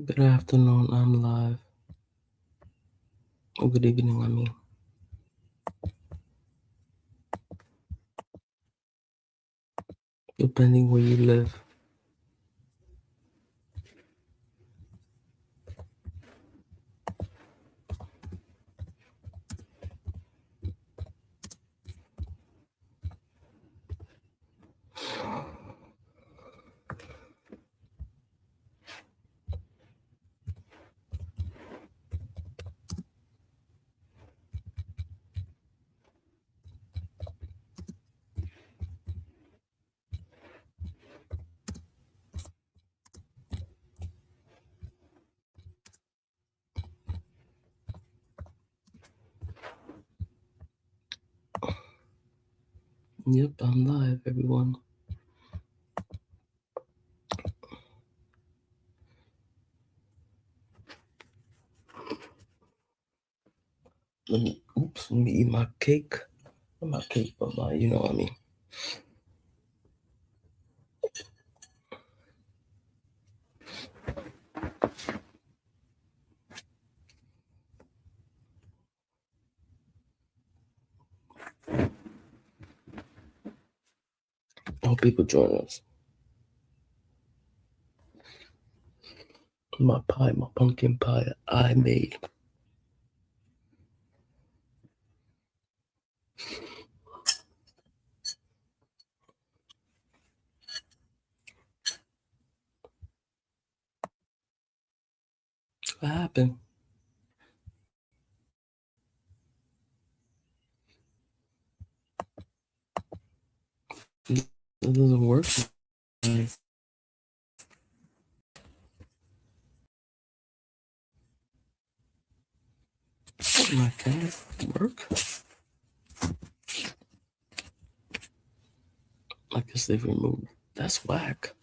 Good afternoon, I'm live. Or good evening, I mean. Depending where you live. Yep, I'm live, everyone. Let me eat my cake. Not my cake, but you know what I mean. I hope people join us. My pumpkin pie I made. What happened? It doesn't work. My can work? I guess they've removed. That's whack.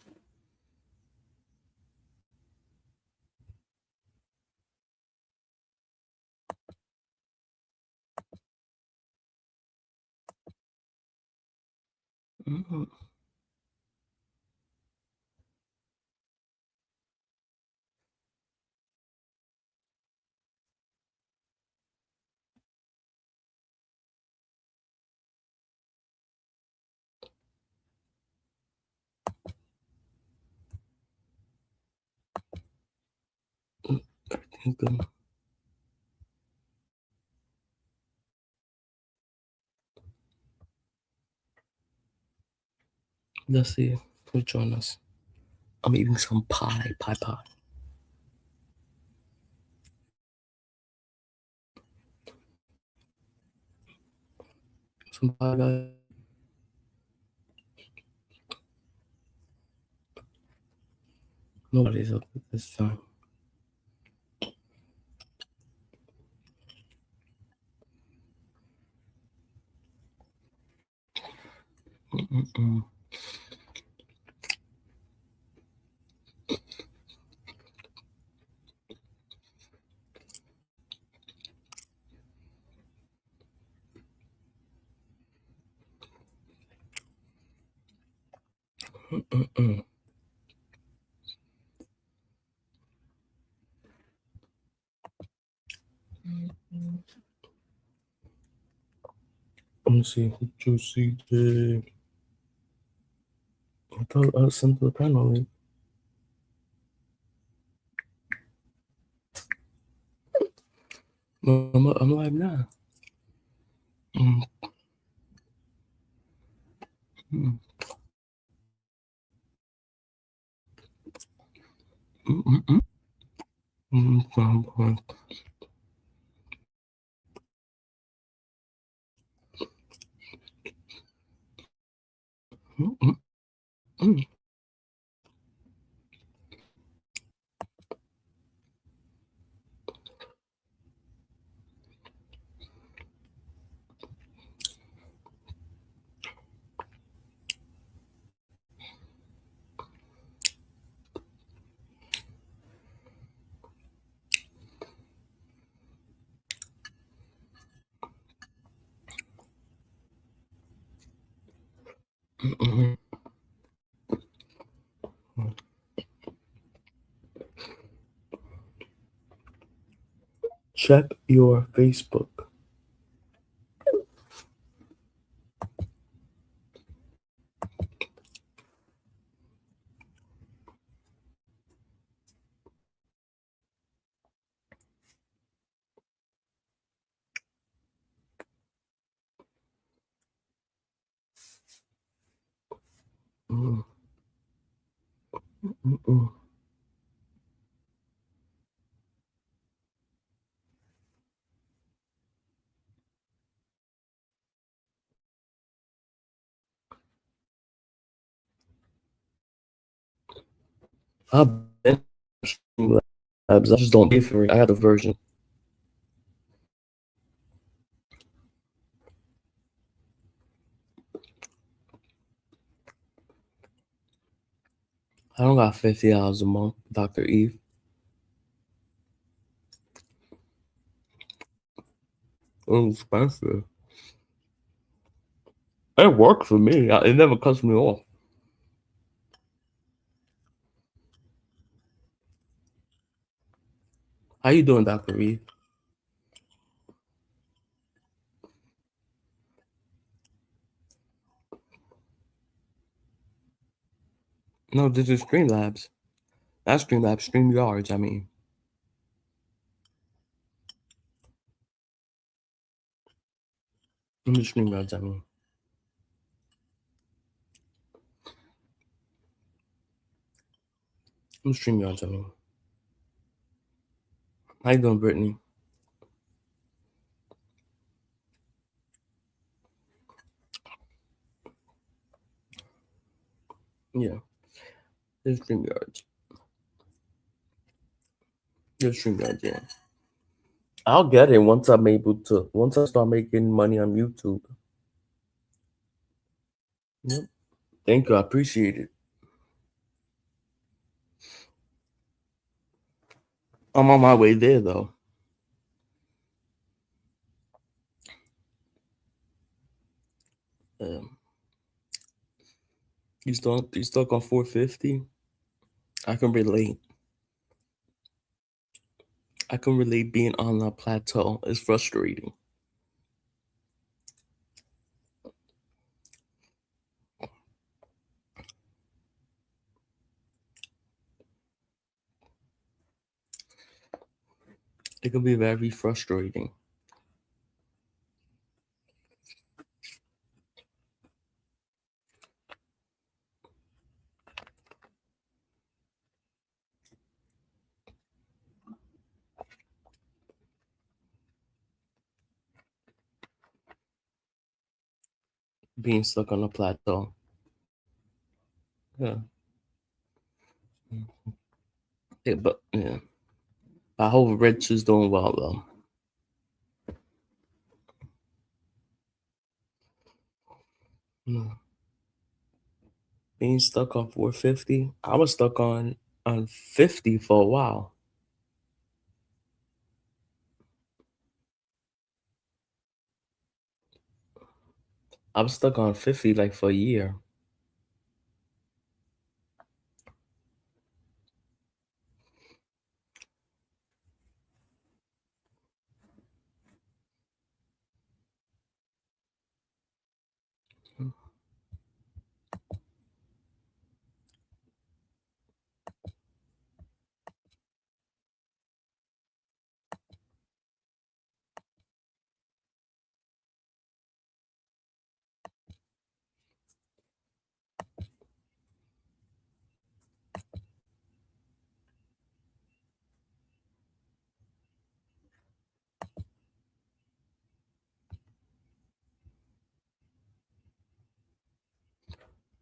Mm-hmm. Everything's good. Let's see who join us. I'm eating some pie. Some pie, guys. Nobody's up at this time. Mm-mm. Mm-mm. Let me see. Juicy J. I thought I sent to the panel link. No, I'm live now. Mm. Mm. Mm-mm. Mm. Mm-mm. Mm. Mm-mm. check your Facebook. Mm, mm, mm. I've been Streamlabs. I just don't pay for it. I got the version. I don't got $50 a month, Dr. Eve. It's expensive. It worked for me. It never cuts me off. How you doing, Dr. Eve? No, this is Streamlabs. Not Streamlabs, StreamYards, I mean. I'm just StreamYards, I mean. I'm StreamYards, I mean. How you doing, Brittany? Yeah, it's StreamYards. It's StreamYards, yeah. I'll get it once I start making money on YouTube. Yep. Thank you, I appreciate it. I'm on my way there though. Um, you stuck on 450? I can relate. I can relate being on a plateau. It's frustrating. It can be very frustrating. Being stuck on a plateau. Yeah. Yeah, but yeah. I hope Rich is doing well though. Yeah. Being stuck on 450. I was stuck on 50 for a while. I was stuck on 50 like for a year.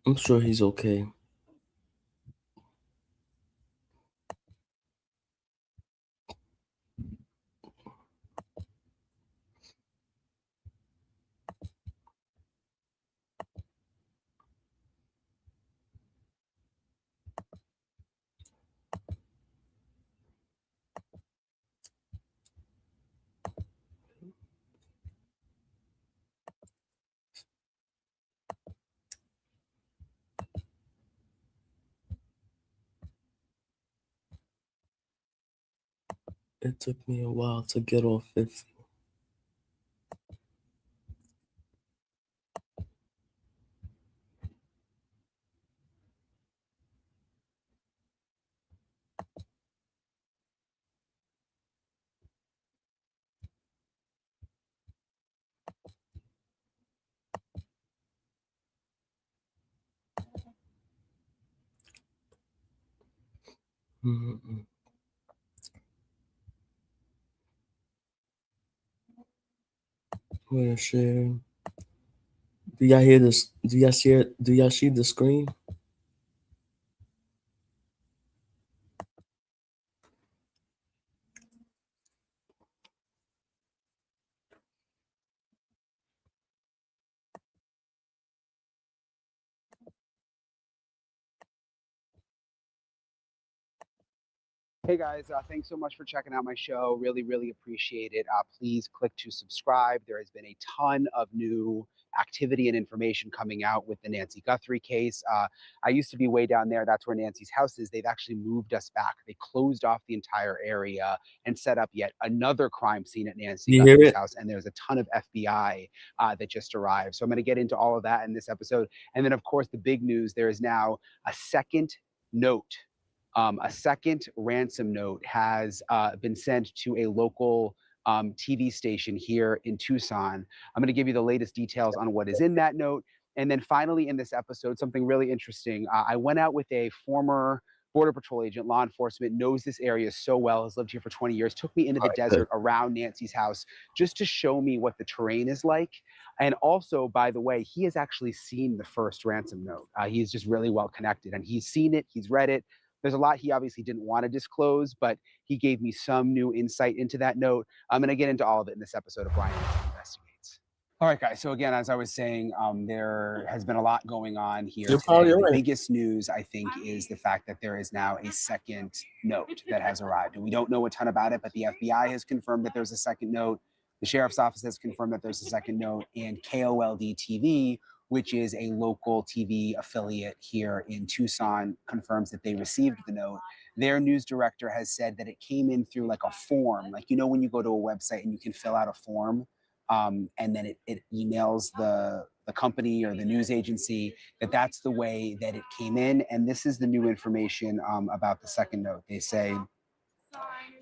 I'm sure he's okay. It took me a while to get off 50. Where share? Do y'all hear this? Do y'all see it? Do y'all see the screen? Hey guys, thanks so much for checking out my show. Really, really appreciate it. Please click to subscribe. There has been a ton of new activity and information coming out with the Nancy Guthrie case. I used to be way down there. That's where Nancy's house is. They've actually moved us back. They closed off the entire area and set up yet another crime scene at Nancy You hear Guthrie's it? house. And there's a ton of FBI that just arrived. So I'm going to get into all of that in this episode. And then, of course, the big news, there is now a second note. A second ransom note has been sent to a local TV station here in Tucson. I'm going to give you the latest details on what is in that note. And then finally, in this episode, something really interesting. I went out with a former Border Patrol agent, law enforcement, knows this area so well, has lived here for 20 years, took me into the desert around Nancy's house just to show me what the terrain is like. And also, by the way, he has actually seen the first ransom note. He's just really well connected and he's seen it, he's read it. There's a lot he obviously didn't want to disclose, but he gave me some new insight into that note. I'm going to get into all of it in this episode of Brian Investigates. All right, guys. So again, as I was saying, there has been a lot going on here today. The biggest news, I think, is the fact that there is now a second note that has arrived. And we don't know a ton about it, but the FBI has confirmed that there's a second note. The sheriff's office has confirmed that there's a second note, and KOLD TV, which is a local TV affiliate here in Tucson, confirms that they received the note. Their news director has said that it came in through like a form, like, you know, when you go to a website and you can fill out a form, and then it emails the company or the news agency, that's the way that it came in. And this is the new information about the second note. They say,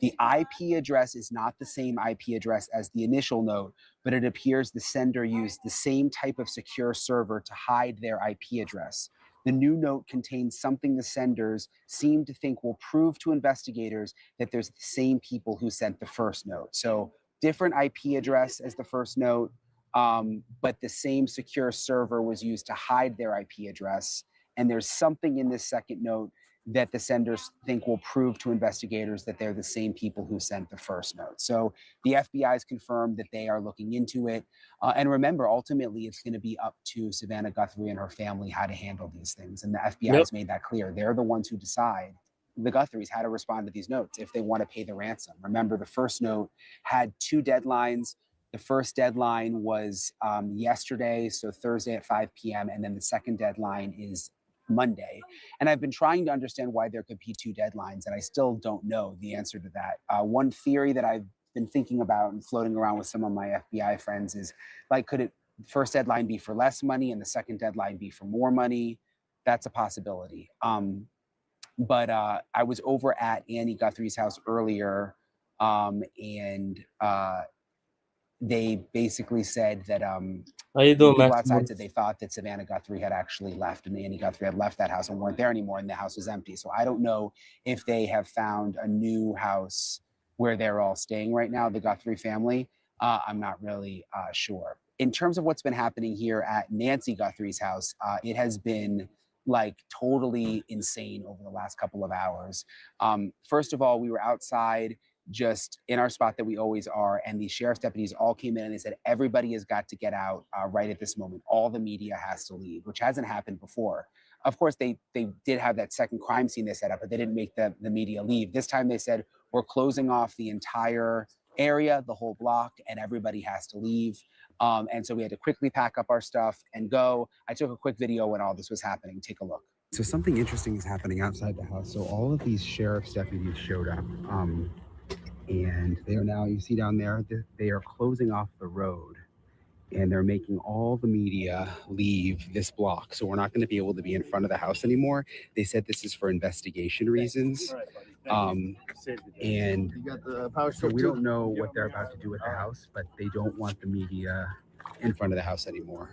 the IP address is not the same IP address as the initial note, but it appears the sender used the same type of secure server to hide their IP address. The new note contains something the senders seem to think will prove to investigators that there's the same people who sent the first note. So different IP address as the first note, but the same secure server was used to hide their IP address. And there's something in this second note that the senders think will prove to investigators that they're the same people who sent the first note. So the FBI has confirmed that they are looking into it. And remember, ultimately, it's going to be up to Savannah Guthrie and her family how to handle these things. And the FBI has made that clear. They're the ones who decide, the Guthries, how to respond to these notes if they want to pay the ransom. Remember, the first note had 2 deadlines. The first deadline was yesterday, so Thursday at 5 p.m. And then the second deadline is Monday. And I've been trying to understand why there could be 2 deadlines, and I still don't know the answer to that. One theory that I've been thinking about and floating around with some of my FBI friends is, like, could it first deadline be for less money and the second deadline be for more money? That's a possibility. But I was over at Annie Guthrie's house earlier, and they basically said that How you doing, people outside said they thought that Savannah Guthrie had actually left and Annie Guthrie had left that house and weren't there anymore, and the house was empty. So I don't know if they have found a new house where they're all staying right now, the Guthrie family. I'm not really sure. In terms of what's been happening here at Nancy Guthrie's house, it has been like totally insane over the last couple of hours. First of all, we were outside just in our spot that we always are, and the sheriff's deputies all came in and they said everybody has got to get out right at this moment. All the media has to leave, which hasn't happened before. Of course, they did have that second crime scene they set up, but they didn't make the media leave. This time they said, we're closing off the entire area, the whole block, and everybody has to leave. And so we had to quickly pack up our stuff and go. I took a quick video when all this was happening. Take a look. So something interesting is happening outside the house. So all of these sheriff's deputies showed up. And they are now, you see down there, they are closing off the road and they're making all the media leave this block. So we're not going to be able to be in front of the house anymore. They said this is for investigation reasons. And so we don't know what they're about to do with the house, but they don't want the media in front of the house anymore.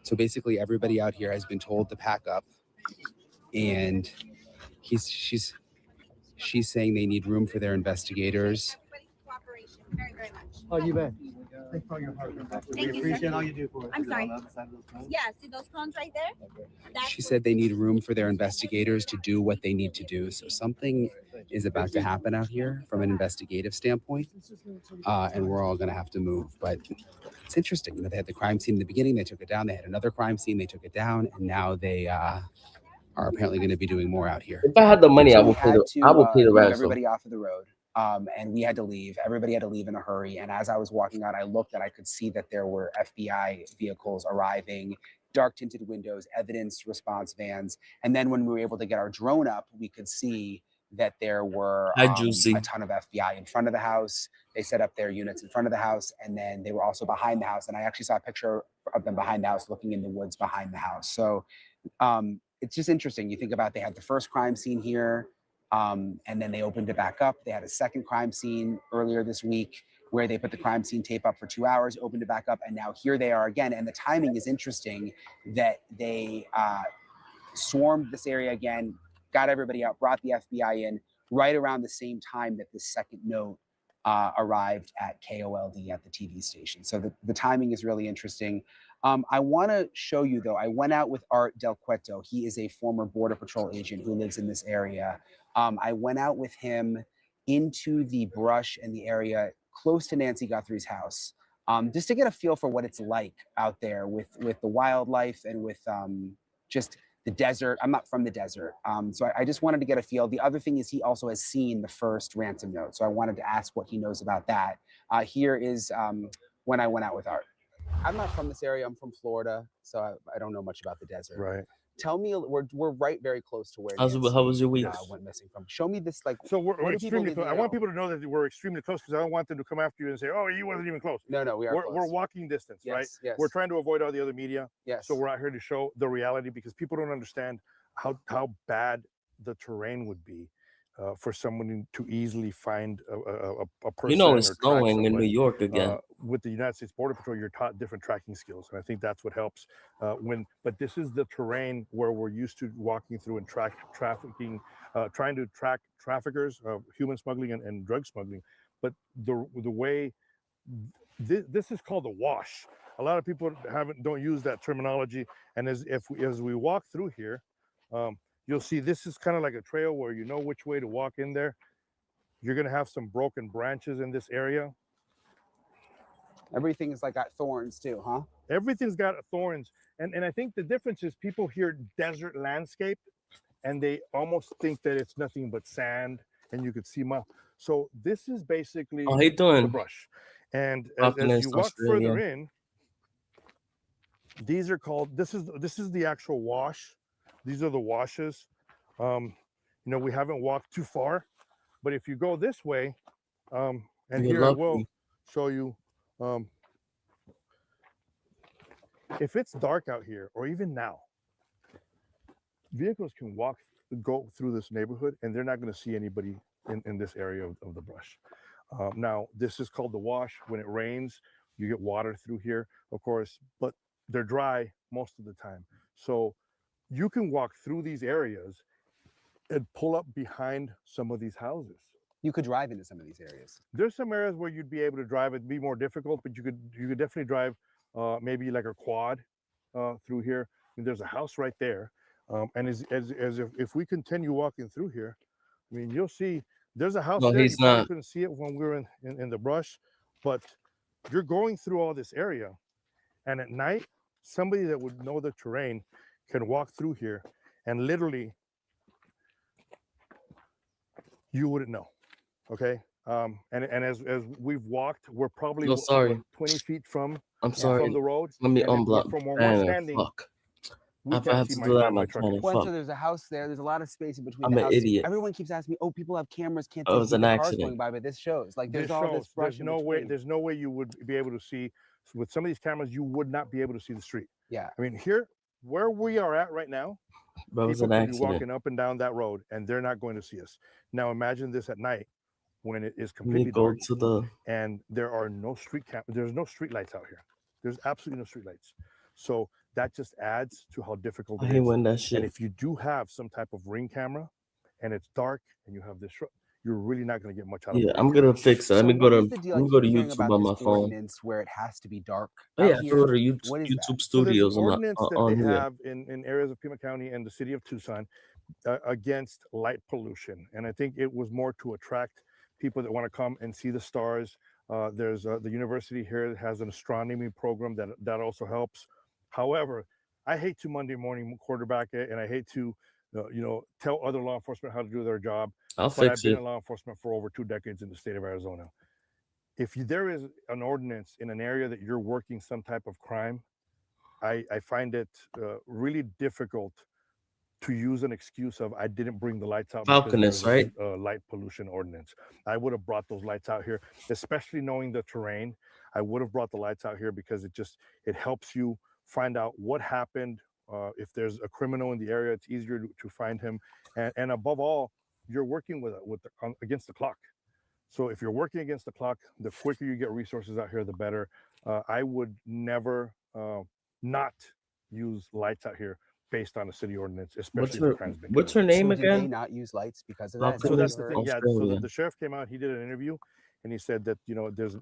So basically everybody out here has been told to pack up, and she's saying they need room for their investigators. Very, very much. Oh, you bet. Thanks for your hard work. Thank We you, appreciate sir. all you do for us. I'm sorry. On the other side of those cones. Yeah, see those cones right there? She said they need room for their investigators to do what they need to do. So something is about to happen out here from an investigative standpoint, and we're all going to have to move. But it's interesting. You know, they had the crime scene in the beginning. They took it down. They had another crime scene. They took it down, and now they are apparently going to be doing more out here. If I had the money, So I we would pay had the I would pay the move ransom. everybody off of the road. And we had to leave. Everybody had to leave in a hurry. And as I was walking out, I looked and I could see that there were FBI vehicles arriving, dark tinted windows, evidence response vans. And then when we were able to get our drone up, we could see that there were Hi, Juicy. a ton of FBI in front of the house. They set up their units in front of the house, and then they were also behind the house. And I actually saw a picture of them behind the house, looking in the woods behind the house. So it's just interesting. You think about, they had the first crime scene here, and then they opened it back up. They had a second crime scene earlier this week where they put the crime scene tape up for 2 hours, opened it back up, and now here they are again. And the timing is interesting that they swarmed this area again, got everybody out, brought the FBI in right around the same time that this second note arrived at KOLD at the TV station. So the timing is really interesting. I want to show you, though, I went out with Art Del Cueto. He is a former Border Patrol agent who lives in this area. I went out with him into the brush and the area close to Nancy Guthrie's house, just to get a feel for what it's like out there with the wildlife and with just the desert. I'm not from the desert, so I just wanted to get a feel. The other thing is he also has seen the first ransom note, so I wanted to ask what he knows about that. Here is when I went out with Art. I'm not from this area. I'm from Florida, so I don't know much about the desert. Right. Tell me, we're right very close to where How was your week? went missing from. Show me this, like. So we're What do people extremely need to close. I want know? people to know that we're extremely close, because I don't want them to come after you and say, "Oh, you wasn't even close." No, we are We're close. walking distance, right? Yes, yes. We're trying to avoid all the other media. Yes. So we're out here to show the reality, because people don't understand how bad the terrain would be for someone to easily find a person. You know, it's or track snowing in New somebody. York again. With the United States Border Patrol, you're taught different tracking skills, and I think that's what helps. But this is the terrain where we're used to walking through and trafficking, trying to track traffickers, human smuggling and drug smuggling. But the way this is called a wash. A lot of people don't use that terminology. And as we walk through here, you'll see this is kind of like a trail where you know which way to walk in there. You're going to have some broken branches in this area. Everything is like got thorns too, huh? Everything's got thorns. And I think the difference is people hear desert landscape and they almost think that it's nothing but sand and you could see so this is basically How you doing? the brush. And as you walk further in, these are called, this is the actual wash. These are the washes. You know, we haven't walked too far, but if you go this way, and You're here I lucky. will show you, if it's dark out here, or even now, vehicles can go through this neighborhood and they're not going to see anybody in this area of the brush. Now, this is called the wash. When it rains, you get water through here, of course, but they're dry most of the time. So you can walk through these areas and pull up behind some of these houses. You could drive into some of these areas. There's some areas where you'd be able to drive. It'd be more difficult, but you could definitely drive maybe like a quad through here. And there's a house right there. And as if we continue walking through here, I mean, you'll see there's a house No, there. You he's probably not. couldn't see it when we were in the brush, but you're going through all this area. And at night, somebody that would know the terrain can walk through here and literally you wouldn't know. Okay. And as we've walked, we're probably sorry. 20 feet from I'm sorry. the road. Let me and then unblock. from where we're standing, Fuck. we If I can't have see to my, do that, my, I'm my not truck. trying to Well, and so fuck. there's a house there. There's a lot of space in between I'm the an houses. idiot. Everyone keeps asking me, "Oh, people have cameras. Can't Oh, they it was see an the cars accident. going by?" But this shows. Like there's This all this shows brush there's in no way between. there's no way you would be able to see with some of these cameras. You would not be able to see the street. Yeah. I mean, here where we are at right now, But it was people an could be accident. walking up and down that road and they're not going to see us. Now imagine this at night when it is Let me completely go dark to the. and there are no there's no street lights out here. There's absolutely no street lights. So that just adds to how difficult I it hate is. when that And shit. if you do have some type of ring camera and it's dark and you have this, you're really not going to get much out of Yeah, it. I'm gonna fix it. Let So me go what to is the deal? let I me go to keep hearing YouTube about on this my phone. ordinance where it has to be dark Oh yeah, out I here. go to YouTube, What is that? YouTube So there's an Studios on the ordinance that on they here. have in areas of Pima County and the city of Tucson against light pollution. And I think it was more to attract people that want to come and see the stars. There's the university here that has an astronomy program that also helps. However, I hate to Monday morning quarterback it, and I hate to tell other law enforcement how to do their job. I'll But I've fix been it. in law enforcement for over 2 decades in the state of Arizona. If there is an ordinance in an area that you're working some type of crime, I find it really difficult to use an excuse of I didn't bring the lights out because Falconist, there was right? a light pollution ordinance. I would have brought those lights out here, especially knowing the terrain. I would have brought the lights out here because it helps you find out what happened. If there's a criminal in the area, it's easier to find him. And above all, you're working against the clock. So if you're working against the clock, the quicker you get resources out here, the better. I would never not use lights out here based on a city ordinance, especially if a crime's been What's her committed. name So did they again? not use lights because of that? Is that So what that's you the heard? thing. Yeah. So Australia. the sheriff came out. He did an interview, and he said that there's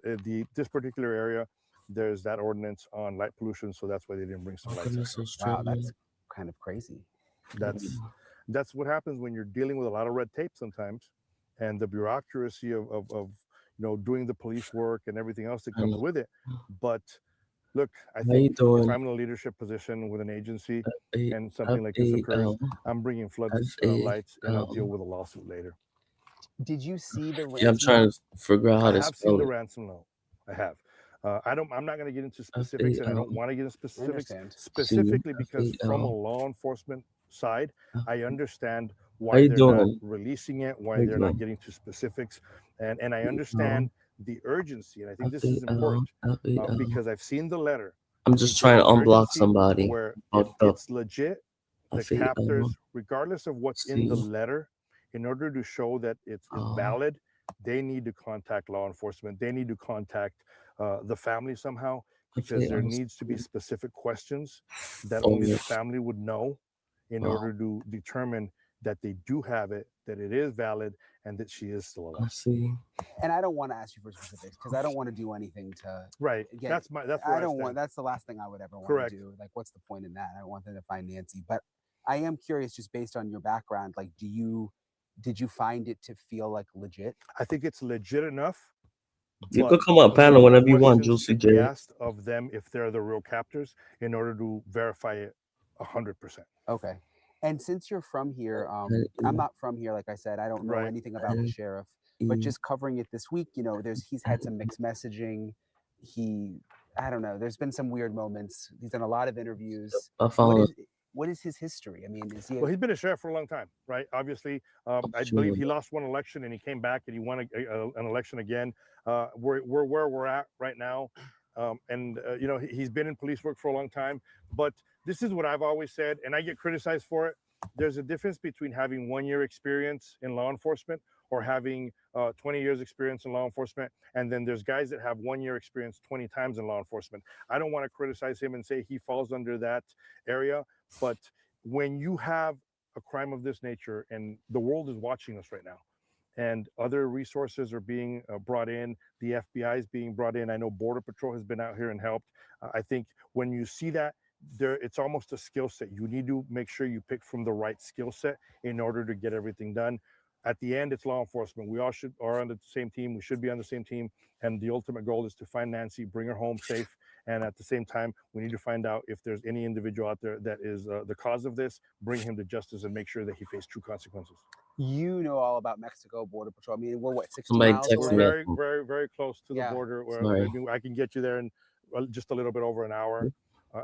this particular area, there's that ordinance on light pollution, so that's why they didn't bring some lights out Falconist, here. Wow, Australia. that's kind of crazy. That's what happens when you're dealing with a lot of red tape sometimes, and the bureaucracy of doing the police work and everything else that I comes know. with it. But look, I How you think if doing? I'm in a leadership position with an agency A- and something like this occurs, FAL. I'm bringing flood FAL. lights and I'll deal with a lawsuit later. Did you see the Yeah, I'm ransom trying note? to figure out how I to have seen spell the it. ransom note. I have. I'm not going to get into specifics, and I don't want to get into I specifics understand. specifically because from a FAL. law enforcement side, I understand How why you they're not doing? releasing it, why How you they're not doing? getting to specifics, and I understand the urgency, and I think this is FAL. important FAL. because I've seen the letter. I'm and just there's trying to an unblock urgency somebody. where if Fucked up. it's legit, the FAL. captors, regardless of what's in the See. letter, in order to show that it's valid, they need to contact law enforcement. They need to contact the family somehow, because there FAL. needs to be specific questions that only the family would know in Wow. order to determine that they do have it, that it is valid, and that she is still I alive. see. And I don't want to ask you for specifics because I don't want to do anything to. Right. Again, That's where I I don't stand. want. That's the last thing I would ever want Correct. to do. Like, what's the point in that? I don't want them to find Nancy. But I am curious, just based on your background. Like, did you find it to feel like legit? I think it's legit enough. You but could come on panel more whenever you want, questions Juicy should be J. asked of them if they're the real captors in order to verify it 100%. Okay. And since you're from here, I'm not from here. Like I said, I don't know Right. anything about the sheriff. But just covering it this week, he's had some mixed messaging. I don't know. There's been some weird moments. He's done a lot of interviews. I found What is his history? I mean, is he? Well, he's been a sheriff for a long time, right? Obviously, I believe he lost one election and he came back and he won an election again. We're where we're at right now. He's been in police work for a long time. But this is what I've always said, and I get criticized for it. There's a difference between having 1 year experience in law enforcement or having 20 years experience in law enforcement. And then there's guys that have 1 year experience 20 times in law enforcement. I don't want to criticize him and say he falls under that area. But when you have a crime of this nature and the world is watching us right now and other resources are being brought in, the FBI is being brought in. I know Border Patrol has been out here and helped. I think when you see that, it's almost a skill set. You need to make sure you pick from the right skill set in order to get everything done. At the end, it's law enforcement. We all are on the same team. We should be on the same team. And the ultimate goal is to find Nancy, bring her home safe. And at the same time, we need to find out if there's any individual out there that is the cause of this, bring him to justice and make sure that he faces true consequences. You know all about Mexico Border Patrol. I mean, we're what, 60 Somebody miles text away? me. We're very, very, very close to the Yeah. border. Sorry. I can get you there in just a little bit over an hour.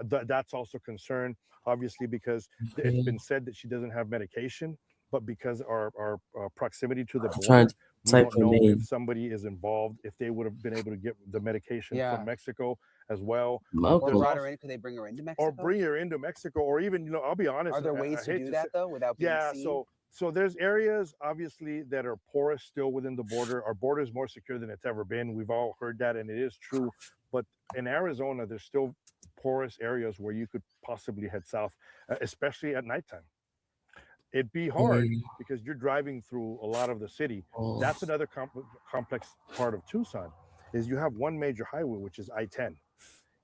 That's also concern, obviously, because it's been said that she doesn't have medication, but because our proximity to the I'm trying border, to we type don't her know name. if somebody is involved, if they would have been able to get the medication Yeah. from Mexico as well, Or Malcolm. brought her in? Could they bring her into Mexico? or bring her into Mexico, or even, you know, I'll be honest. Are there I ways to hate do to that say- though without being Yeah, seen? so there's areas obviously that are porous still within the border. Our border is more secure than it's ever been. We've all heard that, and it is true. But in Arizona, there's still porous areas where you could possibly head south, especially at nighttime. It'd be hard because you're driving through a lot of the city. Oh, That's another complex part of Tucson, is you have one major highway, which is I-10,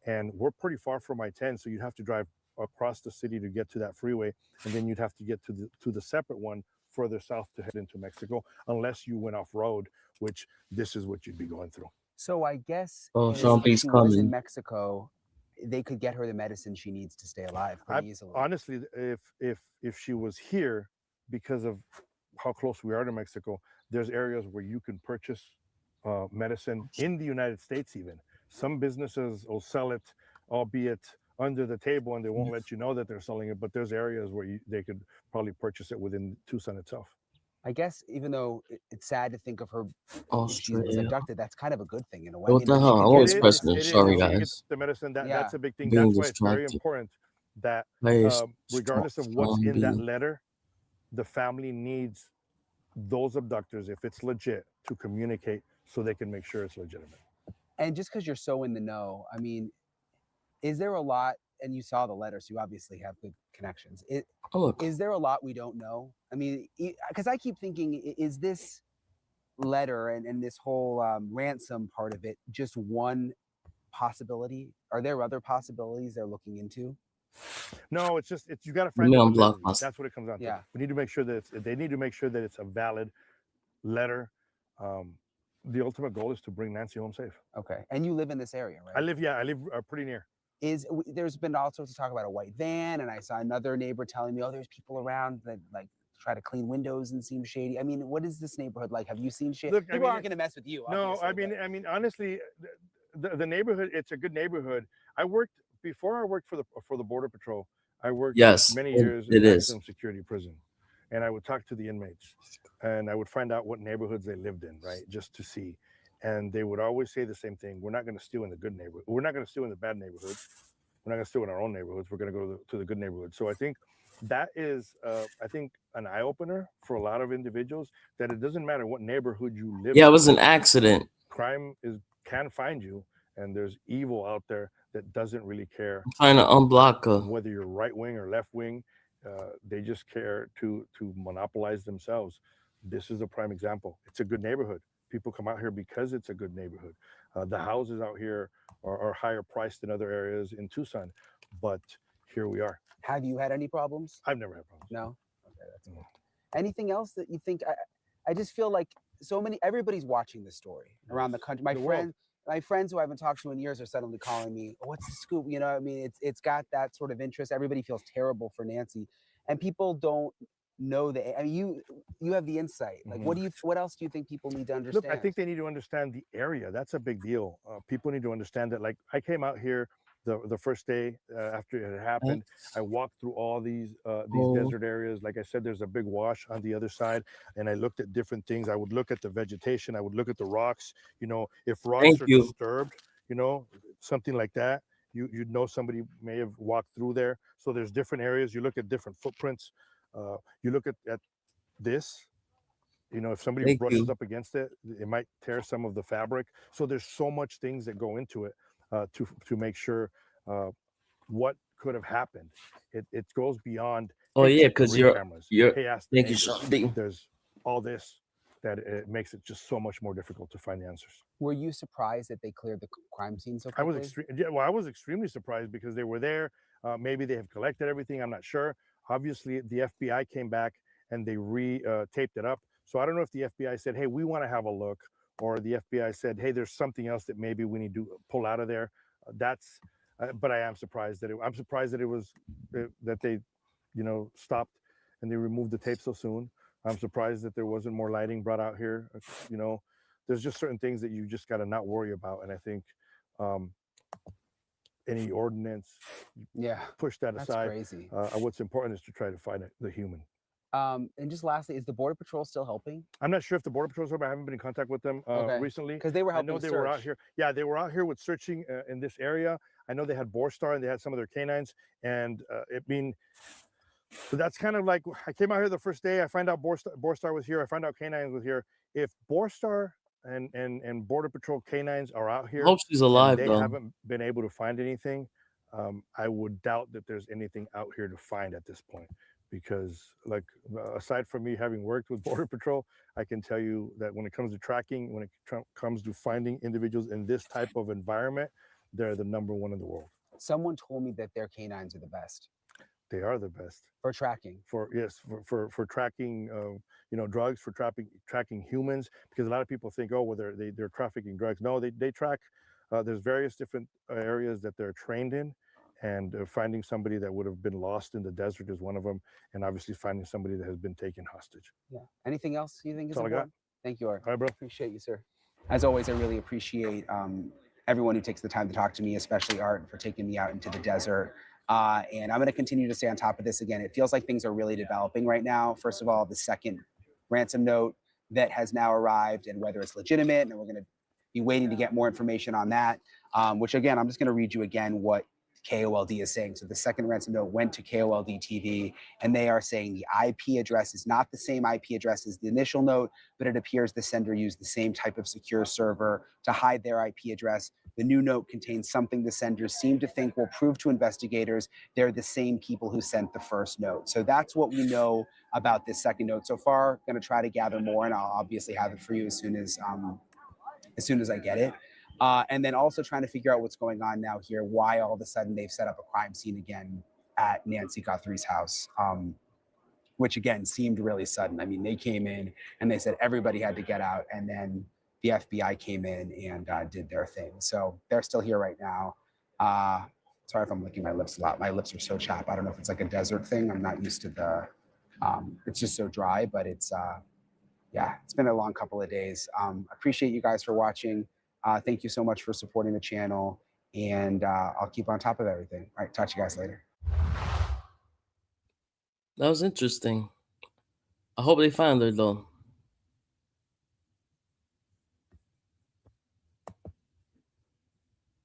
and we're pretty far from I-10, so you'd have to drive across the city to get to that freeway, and then you'd have to get to the separate one further south to head into Mexico, unless you went off road, which this is what you'd be going through. So I guess Oh, if something's she was in coming. Mexico, they could get her the medicine she needs to stay alive pretty easily. Honestly, if she was here, because of how close we are to Mexico, there's areas where you can purchase medicine in the United States. Even some businesses will sell it, albeit under the table, and they won't let you know that they're selling it. But there's areas where they could probably purchase it within Tucson itself. I guess even though it's sad to think of her if she was Australia. abducted, that's kind of a good thing in a way. What you the know, she hell? could I get was the pressing medicine. it. Sorry, if she guys. gets the medicine, that's Yeah. a big thing. Being That's why it's very distracted. important that Players regardless of what's in that zombie. letter, the family needs those abductors, if it's legit, to communicate so they can make sure it's legitimate. And just because you're so in the know, I mean, is there a lot? And you saw the letter, so you obviously have good connections. Oh, look. Is there a lot we don't know? I mean, because I keep thinking, is this letter and this whole ransom part of it just one possibility? Are there other possibilities they're looking into? No, it's you got to Let find me the unblock validity. myself. That's what it comes down to. Yeah. We need to make sure that they need to make sure that it's a valid letter. The ultimate goal is to bring Nancy home safe. Okay. And you live in this area, right? I live pretty near. There's been all sorts of talk about a white van, and I saw another neighbor telling me, oh, there's people around that like try to clean windows and seem shady. I mean, what is this neighborhood like? Have you seen shit? Look, People aren't going to mess with you. No, obviously, I mean, honestly, the neighborhood, it's a good neighborhood. Before I worked for the Border Patrol. I worked Yes, many it- years it in is. maximum security prison, and I would talk to the inmates, and I would find out what neighborhoods they lived in, right, just to see. And they would always say the same thing: we're not going to steal in the good neighborhood. We're not going to steal in the bad neighborhoods. We're not going to steal in our own neighborhoods. We're going to go to the good neighborhoods. So I think that is, I think, an eye opener for a lot of individuals, that it doesn't matter what neighborhood you live. Yeah, it in. was an accident. Crime can find you, and there's evil out there that doesn't really care I'm trying to unblock her. whether you're right wing or left wing. They just care to monopolize themselves. This is a prime example. It's a good neighborhood. People come out here because it's a good neighborhood. The houses out here are higher priced than other areas in Tucson, but here we are. have you had any problems? I've never had problems. No. Okay, that's No. good. Anything else that you think? I just feel like everybody's watching this story around the country. My friends who I haven't talked to in years are suddenly calling me, oh, what's the scoop? You know, I mean, it's got that sort of interest. Everybody feels terrible for Nancy, and people don't know that. I mean, you have the insight. Like, what else do you think people need to understand? Look, I think they need to understand the area. That's a big deal. People need to understand that. Like, I came out here the first day after it had happened. I walked through all these desert areas. Like I said, there's a big wash on the other side, and I looked at different things. I would look at the vegetation. I would look at the rocks. You know, if rocks are disturbed, you know, something like that, you'd know somebody may have walked through there. So there's different areas. You look at different footprints. You look at this. You know, if somebody brushes up against it, it might tear some of the fabric. So there's so much things that go into it to make sure what could have happened. It goes beyond. Oh yeah, because you're hey, ask the thank you, neighbors. Shanti. There's all this that it makes it just so much more difficult to find the answers. Were you surprised that they cleared the crime scene so I quickly? I was extremely surprised because they were there. Maybe they have collected everything. I'm not sure. Obviously, the FBI came back and they taped it up. So I don't know if the FBI said, hey, we want to have a look, or the FBI said, hey, there's something else that maybe we need to pull out of there. But I am surprised that I'm surprised that it was that they, you know, stopped and they removed the tape so soon. I'm surprised that there wasn't more lighting brought out here. You know, there's just certain things that you just got to not worry about. And I think any ordinance, Yeah, push that that's aside. crazy. What's important is to try to find the human. And just lastly, is the Border Patrol still helping? I'm not sure if the Border Patrol's helping. I haven't been in contact with them Okay. recently. Because they were I helping know they were out search. here. Yeah, they were out here with searching in this area. I know they had Borstar and they had some of their canines. And so that's kind of like, I came out here the first day. I find out Borstar was here. I find out canines was here. If Borstar and Border Patrol canines are out here, Hope she's alive and they though. haven't been able to find anything, I would doubt that there's anything out here to find at this point. Because like aside from me having worked with Border Patrol, I can tell you that when it comes to tracking, when it comes to finding individuals in this type of environment, they're the #1 in the world. Someone told me that their canines are the best They are the best for tracking. for tracking, drugs, for tracking humans. Because a lot of people think, oh, well, they're trafficking drugs. No, they track. There's various different areas that they're trained in. And finding somebody that would have been lost in the desert is one of them, and obviously finding somebody that has been taken hostage. Yeah. Anything else you think is That's all I got. important? Thank you, Art. All right, bro. Appreciate you, sir. As always, I really appreciate everyone who takes the time to talk to me, especially Art, for taking me out into the desert. And I'm going to continue to stay on top of this. Again, it feels like things are really developing right now. First of all, the second ransom note that has now arrived, and whether it's legitimate, and we're going to be waiting to get more information on that, which again, I'm just going to read you again what KOLD is saying. So the second ransom note went to KOLD TV, and they are saying the IP address is not the same IP address as the initial note, but it appears the sender used the same type of secure server to hide their IP address. The new note contains something the senders seem to think will prove to investigators they're the same people who sent the first note. So that's what we know about this second note so far. Going to try to gather more, and I'll obviously have it for you as soon as I get it. And then also trying to figure out what's going on now here, why all of a sudden they've set up a crime scene again at Nancy Guthrie's house, which again seemed really sudden. I mean, they came in and they said everybody had to get out, and then the FBI came in and did their thing. So they're still here right now. Sorry if I'm licking my lips a lot. My lips are so chapped. I don't know if it's like a desert thing. I'm not used to the, it's just so dry, but it's, yeah, it's been a long couple of days. Appreciate you guys for watching. Thank you so much for supporting the channel, and I'll keep on top of everything. All right, talk to you guys later. That was interesting. I hope they find her though.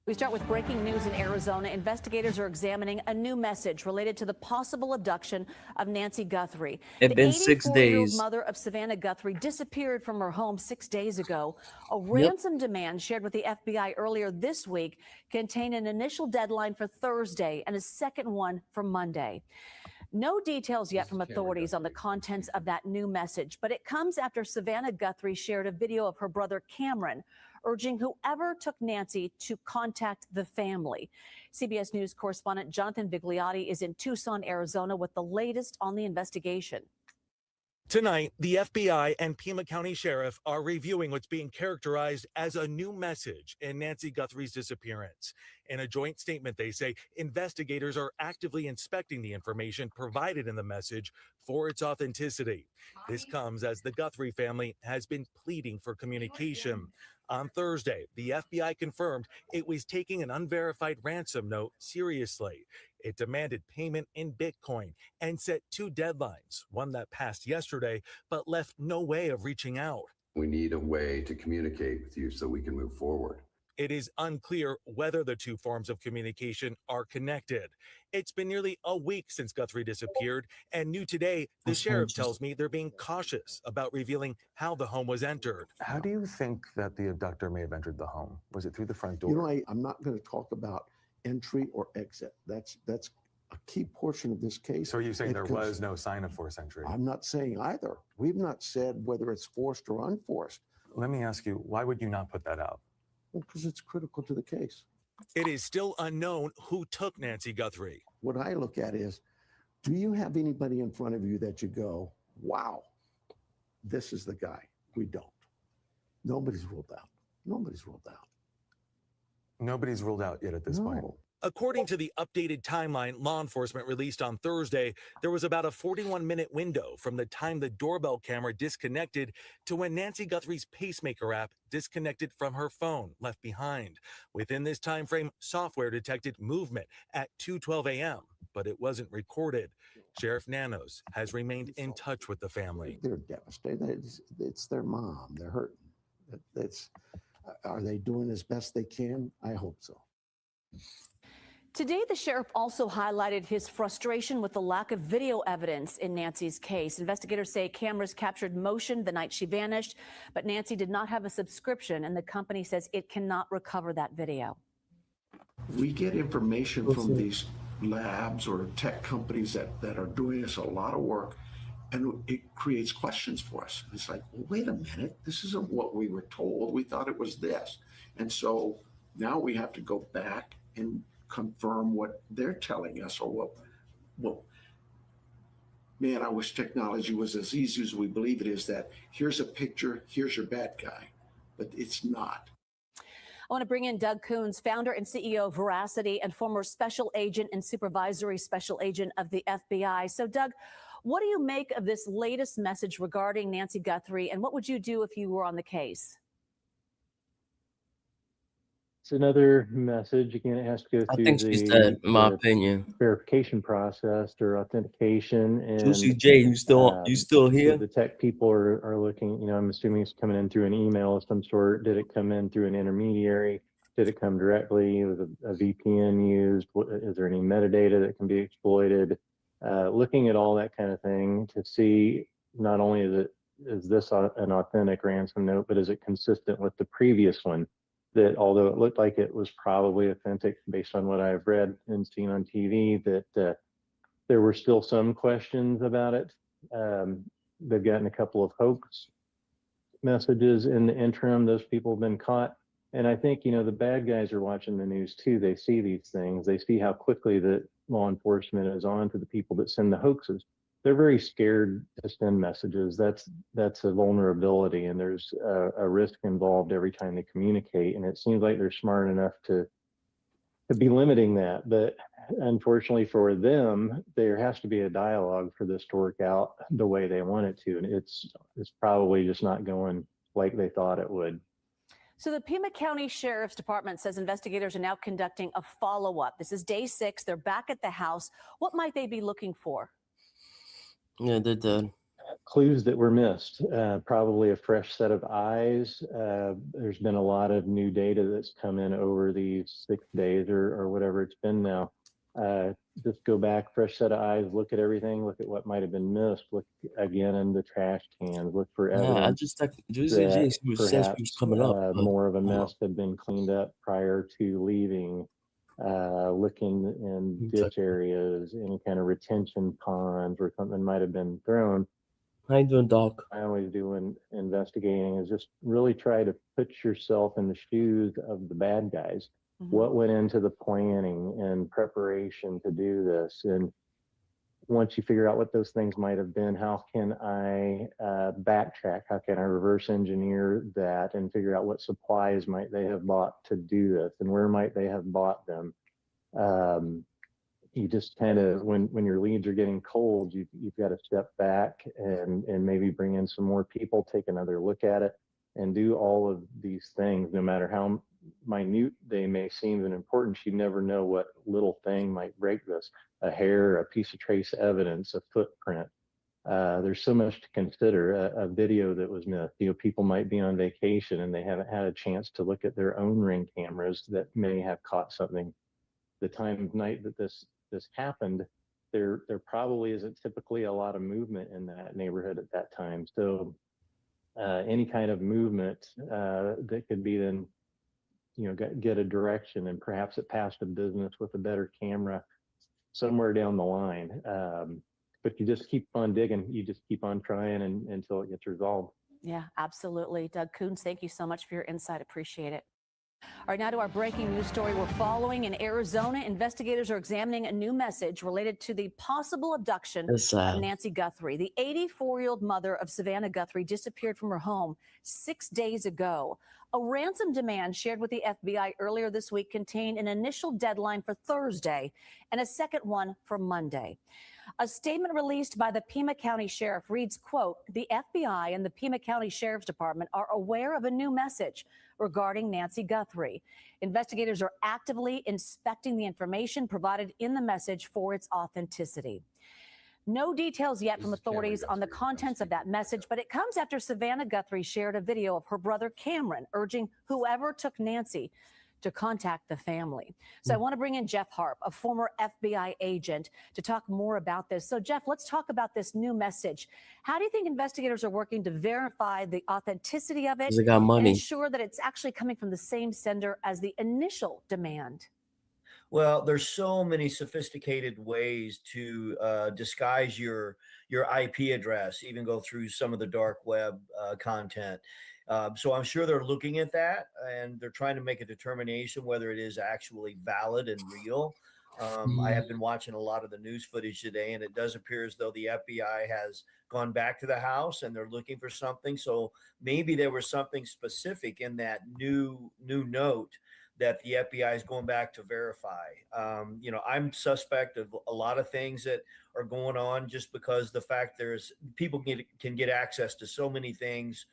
We start with breaking news in Arizona. Investigators are examining a new message related to the possible abduction of Nancy Guthrie. It's been 6 84-year-old days. mother of Savannah Guthrie disappeared from her home 6 days ago. A ransom demand shared with the FBI earlier this week contained an initial deadline for Thursday and a second one for Monday. No details yet from authorities on the contents of that new message, but it comes after Savannah Guthrie shared a video of her brother Cameron urging whoever took Nancy to contact the family. CBS News correspondent Jonathan Vigliotti is in Tucson, Arizona, with the latest on the investigation. Tonight, the FBI and Pima County Sheriff are reviewing what's being characterized as a new message in Nancy Guthrie's disappearance. In a joint statement, they say investigators are actively inspecting the information provided in the message for its authenticity. This comes as the Guthrie family has been pleading for communication. On Thursday, the FBI confirmed it was taking an unverified ransom note seriously. It demanded payment in Bitcoin and set 2 deadlines, one that passed yesterday, but left no way of reaching out. We need a way to communicate with you so we can move forward. It is unclear whether the 2 forms of communication are connected. It's been nearly a week since Guthrie disappeared, and new today, the sheriff tells me they're being cautious about revealing how the home was entered. How do you think that the abductor may have entered the home? Was it through the front door? You know, I'm not going to talk about entry or exit. That's a key portion of this case. So are you saying there was no sign of forced entry? I'm not saying either. We've not said whether it's forced or unforced. Let me ask you, why would you not put that out? Because it's critical to the case. It is still unknown who took Nancy Guthrie. What I look at is, do you have anybody in front of you that you go, wow, this is the guy? We don't. Nobody's ruled out. Nobody's ruled out. Nobody's ruled out yet at this point. According to the updated timeline law enforcement released on Thursday, there was about a 41-minute window from the time the doorbell camera disconnected to when Nancy Guthrie's pacemaker app disconnected from her phone left behind. Within this time frame, software detected movement at 2:12 a.m., but it wasn't recorded. Sheriff Nanos has remained in touch with the family. They're devastated. It's their mom. They're hurting. Are they doing as best they can? I hope so. Today, the sheriff also highlighted his frustration with the lack of video evidence in Nancy's case. Investigators say cameras captured motion the night she vanished, but Nancy did not have a subscription, and the company says it cannot recover that video. We get information from these labs or tech companies that are doing us a lot of work, and it creates questions for us. It's like, well, wait a minute, this isn't what we were told. We thought it was this. And so now we have to go back and confirm what they're telling us, or what man, I wish technology was as easy as we believe it is, that here's a picture, here's your bad guy, but it's not. I want to bring in Doug Coons, founder and CEO of Veracity and former special agent and supervisory special agent of the FBI. So Doug, what do you make of this latest message regarding Nancy Guthrie, and what would you do if you were on the case? It's another message. Again, it has to go I through think she's dead, in my opinion. verification process or authentication. And Juicy J, you still here? The tech people are looking, you know, I'm assuming it's coming in through an email of some sort. Did it come in through an intermediary? Did it come directly? Was a VPN used? Is there any metadata that can be exploited? Looking at all that kind of thing to see not only is this an authentic ransom note, but is it consistent with the previous one? That although it looked like it was probably authentic based on what I've read and seen on TV, that there were still some questions about it. They've gotten a couple of hoax messages in the interim. Those people have been caught. And I think, you know, the bad guys are watching the news too. They see these things. They see how quickly that law enforcement is on to the people that send the hoaxes. They're very scared to send messages. That's a vulnerability, and there's a risk involved every time they communicate. And it seems like they're smart enough to be limiting that. But unfortunately for them, there has to be a dialogue for this to work out the way they want it to. And it's probably just not going like they thought it would. So the Pima County Sheriff's Department says investigators are now conducting a follow-up. This is day 6. They're back at the house. What might they be looking for? Yeah, they're dead. Clues that were missed, probably a fresh set of eyes. There's been a lot of new data that's come in over these 6 days or whatever it's been now. Just go back, fresh set of eyes, look at everything, look at what might have been missed, look again in the trash cans, look for evidence. Yeah, I just texted Juicy J. She said she was coming up. More of a mess had been cleaned up prior to leaving. Looking in ditch areas, any kind of retention ponds where something might have been thrown. How you doing, Doc? I always do when investigating is just really try to put yourself in the shoes of the bad guys. Mm-hmm. What went into the planning and preparation to do this? And once you figure out what those things might have been, how can I backtrack? How can I reverse engineer that and figure out what supplies might they have bought to do this, and where might they have bought them? You just kind of, when your leads are getting cold, you've got to step back and maybe bring in some more people, take another look at it, and do all of these things, no matter how minute they may seem and important. You never know what little thing might break this. A hair, a piece of trace evidence, a footprint. There's so much to consider. A video that was missed. You know, people might be on vacation and they haven't had a chance to look at their own Ring cameras that may have caught something. The time of night that this happened, there probably isn't typically a lot of movement in that neighborhood at that time. So any kind of movement that could be then, you know, get a direction, and perhaps it passed a business with a better camera somewhere down the line. But you just keep on digging. You just keep on trying until it gets resolved. Yeah, absolutely. Doug Coons, thank you so much for your insight. Appreciate it. All right, now to our breaking news story we're following. In Arizona, investigators are examining a new message related to the possible abduction of Nancy Guthrie. The 84-year-old mother of Savannah Guthrie disappeared from her home 6 days ago. A ransom demand shared with the FBI earlier this week contained an initial deadline for Thursday and a second one for Monday. A statement released by the Pima County Sheriff reads, quote, "The FBI and the Pima County Sheriff's Department are aware of a new message regarding Nancy Guthrie. Investigators are actively inspecting the information provided in the message for its authenticity." No details yet from authorities on the contents of that message, but it comes after Savannah Guthrie shared a video of her brother Cameron urging whoever took Nancy to contact the family. So I want to bring in Jeff Harp, a former FBI agent, to talk more about this. So Jeff, let's talk about this new message. How do you think investigators are working to verify the authenticity of it 'Cause they got and money. ensure that it's actually coming from the same sender as the initial demand? Well, there's so many sophisticated ways to disguise your IP address, even go through some of the dark web content. So I'm sure they're looking at that and they're trying to make a determination whether it is actually valid and real. I have been watching a lot of the news footage today, and it does appear as though the FBI has gone back to the house and they're looking for something. So maybe there was something specific in that new note that the FBI is going back to verify. I'm suspect of a lot of things that are going on just because the fact there's people can get access to so many things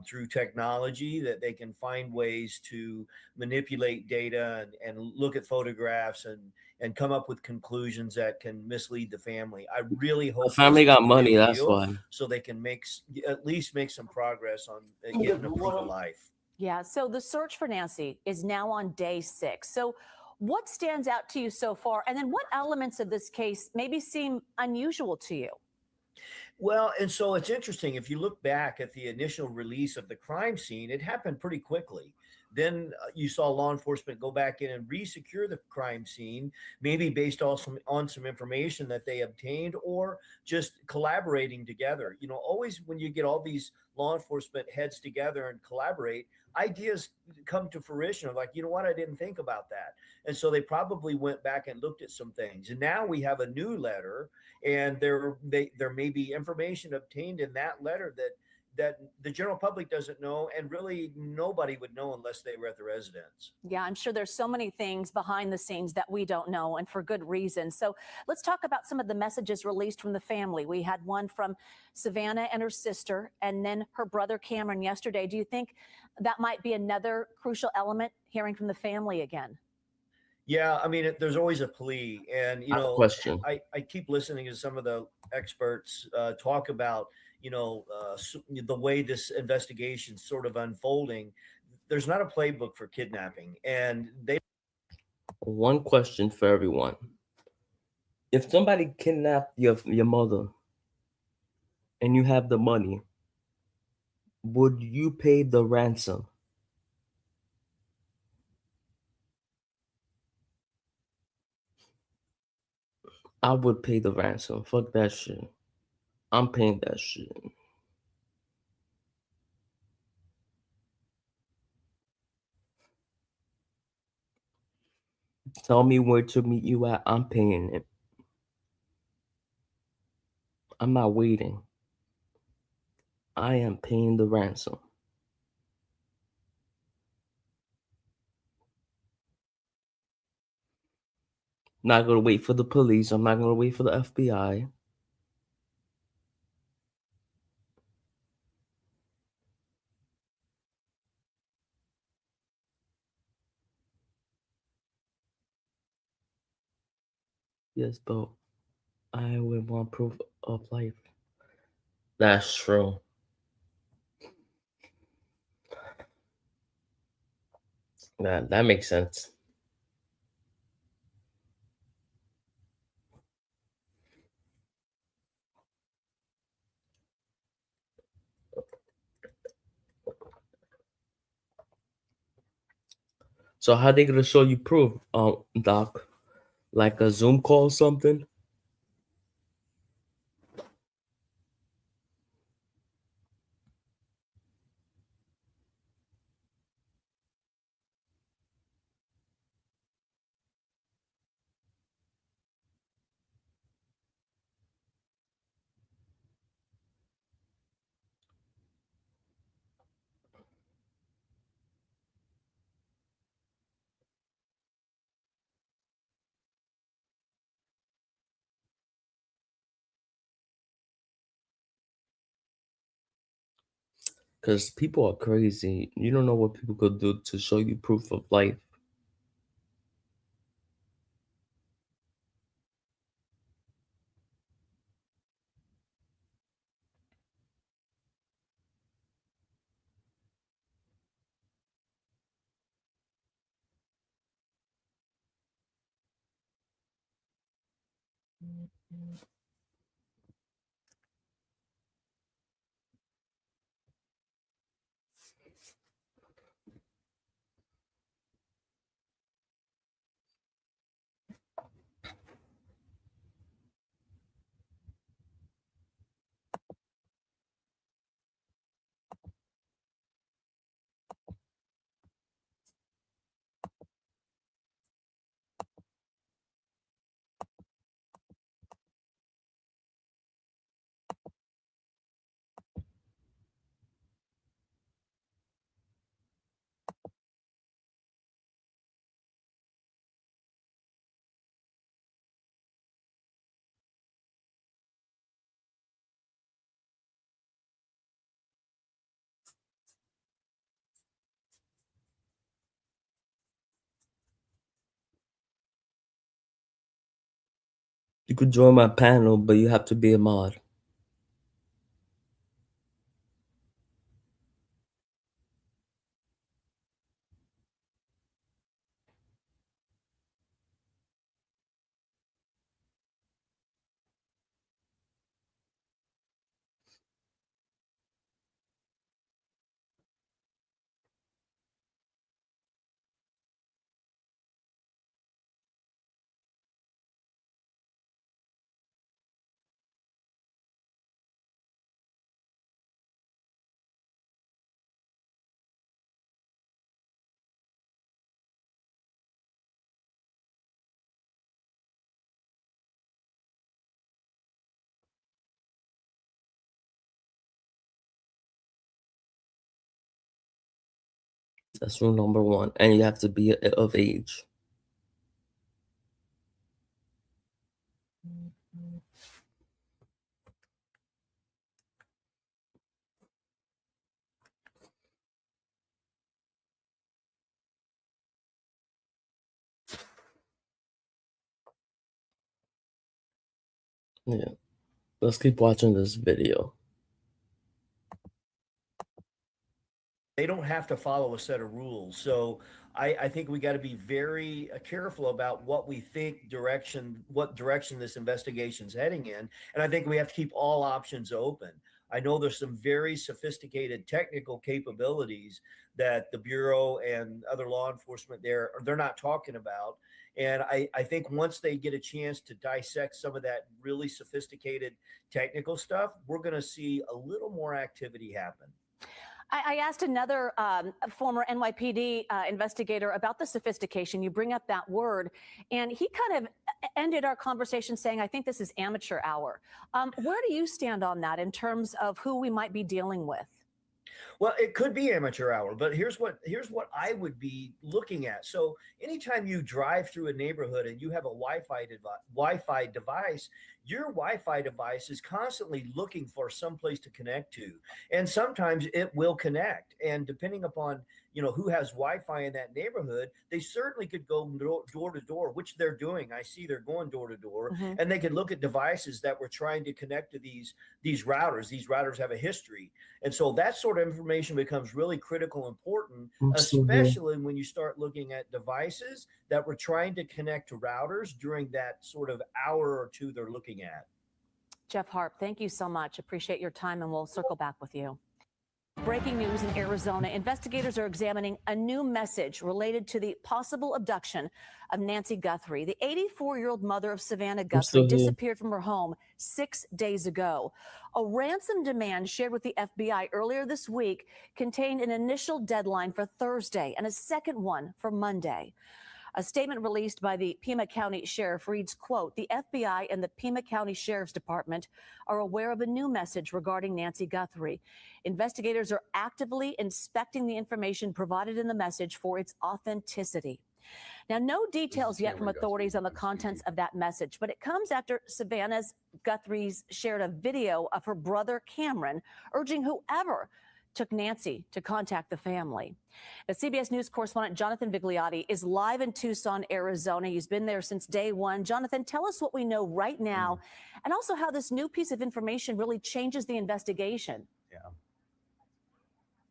through technology that they can find ways to manipulate data and look at photographs and come up with conclusions that can mislead the family. I really hope The family this is got the money, real that's deal, why. so they can at least make some progress on getting a proof of life. Yeah, so the search for Nancy is now on day 6. So what stands out to you so far? And then what elements of this case maybe seem unusual to you? Well, and so it's interesting. If you look back at the initial release of the crime scene, it happened pretty quickly. Then you saw law enforcement go back in and re-secure the crime scene, maybe based on some information that they obtained or just collaborating together. Always when you get all these law enforcement heads together and collaborate, ideas come to fruition of like, you know what, I didn't think about that. And so they probably went back and looked at some things. And now we have a new letter, and there may be information obtained in that letter that the general public doesn't know, and really nobody would know unless they were at the residence. Yeah, I'm sure there's so many things behind the scenes that we don't know, and for good reason. So let's talk about some of the messages released from the family. We had one from Savannah and her sister, and then her brother Cameron yesterday. Do you think that might be another crucial element, hearing from the family again? Yeah, I mean, there's always a plea, and I have a question. I keep listening to some of the experts talk about the way this investigation sort of unfolding. There's not a playbook for kidnapping, and they. One question for everyone. If somebody kidnapped your mother and you have the money, would you pay the ransom? I would pay the ransom. Fuck that shit. I'm paying that shit. Tell me where to meet you at. I'm paying it. I'm not waiting. I am paying the ransom. Not going to wait for the police. I'm not going to wait for the FBI. Yes, but I would want proof of life. That's true. That makes sense. So how they gonna show you proof, Doc? Like a Zoom call or something? Because people are crazy. You don't know what people could do to show you proof of life. You could join my panel, but you have to be a mod. That's rule number 1. And you have to be of age. Yeah. Let's keep watching this video. They don't have to follow a set of rules. So I think we got to be very careful about what we think what direction this investigation's heading in. And I think we have to keep all options open. I know there's some very sophisticated technical capabilities that the Bureau and other law enforcement they're not talking about. And I think once they get a chance to dissect some of that really sophisticated technical stuff, we're going to see a little more activity happen. I asked another former NYPD investigator about the sophistication. You bring up that word, and he kind of ended our conversation saying, I think this is amateur hour. Where do you stand on that in terms of who we might be dealing with? Well, it could be amateur hour, but here's what I would be looking at. So anytime you drive through a neighborhood and you have a Wi-Fi device, your Wi-Fi device is constantly looking for some place to connect to, and sometimes it will connect. And depending upon who has Wi-Fi in that neighborhood, they certainly could go door to door, which they're doing. I see they're going door to door, and they could look at devices that were trying to connect to these routers. These routers have a history, and so that sort of information becomes really critical, important, especially when you start looking at devices that were trying to connect to routers during that sort of hour or two they're looking at. Jeff Harp, thank you so much. Appreciate your time, and we'll circle back with you. Breaking news in Arizona. Investigators are examining a new message related to the possible abduction of Nancy Guthrie. The 84-year-old mother of Savannah Guthrie disappeared from her home 6 days ago. A ransom demand shared with the FBI earlier this week contained an initial deadline for Thursday and a second one for Monday. A statement released by the Pima County Sheriff reads, quote, the FBI and the Pima County Sheriff's Department are aware of a new message regarding Nancy Guthrie. Investigators are actively inspecting the information provided in the message for its authenticity. Now, no details yet from authorities on the contents of that message, but it comes after Savannah Guthrie's shared a video of her brother Cameron urging whoever took Nancy to contact the family. The CBS News correspondent Jonathan Vigliotti is live in Tucson, Arizona. He's been there since day one. Jonathan, tell us what we know right now and also how this new piece of information really changes the investigation.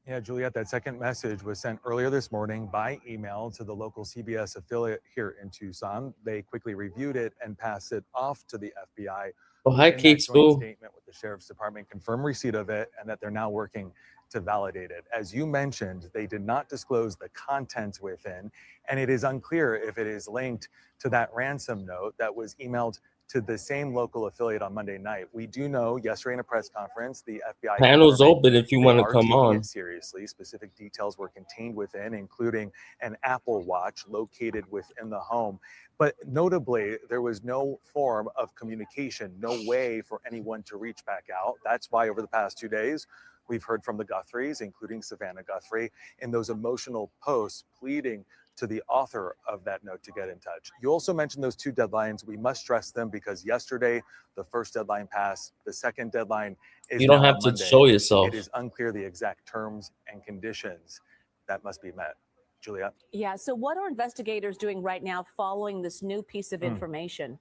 Yeah, Juliet, that second message was sent earlier this morning by email to the local CBS affiliate here in Tucson. They quickly reviewed it and passed it off to the FBI. Oh, hi, In that Kate joint Spoo. statement with the Sheriff's Department confirmed receipt of it and that they're now working to validate it. As you mentioned, they did not disclose the contents within, and it is unclear if it is linked to that ransom note that was emailed to the same local affiliate on Monday night. We do know yesterday in a press conference, the FBI Panel's confirming open if you they want to are come taking on. it seriously. Specific details were contained within, including an Apple Watch located within the home. But notably, there was no form of communication, no way for anyone to reach back out. That's why over the past 2 days, we've heard from the Guthries, including Savannah Guthrie, in those emotional posts pleading to the author of that note to get in touch. You also mentioned those two deadlines. We must stress them because yesterday, the first deadline passed. The second deadline is You don't now have on to Monday. show yourself. It is unclear the exact terms and conditions that must be met. Juliet? Yeah, so what are investigators doing right now following this new piece of information?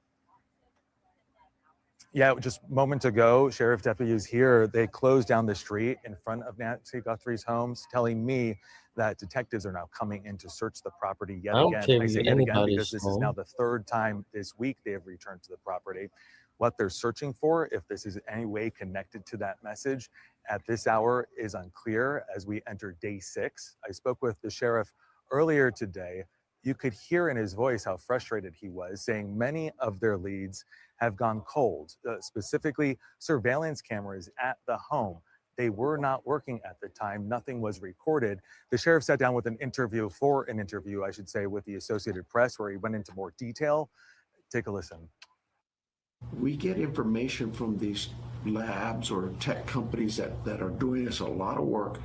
Yeah, just moments ago, sheriff deputies here, they closed down the street in front of Nancy Guthrie's homes, telling me that detectives are now coming in to search the property yet I don't again. care I if say you're yet again anybody's because this is now home. the third time this week they have returned to the property. What they're searching for, if this is any way connected to that message, at this hour is unclear as we enter day 6. I spoke with the sheriff earlier today. You could hear in his voice how frustrated he was, saying many of their leads have gone cold, specifically surveillance cameras at the home. They were not working at the time. Nothing was recorded. The sheriff sat down with an interview I should say, with the Associated Press, where he went into more detail. Take a listen. We get information from these labs or tech companies that are doing us a lot of work,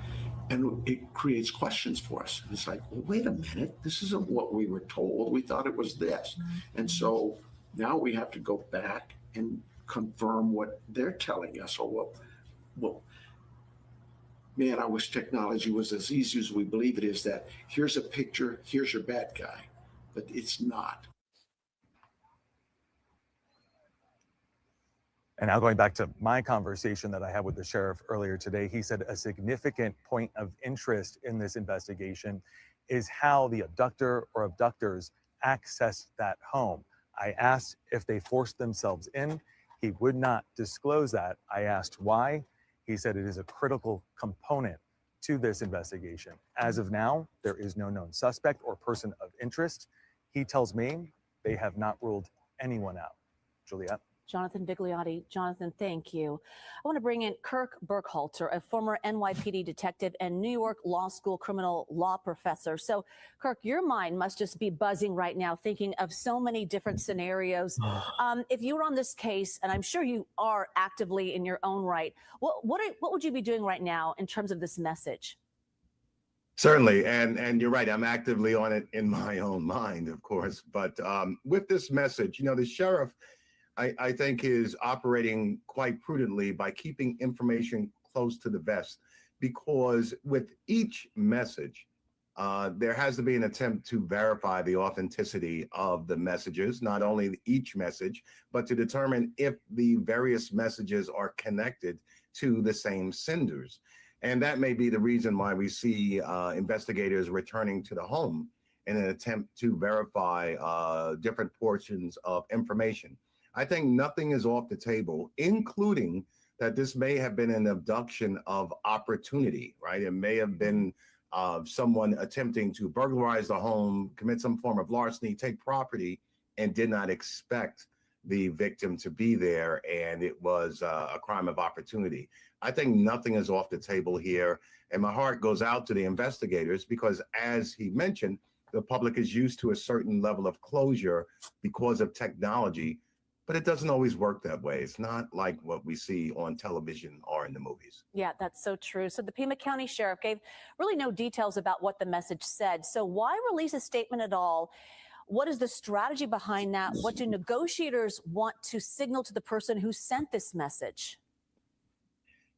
and it creates questions for us. It's like, well, wait a minute, this isn't what we were told. We thought it was this. And so now we have to go back and confirm what they're telling us, or what man, I wish technology was as easy as we believe it is, that here's a picture, here's your bad guy, but it's not. And now going back to my conversation that I had with the sheriff earlier today, he said a significant point of interest in this investigation is how the abductor or abductors accessed that home. I asked if they forced themselves in. He would not disclose that. I asked why. He said it is a critical component to this investigation. As of now, there is no known suspect or person of interest. He tells me they have not ruled anyone out. Juliet? Jonathan Vigliotti. Jonathan, thank you. I want to bring in Kirk Burkhalter, a former NYPD detective and New York Law School criminal law professor. So, Kirk, your mind must just be buzzing right now, thinking of so many different scenarios. If you were on this case, and I'm sure you are actively in your own right, what would you be doing right now in terms of this message? Certainly, and you're right. I'm actively on it in my own mind, of course. But with this message, the sheriff, I think, is operating quite prudently by keeping information close to the vest, because with each message, there has to be an attempt to verify the authenticity of the messages, not only each message, but to determine if the various messages are connected to the same senders. And that may be the reason why we see investigators returning to the home in an attempt to verify different portions of information. I think nothing is off the table, including that this may have been an abduction of opportunity, right? It may have been someone attempting to burglarize the home, commit some form of larceny, take property, and did not expect the victim to be there, and it was a crime of opportunity. I think nothing is off the table here, and my heart goes out to the investigators because, as he mentioned, the public is used to a certain level of closure because of technology. But it doesn't always work that way. It's not like what we see on television or in the movies. Yeah, that's so true. So the Pima County Sheriff gave really no details about what the message said. So why release a statement at all? What is the strategy behind that? What do negotiators want to signal to the person who sent this message?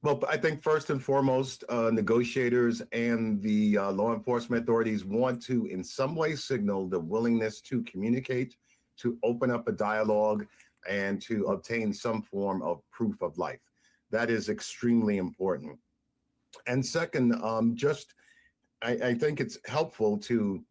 Well, I think first and foremost, negotiators and the law enforcement authorities want to, in some way, signal the willingness to communicate, to open up a dialogue, and to obtain some form of proof of life. That is extremely important. And second, I think it's helpful to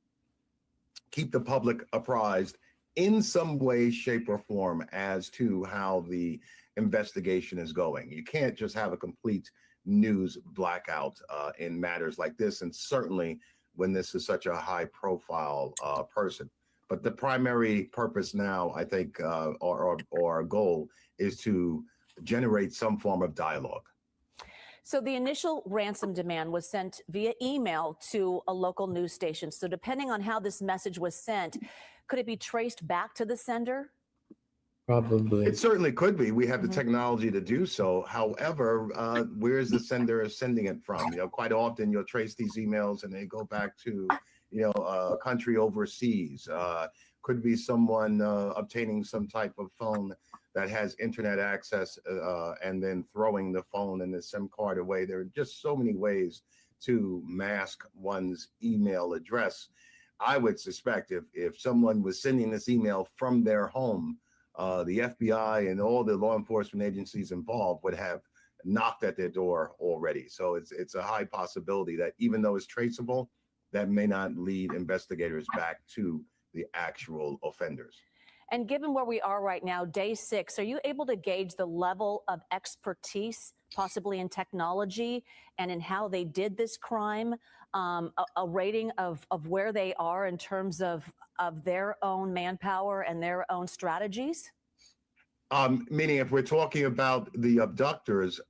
keep the public apprised in some way, shape, or form as to how the investigation is going. You can't just have a complete news blackout in matters like this, and certainly when this is such a high-profile person. But the primary purpose now, I think, or our goal is to generate some form of dialogue. So the initial ransom demand was sent via email to a local news station. So depending on how this message was sent, could it be traced back to the sender? Probably. It certainly could be. We have the technology to do so. However, where is the sender sending it from? Quite often you'll trace these emails and they go back to, a country overseas. Could be someone obtaining some type of phone that has internet access and then throwing the phone and the SIM card away. There are just so many ways to mask one's email address. I would suspect if someone was sending this email from their home, the FBI and all the law enforcement agencies involved would have knocked at their door already. So it's a high possibility that even though it's traceable, that may not lead investigators back to the actual offenders. And given where we are right now, day 6, are you able to gauge the level of expertise, possibly in technology and in how they did this crime, a rating of where they are in terms of their own manpower and their own strategies? Meaning if we're talking about the abductors,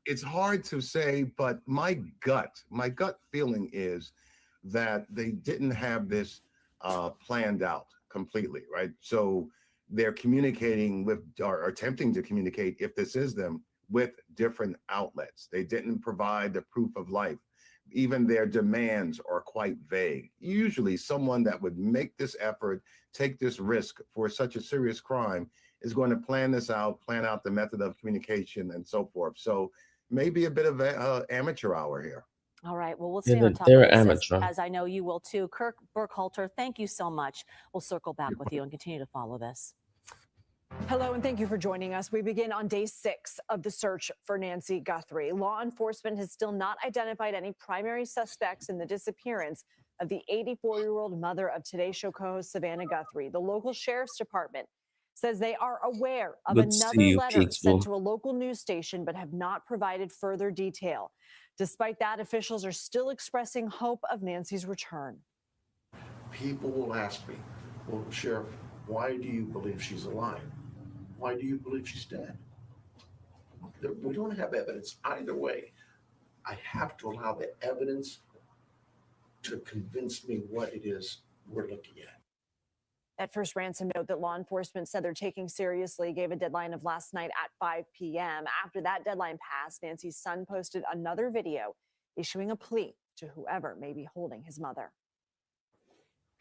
it's hard to say, but my gut feeling is that they didn't have this planned out completely, right? So they're communicating with, or attempting to communicate, if this is them, with different outlets. They didn't provide the proof of life. Even their demands are quite vague. Usually someone that would make this effort, take this risk for such a serious crime is going to plan this out, plan out the method of communication and so forth. So maybe a bit of amateur hour here. All right. Well, we'll Yeah, stay on top they're of this amateur. as I know you will too. Kirk Burkhalter, thank you so much. We'll circle back with you and continue to follow this. Hello, and thank you for joining us. We begin on day 6 of the search for Nancy Guthrie. Law enforcement has still not identified any primary suspects in the disappearance of the 84-year-old mother of Today Show co-host Savannah Guthrie. The local sheriff's department says they are aware of Good to see another you, letter sent Peaksville. to a local news station, but have not provided further detail. Despite that, officials are still expressing hope of Nancy's return. People will ask me, well, Sheriff, why do you believe she's alive? Why do you believe she's dead? We don't have evidence either way. I have to allow the evidence to convince me what it is we're looking at. That first ransom note that law enforcement said they're taking seriously gave a deadline of last night at 5 p.m. After that deadline passed, Nancy's son posted another video issuing a plea to whoever may be holding his mother.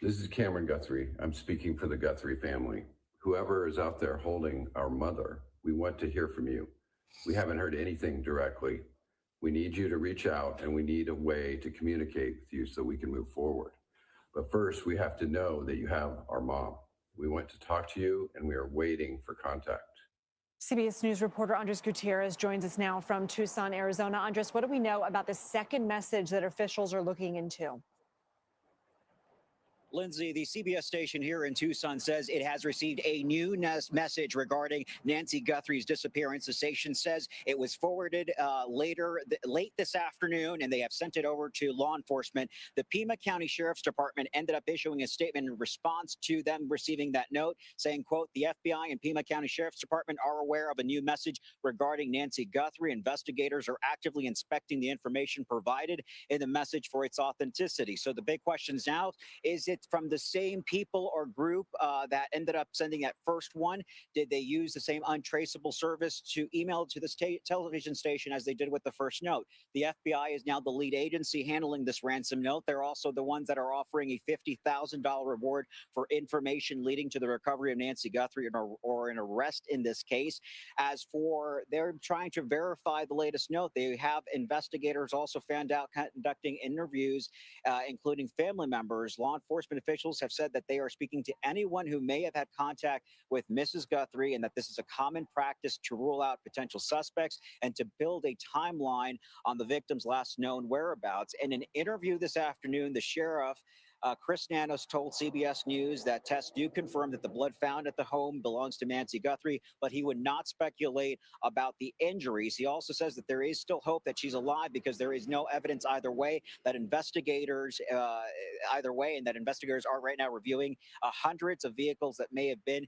This is Cameron Guthrie. I'm speaking for the Guthrie family. Whoever is out there holding our mother, we want to hear from you. We haven't heard anything directly. We need you to reach out, and we need a way to communicate with you so we can move forward. But first, we have to know that you have our mom. We want to talk to you, and we are waiting for contact. CBS News reporter Andres Gutierrez joins us now from Tucson, Arizona. Andres, what do we know about the second message that officials are looking into? Lindsay, the CBS station here in Tucson says it has received a new message regarding Nancy Guthrie's disappearance. The station says it was forwarded late this afternoon, and they have sent it over to law enforcement. The Pima County Sheriff's Department ended up issuing a statement in response to them receiving that note, saying, quote, the FBI and Pima County Sheriff's Department are aware of a new message regarding Nancy Guthrie. Investigators are actively inspecting the information provided in the message for its authenticity. So the big question now, is it it from the same people or group that ended up sending that first one? Did they use the same untraceable service to email to the television station as they did with the first note? The FBI is now the lead agency handling this ransom note. They're also the ones that are offering a $50,000 reward for information leading to the recovery of Nancy Guthrie or an arrest in this case. As for they're trying to verify the latest note, they have investigators also found out conducting interviews, including family members. Law enforcement officials have said that they are speaking to anyone who may have had contact with Mrs. Guthrie and that this is a common practice to rule out potential suspects and to build a timeline on the victim's last known whereabouts. In an interview this afternoon, the sheriff, Chris Nanos, told CBS News that tests do confirm that the blood found at the home belongs to Nancy Guthrie, but he would not speculate about the injuries. He also says that there is still hope that she's alive because there is no evidence either way, that investigators are right now reviewing hundreds of vehicles that may have been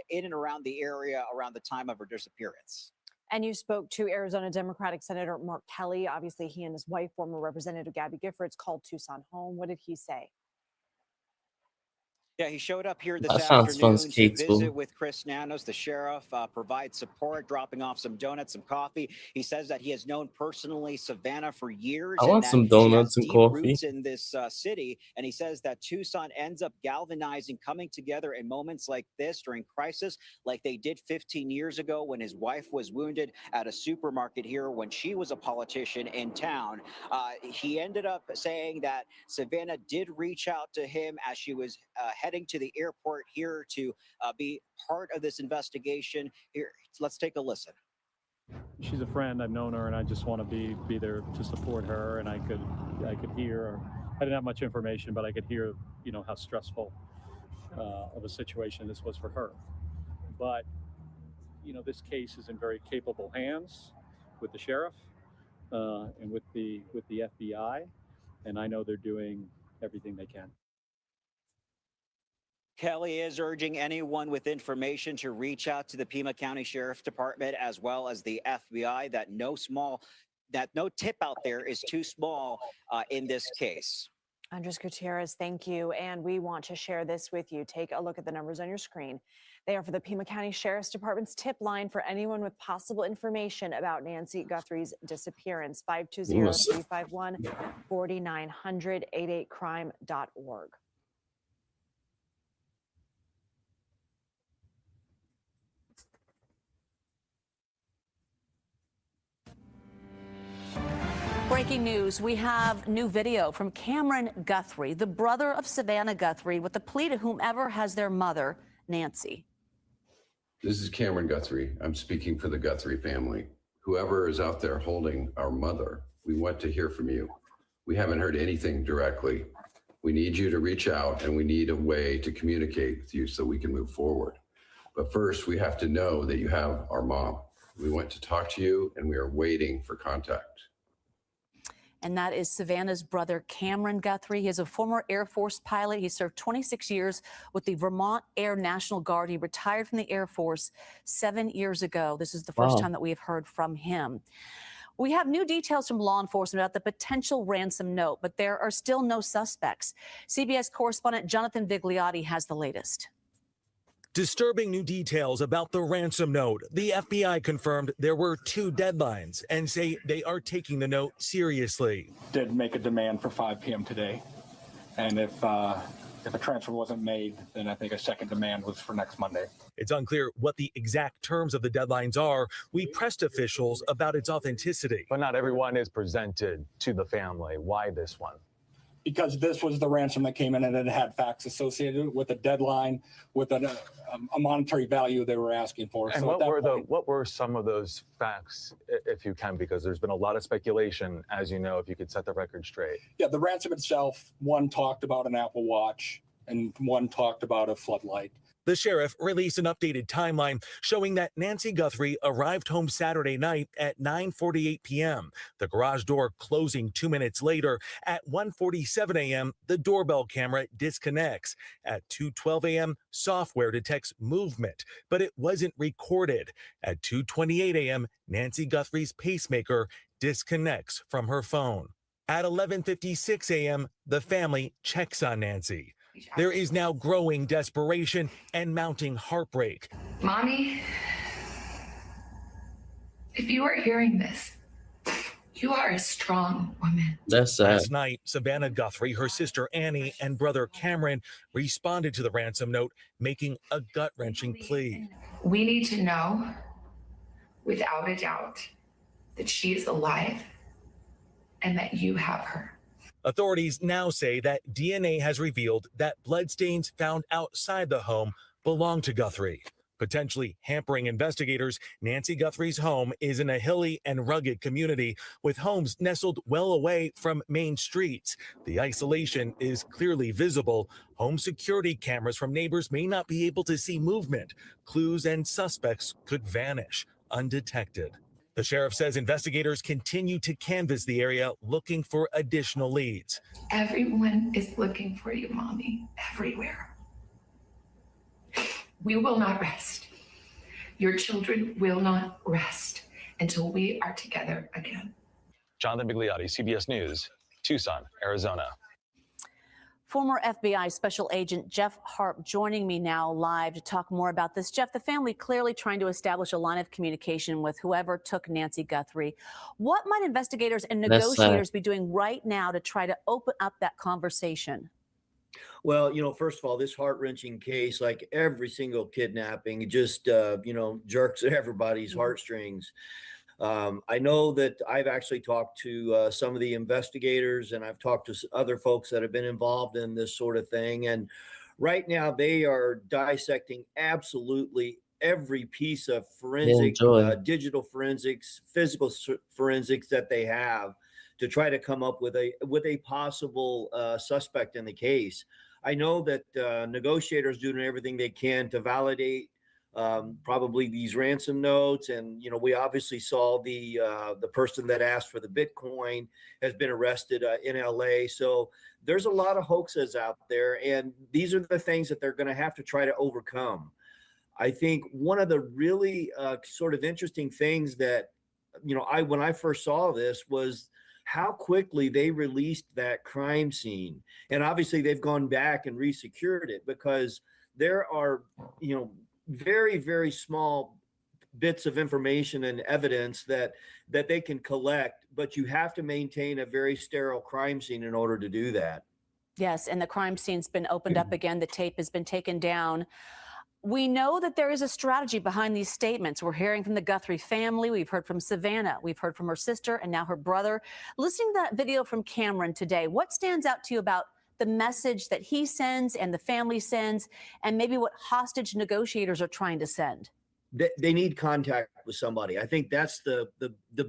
in and around the area around the time of her disappearance. And you spoke to Arizona Democratic Senator Mark Kelly. Obviously, he and his wife, former Representative Gabby Giffords, called Tucson home. What did he say? Yeah, he showed up here this That sounds fun, afternoon to Skatesville. visit with Chris Nanos, the sheriff, provide support, dropping off some donuts, some coffee. He says that he has known personally Savannah for years. I and want that some she donuts has and deep coffee. roots in this city. And he says that Tucson ends up galvanizing, coming together in moments like this during crisis, like they did 15 years ago when his wife was wounded at a supermarket here when she was a politician in town. He ended up saying that Savannah did reach out to him as she was heading to the airport here to be part of this investigation. Here, let's take a listen. She's a friend. I've known her, and I just want to be there to support her. And I could hear. I didn't have much information, but I could hear, how stressful of a situation this was for her. But this case is in very capable hands with the sheriff and with the FBI, and I know they're doing everything they can. Kelly is urging anyone with information to reach out to the Pima County Sheriff's Department as well as the FBI, that no tip out there is too small in this case. Andres Gutierrez, thank you. And we want to share this with you. Take a look at the numbers on your screen. They are for the Pima County Sheriff's Department's tip line for anyone with possible information about Nancy Guthrie's disappearance. 520-351-4900, 88crime.org. Breaking news, we have new video from Cameron Guthrie, the brother of Savannah Guthrie, with the plea to whomever has their mother, Nancy. This is Cameron Guthrie. I'm speaking for the Guthrie family. Whoever is out there holding our mother, we want to hear from you. We haven't heard anything directly. We need you to reach out, and we need a way to communicate with you so we can move forward. But first, we have to know that you have our mom. We want to talk to you, and we are waiting for contact. And that is Savannah's brother, Cameron Guthrie. He is a former Air Force pilot. He served 26 years with the Vermont Air National Guard. He retired from the Air Force 7 years ago. This is the first time that we have heard from him. We have new details from law enforcement about the potential ransom note, but there are still no suspects. CBS correspondent Jonathan Vigliotti has the latest. Disturbing new details about the ransom note. The FBI confirmed there were 2 deadlines and say they are taking the note seriously. Did make a demand for 5 p.m. today. And if a transfer wasn't made, then I think a second demand was for next Monday. It's unclear what the exact terms of the deadlines are. We pressed officials about its authenticity. But not everyone is presented to the family. Why this one? Because this was the ransom that came in and it had facts associated with a deadline, with a monetary value they were asking for. And So what were some of those facts, if you can, because there's been a lot of speculation, as you know, if you could set the record straight. Yeah, the ransom itself, one talked about an Apple Watch and one talked about a floodlight. The sheriff released an updated timeline showing that Nancy Guthrie arrived home Saturday night at 9:48 p.m., the garage door closing 2 minutes later. At 1:47 a.m., the doorbell camera disconnects. At 2:12 a.m., software detects movement, but it wasn't recorded. At 2:28 a.m., Nancy Guthrie's pacemaker disconnects from her phone. At 11:56 a.m., the family checks on Nancy. There is now growing desperation and mounting heartbreak. Mommy, if you are hearing this, you are a strong woman. That's sad. Last night, Savannah Guthrie, her sister Annie, and brother Cameron responded to the ransom note, making a gut-wrenching plea. We need to know, without a doubt, that she is alive and that you have her. Authorities now say that DNA has revealed that bloodstains found outside the home belong to Guthrie. Potentially hampering investigators, Nancy Guthrie's home is in a hilly and rugged community with homes nestled well away from main streets. The isolation is clearly visible. Home security cameras from neighbors may not be able to see movement. Clues and suspects could vanish undetected. The sheriff says investigators continue to canvass the area looking for additional leads. Everyone is looking for you, Mommy, everywhere. We will not rest. Your children will not rest until we are together again. Jonathan Bigliotti, CBS News, Tucson, Arizona. Former FBI Special Agent Jeff Harp joining me now live to talk more about this. Jeff, the family clearly trying to establish a line of communication with whoever took Nancy Guthrie. What might investigators and negotiators be doing right now to try to open up that conversation? Well, first of all, this heart-wrenching case, like every single kidnapping, it just, jerks at everybody's heartstrings. I know that I've actually talked to some of the investigators, and I've talked to other folks that have been involved in this sort of thing. And right now they are dissecting absolutely every piece of forensic, digital forensics, physical forensics that they have to try to come up with a possible suspect in the case. I know that negotiators doing everything they can to validate probably these ransom notes, and we obviously saw the person that asked for the Bitcoin has been arrested in LA. So there's a lot of hoaxes out there, and these are the things that they're going to have to try to overcome. I think one of the really sort of interesting things that when I first saw this was how quickly they released that crime scene. And obviously they've gone back and resecured it because there are, very, very small bits of information and evidence that they can collect, but you have to maintain a very sterile crime scene in order to do that. Yes, and the crime scene's been opened up again. The tape has been taken down. We know that there is a strategy behind these statements. We're hearing from the Guthrie family. We've heard from Savannah. We've heard from her sister and now her brother. Listening to that video from Cameron today, what stands out to you about the message that he sends and the family sends, and maybe what hostage negotiators are trying to send? They need contact with somebody. I think that's the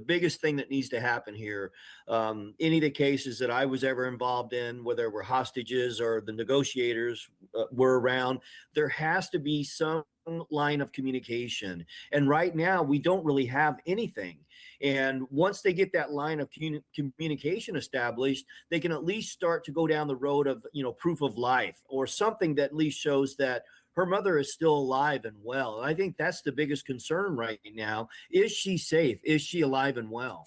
biggest thing that needs to happen here. Any of the cases that I was ever involved in, whether it were hostages or the negotiators were around, there has to be some line of communication. And right now we don't really have anything. And once they get that line of communication established, they can at least start to go down the road of, proof of life or something that at least shows that her mother is still alive and well. And I think that's the biggest concern right now. Is she safe? Is she alive and well?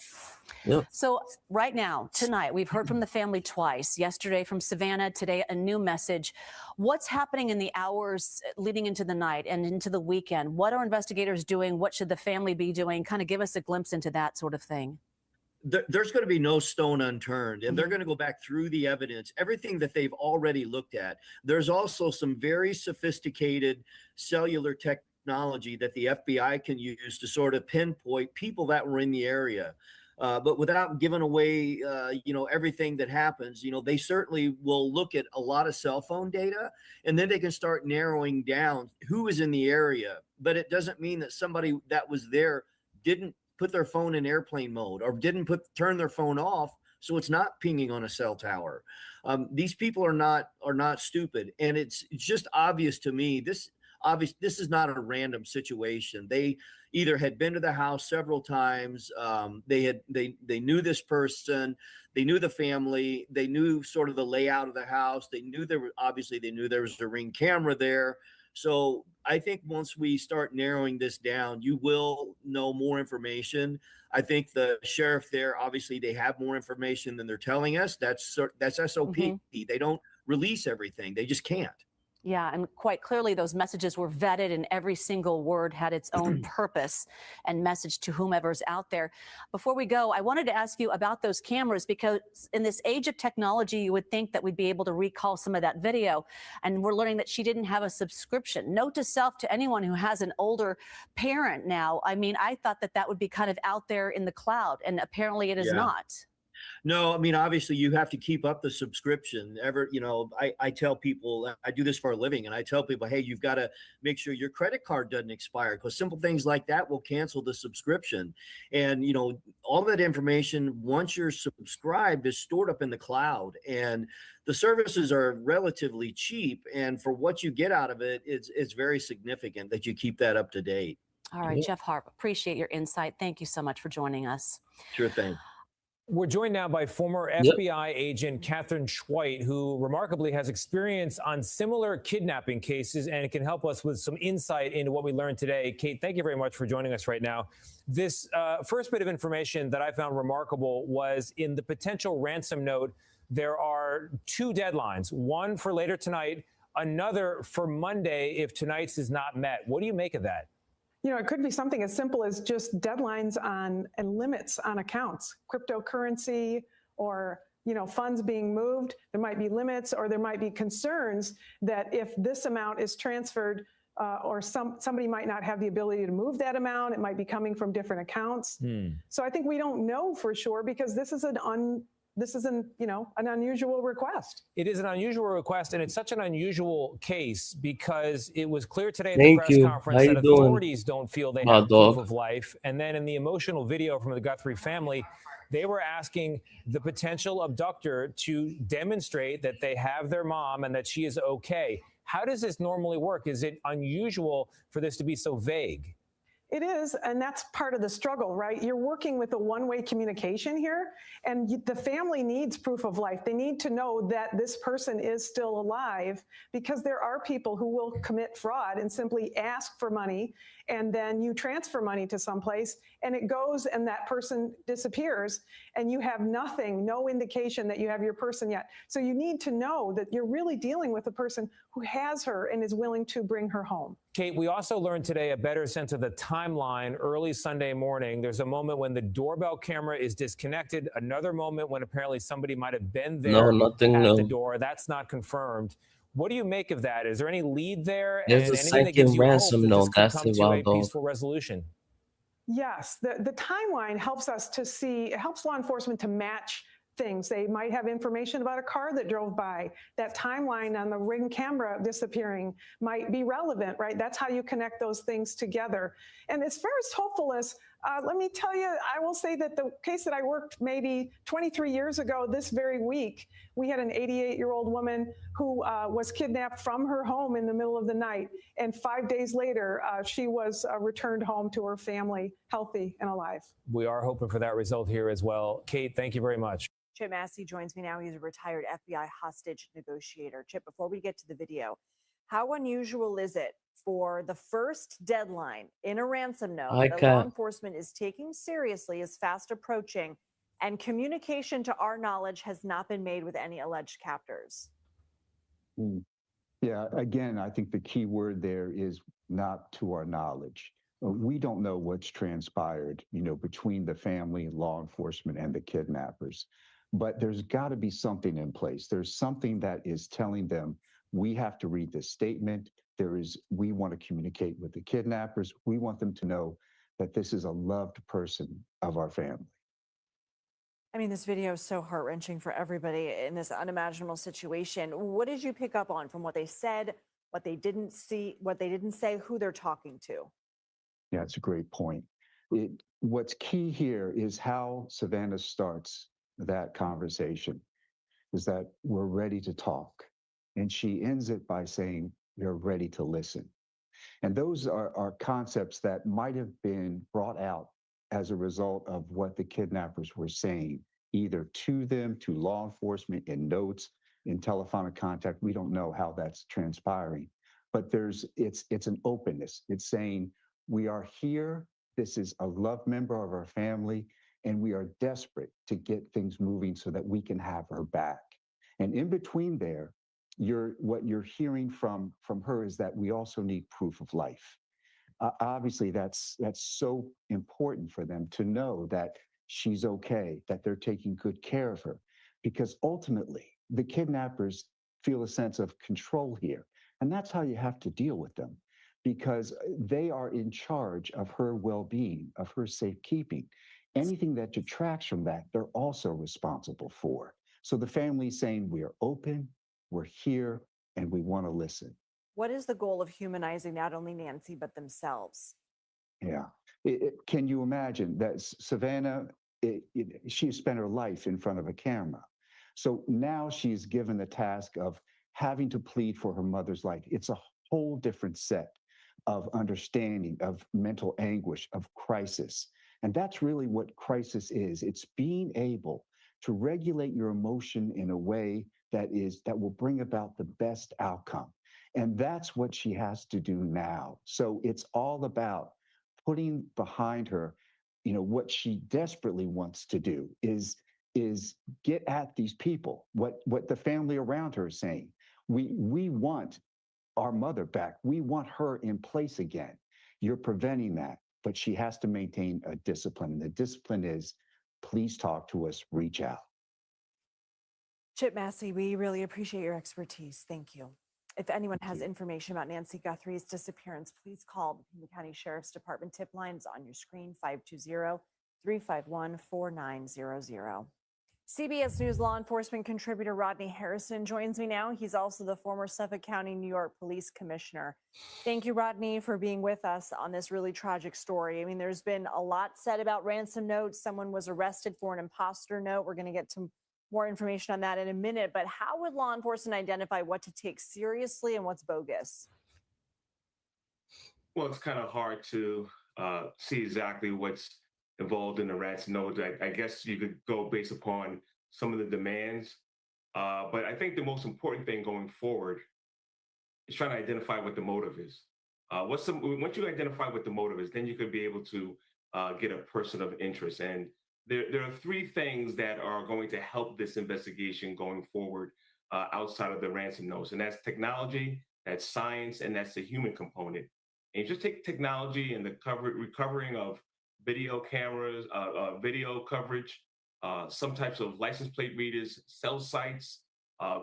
Yep. So right now, tonight, we've heard from the family twice. Yesterday from Savannah, today a new message. What's happening in the hours leading into the night and into the weekend? What are investigators doing? What should the family be doing? Kind of give us a glimpse into that sort of thing. There's going to be no stone unturned, and they're going to go back through the evidence, everything that they've already looked at. There's also some very sophisticated cellular technology that the FBI can use to sort of pinpoint people that were in the area. But without giving away, everything that happens, they certainly will look at a lot of cell phone data, and then they can start narrowing down who is in the area. But it doesn't mean that somebody that was there didn't put their phone in airplane mode or didn't turn their phone off, so it's not pinging on a cell tower. These people are not stupid, and it's just obvious to me. This is not a random situation. They either had been to the house several times. They knew this person. They knew the family. They knew sort of the layout of the house. They knew there was a Ring camera there. So I think once we start narrowing this down, you will know more information. I think the sheriff there, obviously they have more information than they're telling us. That's SOP. They don't release everything. They just can't. Yeah, and quite clearly, those messages were vetted, and every single word had its own purpose and message to whomever's out there. Before we go, I wanted to ask you about those cameras, because in this age of technology, you would think that we'd be able to recall some of that video. And we're learning that she didn't have a subscription. Note to self to anyone who has an older parent now. I mean, I thought that that would be kind of out there in the cloud, and apparently it is not. No, I mean, obviously you have to keep up the subscription. I tell people, I do this for a living, and I tell people, hey, you've got to make sure your credit card doesn't expire, because simple things like that will cancel the subscription. And, all that information, once you're subscribed, is stored up in the cloud, and the services are relatively cheap. And for what you get out of it, it's very significant that you keep that up to date. All right, Jeff Harp, appreciate your insight. Thank you so much for joining us. Sure thing. We're joined now by former FBI agent Catherine Schweit, who remarkably has experience on similar kidnapping cases and can help us with some insight into what we learned today. Kate, thank you very much for joining us right now. This first bit of information that I found remarkable was in the potential ransom note. There are two deadlines, one for later tonight, another for Monday if tonight's is not met. What do you make of that? It could be something as simple as just deadlines on and limits on accounts, cryptocurrency, or funds being moved. There might be limits, or there might be concerns that if this amount is transferred, or somebody might not have the ability to move that amount. It might be coming from different accounts. So I think we don't know for sure, because this is an unusual request. It is an unusual request, and it's such an unusual case because it was clear today at the press conference that authorities don't feel they have proof of life. And then in the emotional video from the Guthrie family, they were asking the potential abductor to demonstrate that they have their mom and that she is okay. How does this normally work? Is it unusual for this to be so vague? It is, and that's part of the struggle, right? You're working with a one-way communication here, and the family needs proof of life. They need to know that this person is still alive, because there are people who will commit fraud and simply ask for money, and then you transfer money to someplace, and it goes, and that person disappears, and you have nothing, no indication that you have your person yet. So you need to know that you're really dealing with a person who has her and is willing to bring her home. Kate, we also learned today a better sense of the timeline early Sunday morning. There's a moment when the doorbell camera is disconnected, another moment when apparently somebody might have been there at the door. That's not confirmed. What do you make of that? Is there any lead there? There's a second ransom note. That's the wild dog. Peaceful resolution. Yes, the timeline helps us to see, it helps law enforcement to match things. They might have information about a car that drove by. That timeline on the Ring camera disappearing might be relevant, right? That's how you connect those things together. And as far as hopefulness, let me tell you, I will say that the case that I worked maybe 23 years ago this very week, we had an 88-year-old woman who was kidnapped from her home in the middle of the night. And 5 days later, she was returned home to her family, healthy and alive. We are hoping for that result here as well. Kate, thank you very much. Chip Massey joins me now. He's a retired FBI hostage negotiator. Chip, before we get to the video, how unusual is it for the first deadline in a ransom note that law enforcement is taking seriously is fast approaching, and communication to our knowledge has not been made with any alleged captors? Yeah, again, I think the key word there is not to our knowledge. We don't know what's transpired, between the family, law enforcement, and the kidnappers. But there's got to be something in place. There's something that is telling them, we have to read this statement. We want to communicate with the kidnappers. We want them to know that this is a loved person of our family. I mean, this video is so heart-wrenching for everybody in this unimaginable situation. What did you pick up on from what they said, what they didn't see, what they didn't say, who they're talking to? Yeah, it's a great point. What's key here is how Savannah starts that conversation, is that we're ready to talk. And she ends it by saying, you're ready to listen. And those are concepts that might have been brought out as a result of what the kidnappers were saying, either to them, to law enforcement, in notes, in telephonic contact. We don't know how that's transpiring, but it's an openness. It's saying, we are here. This is a loved member of our family, and we are desperate to get things moving so that we can have her back. And in between there, what you're hearing from her is that we also need proof of life. Obviously, that's so important for them to know that she's okay, that they're taking good care of her, because ultimately the kidnappers feel a sense of control here, and that's how you have to deal with them, because they are in charge of her well-being, of her safekeeping. Anything that detracts from that, they're also responsible for. So the family's saying, we are open, we're here, and we want to listen. What is the goal of humanizing not only Nancy, but themselves? Yeah. Can you imagine that Savannah, she spent her life in front of a camera. So now she's given the task of having to plead for her mother's life. It's a whole different set of understanding of mental anguish, of crisis. And that's really what crisis is. It's being able to regulate your emotion in a way that will bring about the best outcome. And that's what she has to do now. So it's all about putting behind her, what she desperately wants to do is get at these people, what the family around her is saying. We want our mother back. We want her in place again. You're preventing that, but she has to maintain a discipline. And the discipline is, please talk to us, reach out. Chip Massey, we really appreciate your expertise. Thank you. If anyone has information about Nancy Guthrie's disappearance, please call the Pima County Sheriff's Department tip lines on your screen, 520-351-4900. CBS News law enforcement contributor Rodney Harrison joins me now. He's also the former Suffolk County, New York Police Commissioner. Thank you, Rodney, for being with us on this really tragic story. I mean, there's been a lot said about ransom notes. Someone was arrested for an imposter note. We're going to get to more information on that in a minute, but how would law enforcement identify what to take seriously and what's bogus? Well, it's kind of hard to see exactly what's involved in the ransom note. I guess you could go based upon some of the demands, but I think the most important thing going forward is trying to identify what the motive is. Once you identify what the motive is, then you could be able to get a person of interest. And there are three things that are going to help this investigation going forward outside of the ransom notes, and that's technology, that's science, and that's the human component. And you just take technology and the recovering of video cameras, video coverage, some types of license plate readers, cell sites,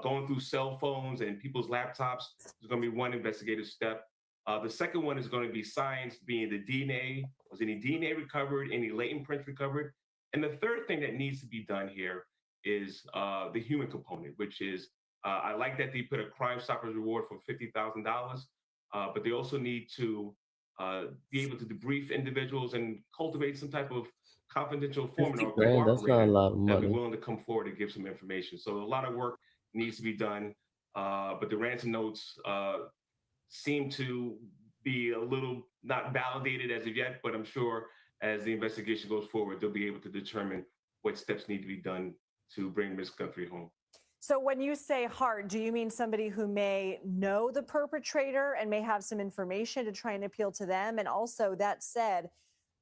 going through cell phones and people's laptops. There's going to be one investigative step. The second one is going to be science, being the DNA. Was any DNA recovered? Any latent prints recovered? And the third thing that needs to be done here is the human component, which is, I like that they put a Crime Stoppers reward for $50,000, but they also need to be able to debrief individuals and cultivate some type of confidential informant or $50,000, that's not a lot of that be money. willing to come forward and give some information. So a lot of work needs to be done, but the ransom notes seem to be a little not validated as of yet, but I'm sure as the investigation goes forward, they'll be able to determine what steps need to be done to bring Ms. Guthrie home. So when you say hard, do you mean somebody who may know the perpetrator and may have some information to try and appeal to them? And also, that said,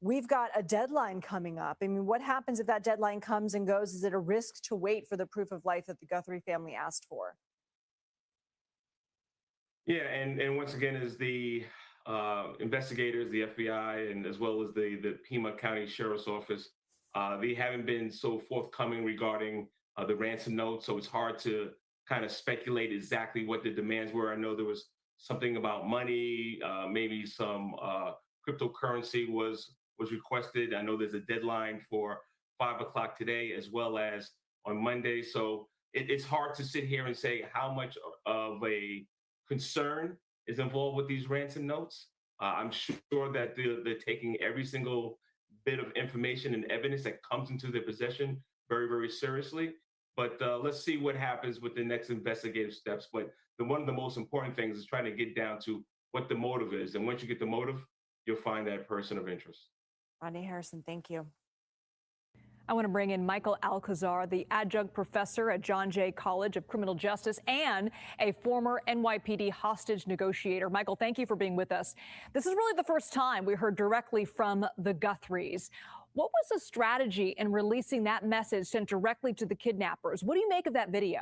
we've got a deadline coming up. I mean, what happens if that deadline comes and goes? Is it a risk to wait for the proof of life that the Guthrie family asked for? Yeah, and once again, as the investigators, the FBI, and as well as the Pima County Sheriff's Office, they haven't been so forthcoming regarding the ransom note, so it's hard to kind of speculate exactly what the demands were. I know there was something about money, maybe some cryptocurrency was requested. I know there's a deadline for 5 o'clock today as well as on Monday. So it's hard to sit here and say how much of a concern is involved with these ransom notes. I'm sure that they're taking every single bit of information and evidence that comes into their possession very, very seriously. But let's see what happens with the next investigative steps. But one of the most important things is trying to get down to what the motive is. And once you get the motive, you'll find that person of interest. Rodney Harrison, thank you. I want to bring in Michael Alcazar, the adjunct professor at John Jay College of Criminal Justice and a former NYPD hostage negotiator. Michael, thank you for being with us. This is really the first time we heard directly from the Guthries. What was the strategy in releasing that message sent directly to the kidnappers? What do you make of that video?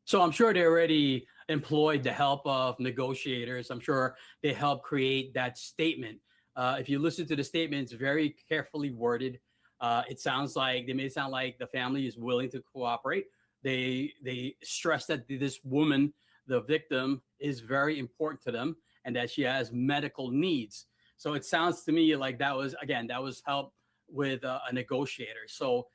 So I'm sure they already employed the help of negotiators. I'm sure they helped create that statement. If you listen to the statement, it's very carefully worded. It sounds like they made it sound like the family is willing to cooperate. They stress that this woman, the victim, is very important to them and that she has medical needs. So it sounds to me like that was help with a negotiator. So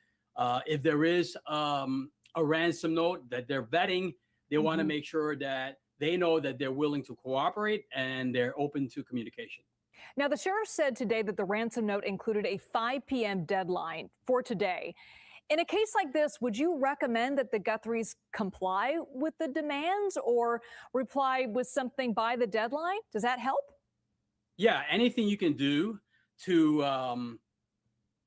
if there is a ransom note that they're vetting, they want to make sure that they know that they're willing to cooperate and they're open to communication. Now, the sheriff said today that the ransom note included a 5 p.m. deadline for today. In a case like this, would you recommend that the Guthries comply with the demands or reply with something by the deadline? Does that help? Yeah, anything you can do to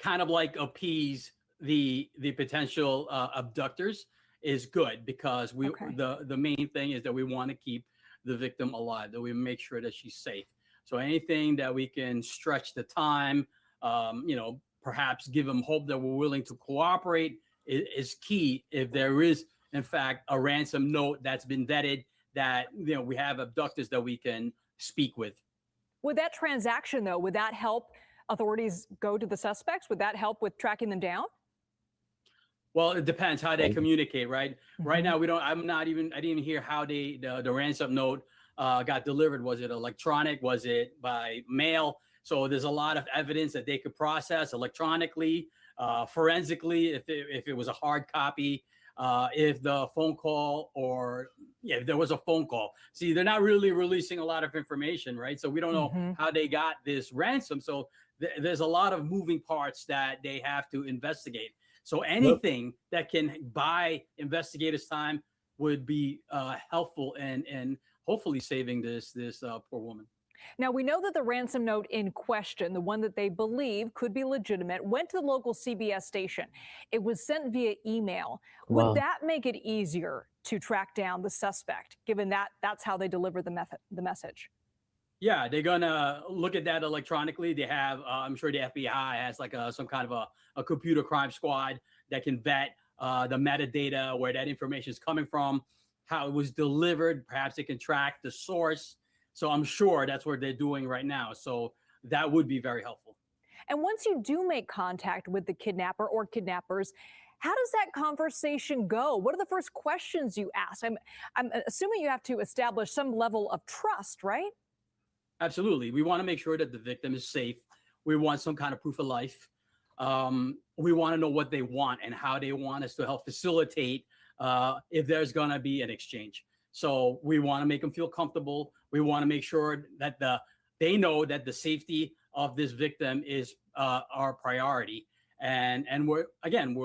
kind of like appease the potential abductors is good, because the main thing is that we want to keep the victim alive, that we make sure that she's safe. So anything that we can stretch the time, perhaps give them hope that we're willing to cooperate is key. If there is, in fact, a ransom note that's been vetted, that we have abductors that we can speak with. Would that transaction, though, would that help authorities go to the suspects? Would that help with tracking them down? Well, it depends how they communicate, right? Right now, I didn't even hear how the ransom note got delivered. Was it electronic? Was it by mail? So there's a lot of evidence that they could process electronically, forensically, if it was a hard copy, if the phone call if there was a phone call. See, they're not really releasing a lot of information, right? So we don't know how they got this ransom. So there's a lot of moving parts that they have to investigate. So anything that can buy investigators time would be helpful and hopefully saving this poor woman. Now, we know that the ransom note in question, the one that they believe could be legitimate, went to the local CBS station. It was sent via email. Wow. Would that make it easier to track down the suspect, given that that's how they deliver the message? Yeah, they're gonna look at that electronically. They have, I'm sure the FBI has like some kind of a computer crime squad that can vet the metadata, where that information is coming from, how it was delivered. Perhaps they can track the source. So I'm sure that's what they're doing right now. So that would be very helpful. And once you do make contact with the kidnapper or kidnappers, how does that conversation go? What are the first questions you ask? I'm assuming you have to establish some level of trust, right? Absolutely. We want to make sure that the victim is safe. We want some kind of proof of life. We want to know what they want and how they want us to help facilitate if there's going to be an exchange. So we want to make them feel comfortable. We want to make sure that they know that the safety of this victim is our priority. And we're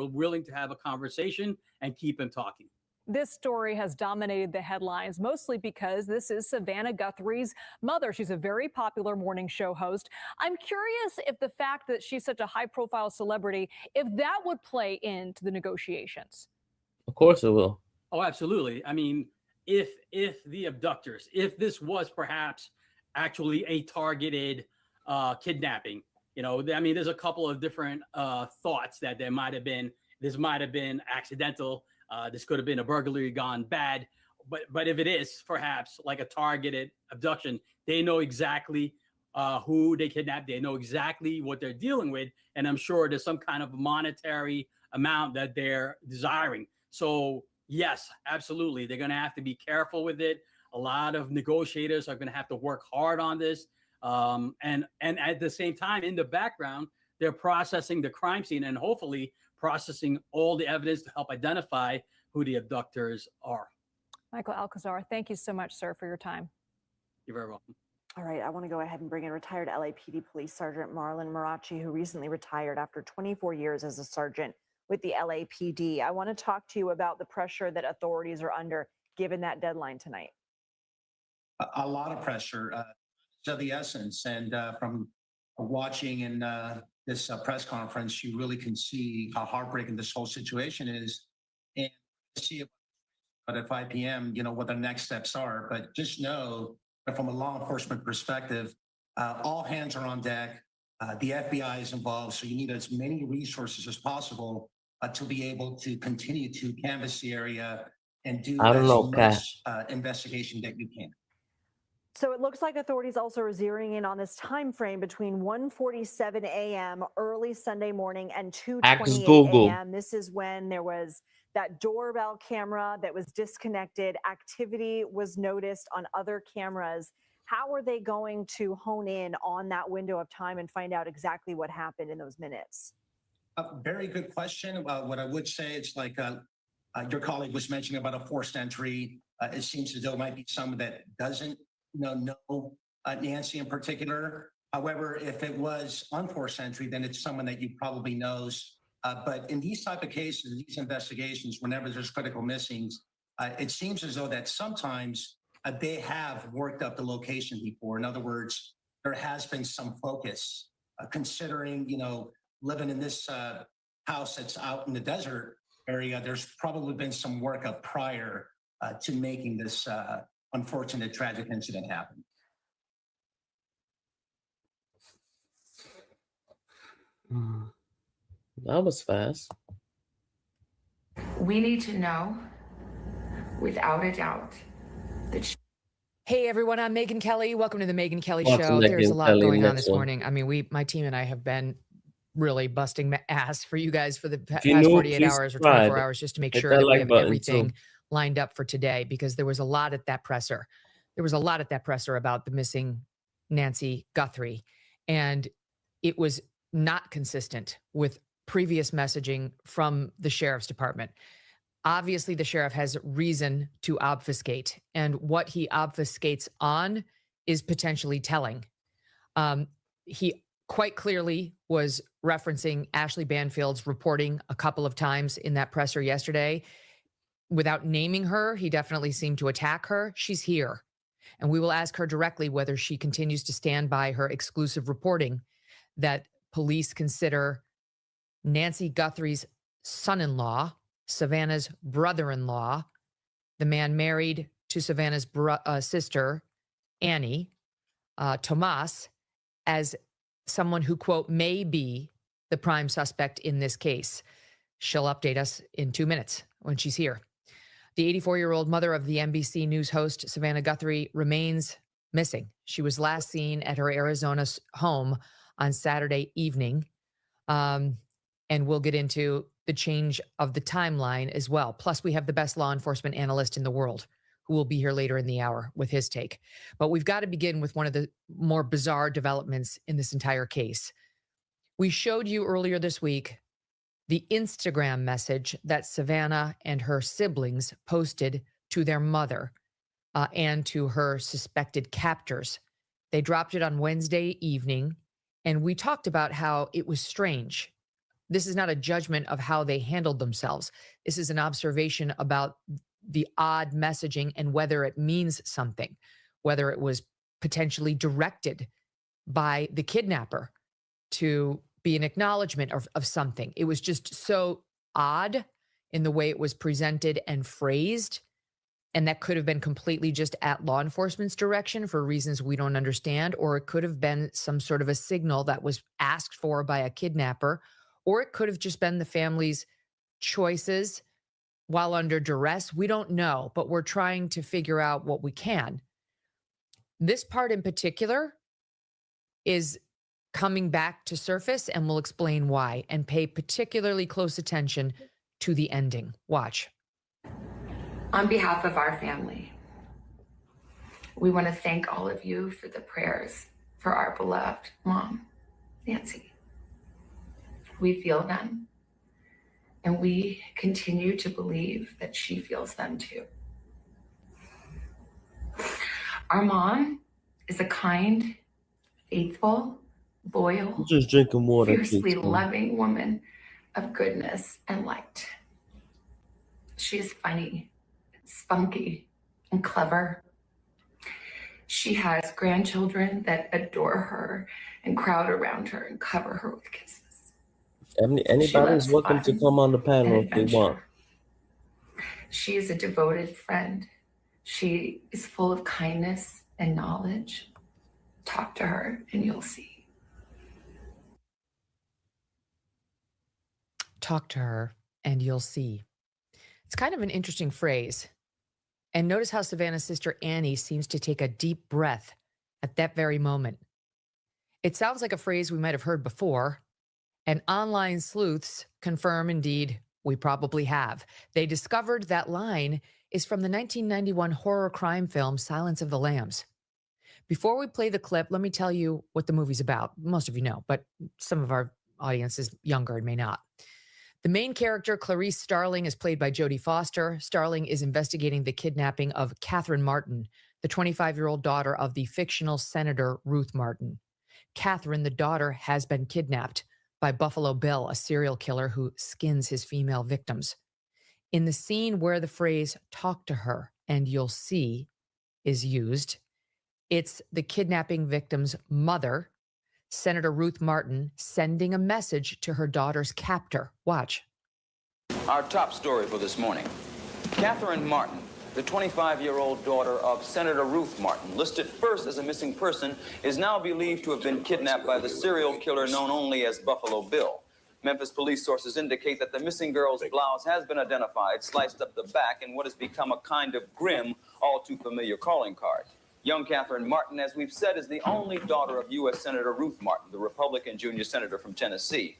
willing to have a conversation and keep them talking. This story has dominated the headlines, mostly because this is Savannah Guthrie's mother. She's a very popular morning show host. I'm curious if the fact that she's such a high-profile celebrity, if that would play into the negotiations. Of course it will. Oh, absolutely. I mean, if the abductors, if this was perhaps actually a targeted kidnapping, there's a couple of different thoughts that this might have been accidental. This could have been a burglary gone bad. But if it is perhaps like a targeted abduction, they know exactly who they kidnapped. They know exactly what they're dealing with. And I'm sure there's some kind of monetary amount that they're desiring. So yes, absolutely. They're going to have to be careful with it. A lot of negotiators are going to have to work hard on this. And at the same time, in the background, they're processing the crime scene and hopefully processing all the evidence to help identify who the abductors are. Michael Alcazar, thank you so much, sir, for your time. You're very welcome. All right, I want to go ahead and bring in retired LAPD Police Sergeant Marlon Marachi, who recently retired after 24 years as a sergeant with the LAPD. I want to talk to you about the pressure that authorities are under given that deadline tonight. A lot of pressure, to the essence, and from watching in this press conference, you really can see how heartbreaking this whole situation is, and see it at 5 p.m. What the next steps are. But just know that from a law enforcement perspective, all hands are on deck. The FBI is involved, so you need as many resources as possible to be able to continue to canvass the area and do I don't as know, Kat. much investigation that you can. So it looks like authorities also are zeroing in on this time frame between 1:47 a.m. early Sunday morning and Ask 2:28 Google. a.m. This is when there was that doorbell camera that was disconnected. Activity was noticed on other cameras. How are they going to hone in on that window of time and find out exactly what happened in those minutes? Very good question. What I would say, it's like your colleague was mentioning about a forced entry. It seems as though it might be someone that doesn't know Nancy in particular. However, if it was unforced entry, then it's someone that you probably knows. But in these type of cases, these investigations, whenever there's critical missings, it seems as though that sometimes they have worked up the location before. In other words, there has been some focus, considering, living in this house that's out in the desert area. There's probably been some workup prior to making this unfortunate, tragic incident happen. That was fast. We need to know, without a doubt, that Hey everyone, I'm Megyn Kelly. Welcome to the Megyn Kelly Watch Show. There's a Megyn lot Kelly going on next this one. morning. I mean, my team and I have been really busting ass for you guys for the If you past new, 48 please hours or 24 subscribe. hours just to make Hit sure that that we like have button everything too. lined up for today, because there was a lot at that presser. There was a lot at that presser about the missing Nancy Guthrie, and it was not consistent with previous messaging from the sheriff's department. Obviously, the sheriff has reason to obfuscate, and what he obfuscates on is potentially telling. He quite clearly was referencing Ashley Banfield's reporting a couple of times in that presser yesterday. Without naming her, he definitely seemed to attack her. She's here, and we will ask her directly whether she continues to stand by her exclusive reporting that police consider Nancy Guthrie's son-in-law, Savannah's brother-in-law, the man married to Savannah's sister, Annie, Tomas, as someone who, quote, may be the prime suspect in this case. She'll update us in 2 minutes when she's here. The 84-year-old mother of the NBC News host, Savannah Guthrie, remains missing. She was last seen at her Arizona home on Saturday evening. And we'll get into the change of the timeline as well. Plus, we have the best law enforcement analyst in the world who will be here later in the hour with his take. But we've got to begin with one of the more bizarre developments in this entire case. We showed you earlier this week the Instagram message that Savannah and her siblings posted to their mother and to her suspected captors. They dropped it on Wednesday evening, and we talked about how it was strange. This is not a judgment of how they handled themselves. This is an observation about the odd messaging and whether it means something, whether it was potentially directed by the kidnapper to be an acknowledgement of something. It was just so odd in the way it was presented and phrased. And that could have been completely just at law enforcement's direction for reasons we don't understand, or it could have been some sort of a signal that was asked for by a kidnapper, or it could have just been the family's choices while under duress. We don't know, but we're trying to figure out what we can. This part in particular is coming back to surface, and we'll explain why, and pay particularly close attention to the ending. Watch. on behalf of our family, we want to thank all of you for the prayers for our beloved mom, Nancy. We feel them, and we continue to believe that she feels them too. Our mom is a kind, faithful, loyal, Just drinking water. fiercely please. loving woman of goodness and light. She is funny, spunky, and clever. She has grandchildren that adore her and crowd around her and cover her with kisses. Anybody's loves welcome to fun come on the panel and if they want. She is a devoted friend. She is full of kindness and knowledge. Talk to her and you'll see. Talk to her and you'll see. It's kind of an interesting phrase. And notice how Savannah's sister Annie seems to take a deep breath at that very moment. It sounds like a phrase we might have heard before, and online sleuths confirm indeed we probably have. They discovered that line is from the 1991 horror crime film Silence of the Lambs. Before we play the clip, let me tell you what the movie's about. Most of you know, but some of our audience is younger and may not. The main character, Clarice Starling, is played by Jodie Foster. Starling is investigating the kidnapping of Catherine Martin, the 25-year-old daughter of the fictional Senator Ruth Martin. Catherine, the daughter, has been kidnapped by Buffalo Bill, a serial killer who skins his female victims. In the scene where the phrase "talk to her and you'll see" is used, it's the kidnapping victim's mother, Senator Ruth Martin, sending a message to her daughter's captor. Watch. Our top story for this morning. Catherine Martin, the 25-year-old daughter of Senator Ruth Martin, listed first as a missing person, is now believed to have been kidnapped by the serial killer known only as Buffalo Bill. Memphis police sources indicate that the missing girl's blouse has been identified, sliced up the back in what has become a kind of grim, all too familiar calling card. Young Catherine Martin, as we've said, is the only daughter of U.S. Senator Ruth Martin, the Republican junior senator from Tennessee.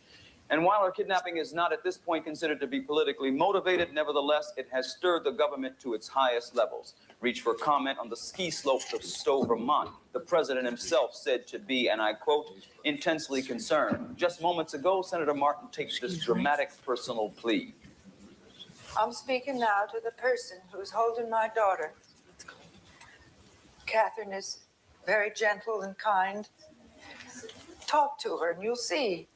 And while her kidnapping is not at this point considered to be politically motivated, nevertheless, it has stirred the government to its highest levels. Reach for comment on the ski slopes of Stowe, Vermont. The president himself said to be, and I quote, intensely concerned. Just moments ago, Senator Martin takes this dramatic personal plea. I'm speaking now to the person who's holding my daughter. Catherine is very gentle and kind. Talk to her and you'll see.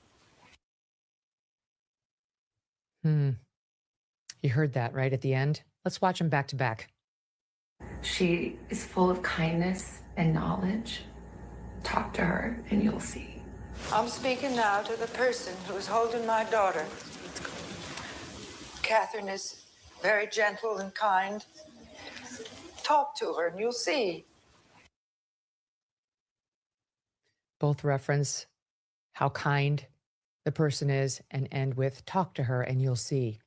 You heard that right at the end? Let's watch them back to back. She is full of kindness and knowledge. Talk to her and you'll see. I'm speaking now to the person who's holding my daughter. Catherine is very gentle and kind. Talk to her and you'll see. Both reference how kind the person is and end with "talk to her and you'll see."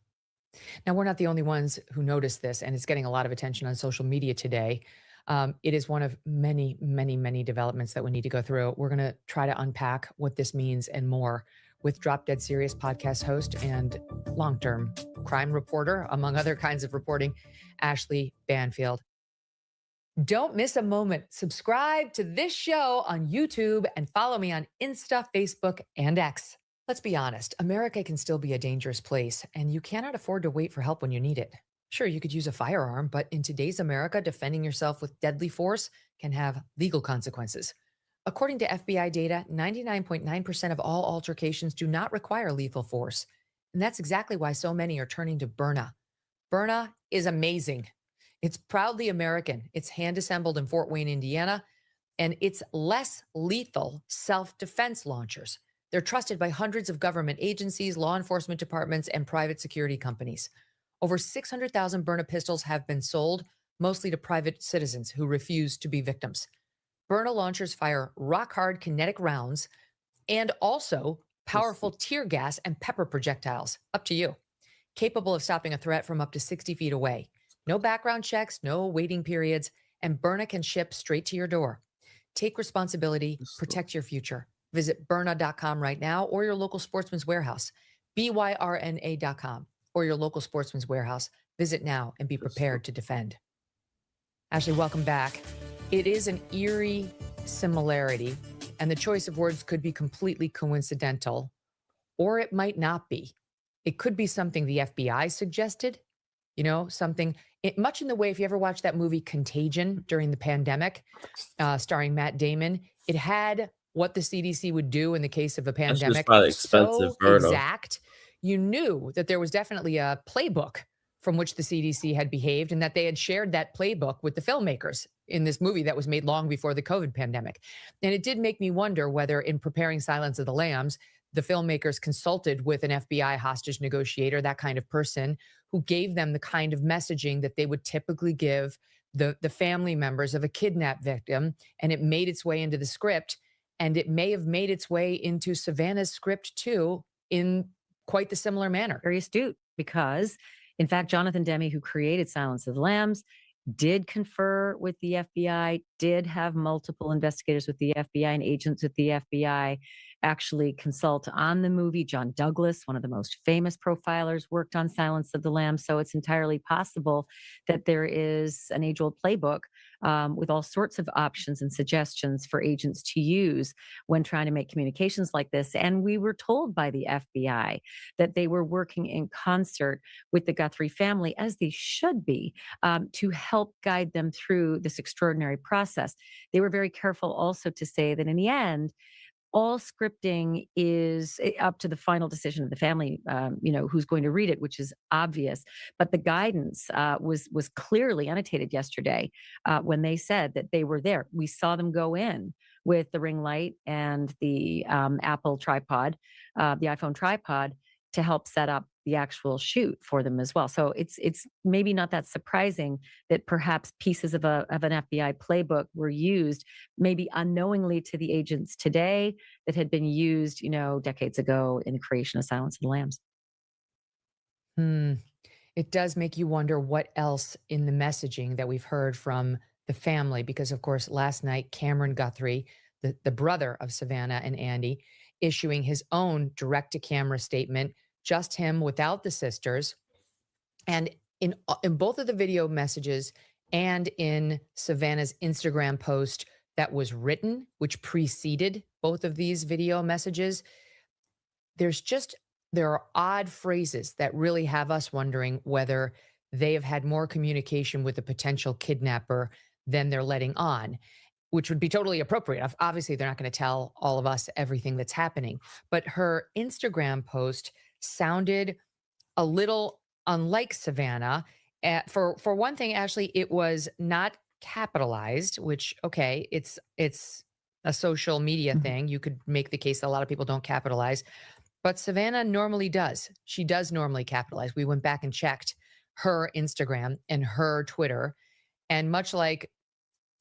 Now, we're not the only ones who notice this, and it's getting a lot of attention on social media today. It is one of many, many, many developments that we need to go through. We're going to try to unpack what this means and more with Drop Dead Serious podcast host and long-term crime reporter, among other kinds of reporting, Ashley Banfield. Don't miss a moment. Subscribe to this show on YouTube and follow me on Insta, Facebook, and X. Let's be honest, America can still be a dangerous place, and you cannot afford to wait for help when you need it. Sure, you could use a firearm, but in today's America, defending yourself with deadly force can have legal consequences. According to FBI data, 99.9% of all altercations do not require lethal force. And that's exactly why so many are turning to Byrna. Byrna is amazing. It's proudly American. It's hand-assembled in Fort Wayne, Indiana, and it's less lethal self-defense launchers. They're trusted by hundreds of government agencies, law enforcement departments, and private security companies. Over 600,000 Byrna pistols have been sold, mostly to private citizens who refuse to be victims. Byrna launchers fire rock-hard kinetic rounds and also powerful tear gas and pepper projectiles, up to you, capable of stopping a threat from up to 60 feet away. No background checks, no waiting periods, and Byrna can ship straight to your door. Take responsibility, protect your future. Visit Byrna.com right now or your local Sportsman's Warehouse, BYRNA.com, or your local Sportsman's Warehouse. Visit now and be prepared to defend. Ashley, welcome back. It is an eerie similarity, and the choice of words could be completely coincidental, or it might not be. It could be something the FBI suggested, something much in the way, if you ever watched that movie Contagion during the pandemic, starring Matt Damon, it had what the CDC would do in the case of a pandemic. Probably expensive, so exact. You knew that there was definitely a playbook from which the CDC had behaved, and that they had shared that playbook with the filmmakers in this movie that was made long before the COVID pandemic. And it did make me wonder whether, in preparing Silence of the Lambs, the filmmakers consulted with an FBI hostage negotiator, that kind of person, who gave them the kind of messaging that they would typically give the family members of a kidnapped victim, and it made its way into the script. And it may have made its way into Savannah's script too, in quite the similar manner. Very astute, because in fact, Jonathan Demme, who created Silence of the Lambs, did confer with the FBI, did have multiple investigators with the FBI and agents with the FBI actually consult on the movie. John Douglas, one of the most famous profilers, worked on Silence of the Lambs. So it's entirely possible that there is an age-old playbook with all sorts of options and suggestions for agents to use when trying to make communications like this. And we were told by the FBI that they were working in concert with the Guthrie family, as they should be, to help guide them through this extraordinary process. They were very careful also to say that in the end, all scripting is up to the final decision of the family, who's going to read it, which is obvious. But the guidance was clearly annotated yesterday when they said that they were there. We saw them go in with the ring light and the Apple tripod, the iPhone tripod, to help set up the actual shoot for them as well. So it's maybe not that surprising that perhaps pieces of an FBI playbook were used, maybe unknowingly to the agents today, that had been used, decades ago in the creation of Silence of the Lambs. It does make you wonder what else in the messaging that we've heard from the family, because of course last night Cameron Guthrie, the brother of Savannah and Andy, issuing his own direct-to-camera statement, just him without the sisters. And in both of the video messages and in Savannah's Instagram post that was written, which preceded both of these video messages, there are odd phrases that really have us wondering whether they have had more communication with a potential kidnapper than they're letting on, which would be totally appropriate. Obviously, they're not going to tell all of us everything that's happening. But her Instagram post sounded a little unlike Savannah. For one thing, Ashley, it was not capitalized, which, okay, it's a social media thing. You could make the case that a lot of people don't capitalize, but Savannah normally does. She does normally capitalize. We went back and checked her Instagram and her Twitter, and much like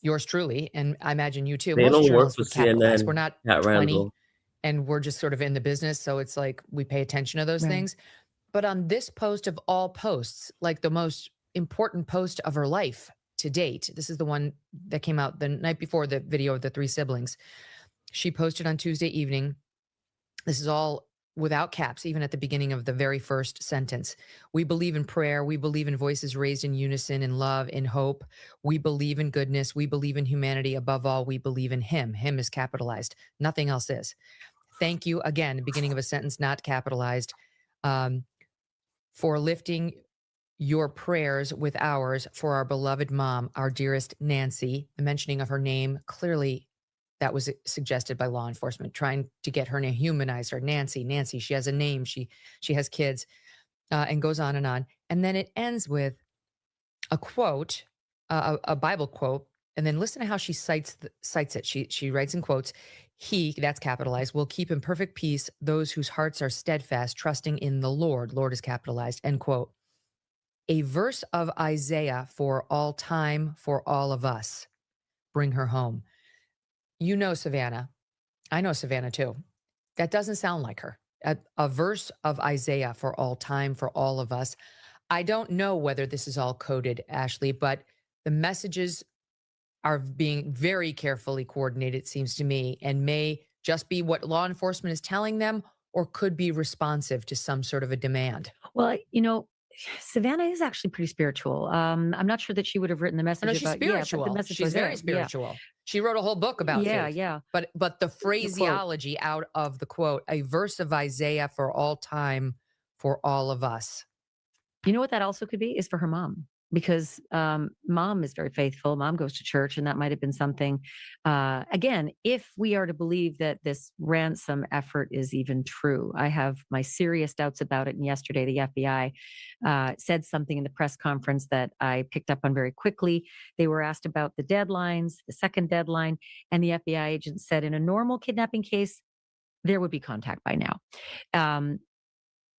yours truly, and I imagine you too, They most don't work journalists for would capitalize. CNN, We're not Pat 20 Randall. and we're just sort of in the business. So it's like we pay attention to those Right. things. But on this post of all posts, like the most important post of her life to date, this is the one that came out the night before the video of the three siblings. She posted on Tuesday evening. This is all without caps, even at the beginning of the very first sentence. We believe in prayer. We believe in voices raised in unison, in love, in hope. We believe in goodness. We believe in humanity. Above all, we believe in him. Him is capitalized. Nothing else is. Thank you again, beginning of a sentence, not capitalized, for lifting your prayers with ours for our beloved mom, our dearest Nancy. The mentioning of her name, clearly that was suggested by law enforcement, trying to get her to humanize her. Nancy, she has a name, she has kids, and goes on. And then it ends with a quote, a Bible quote, and then listen to how she cites it. She writes in quotes, he, that's capitalized, will keep in perfect peace those whose hearts are steadfast, trusting in the Lord. Lord is capitalized, end quote. A verse of Isaiah for all time, for all of us. Bring her home. You know Savannah. I know Savannah too. That doesn't sound like her. A verse of Isaiah for all time, for all of us. I don't know whether this is all coded, Ashley, but the messages are being very carefully coordinated, it seems to me, and may just be what law enforcement is telling them, or could be responsive to some sort of a demand. Well, Savannah is actually pretty spiritual. I'm not sure that she would have written the message No, she's about spiritual. but the message She's was very there. Yeah. spiritual. She wrote a whole book about faith. Yeah. But the phraseology out of the quote, a verse of Isaiah for all time, for all of us. You know what that also could be is for her mom, because mom is very faithful. Mom goes to church, and that might have been something. Again, if we are to believe that this ransom effort is even true, I have my serious doubts about it. And yesterday, the FBI said something in the press conference that I picked up on very quickly. They were asked about the deadlines, the second deadline, and the FBI agent said in a normal kidnapping case, there would be contact by now.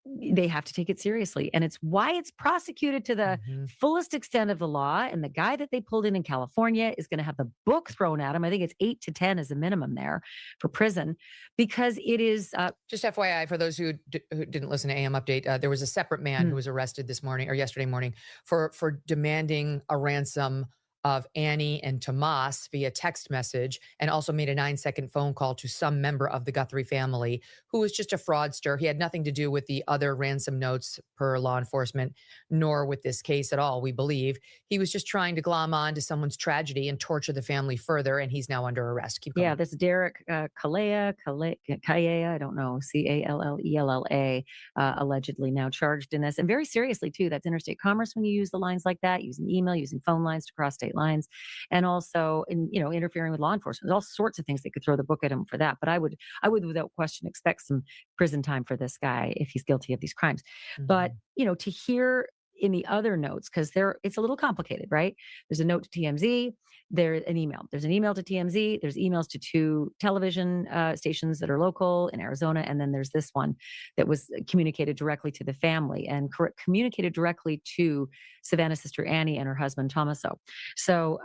they have to take it seriously. And it's why it's prosecuted to the fullest extent of the law. And the guy that they pulled in California is going to have the book thrown at him. I think it's 8 to 10 as a minimum there for prison, because it is. Just FYI, for those who didn't listen to AM Update, there was a separate man who was arrested this morning or yesterday morning for demanding a ransom of Annie and Tomas via text message, and also made a 9-second phone call to some member of the Guthrie family who was just a fraudster. He had nothing to do with the other ransom notes per law enforcement, nor with this case at all, we believe. He was just trying to glom on to someone's tragedy and torture the family further, and he's now under arrest. Keep going. Yeah, this Derek Calleja, I don't know, Callella, allegedly now charged in this, and very seriously too. That's interstate commerce when you use the lines like that, using email, using phone lines to cross state lines, and also interfering with law enforcement. There's all sorts of things they could throw the book at him for that. But I would without question expect some prison time for this guy if he's guilty of these crimes. But to hear in the other notes, because it's a little complicated, right? There's a note to TMZ, there's an email to TMZ, there's emails to 2 television stations that are local in Arizona, and then there's this one that was communicated directly to the family and communicated directly to Savannah's sister Annie and her husband Tomaso. So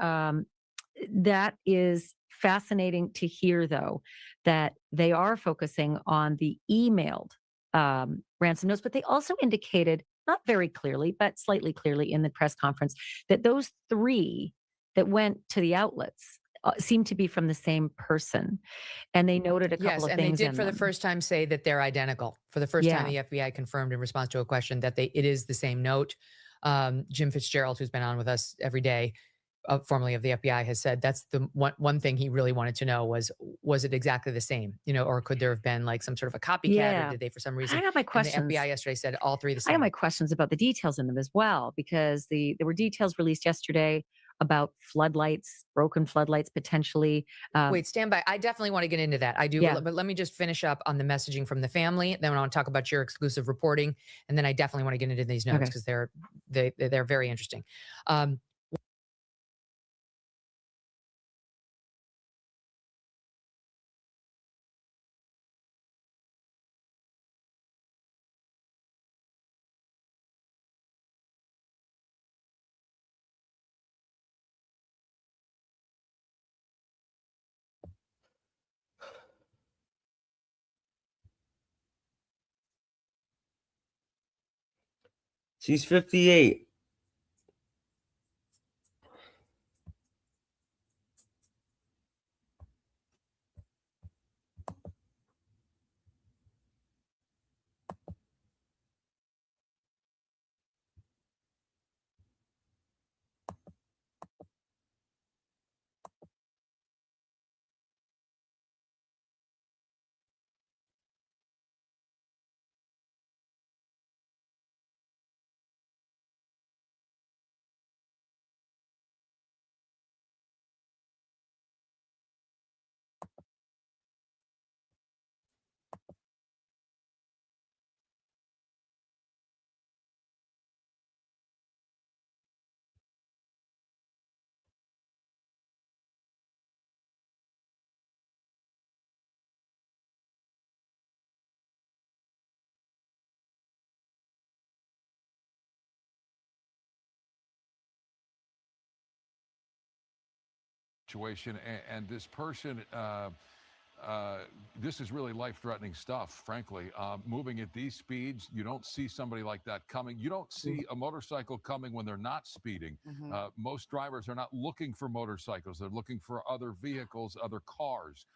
that is fascinating to hear, though, that they are focusing on the emailed ransom notes, but they also indicated, not very clearly, but slightly clearly in the press conference, that those 3 that went to the outlets seem to be from the same person. And they noted a couple of things. Yes, and they did for the first time say that they're identical. For the first time, the FBI confirmed in response to a question that it is the same note. Jim Fitzgerald, who's been on with us every day, formerly of the FBI, has said that's the one thing he really wanted to know was it exactly the same, or could there have been like some sort of a copycat, or did they for some reason? I got my questions. And the FBI yesterday said all 3 the same. I have my questions about the details in them as well, because there were details released yesterday about floodlights, broken floodlights potentially. Wait, stand by. I definitely want to get into that. I do, but let me just finish up on the messaging from the family. Then I want to talk about your exclusive reporting, and then I definitely want to get into these notes because they're very interesting. She's 58. Situation, and this person, this is really life-threatening stuff, frankly. Moving at these speeds, you don't see somebody like that coming. You don't see a motorcycle coming when they're not speeding. Most drivers are not looking for motorcycles. They're looking for other vehicles, other cars.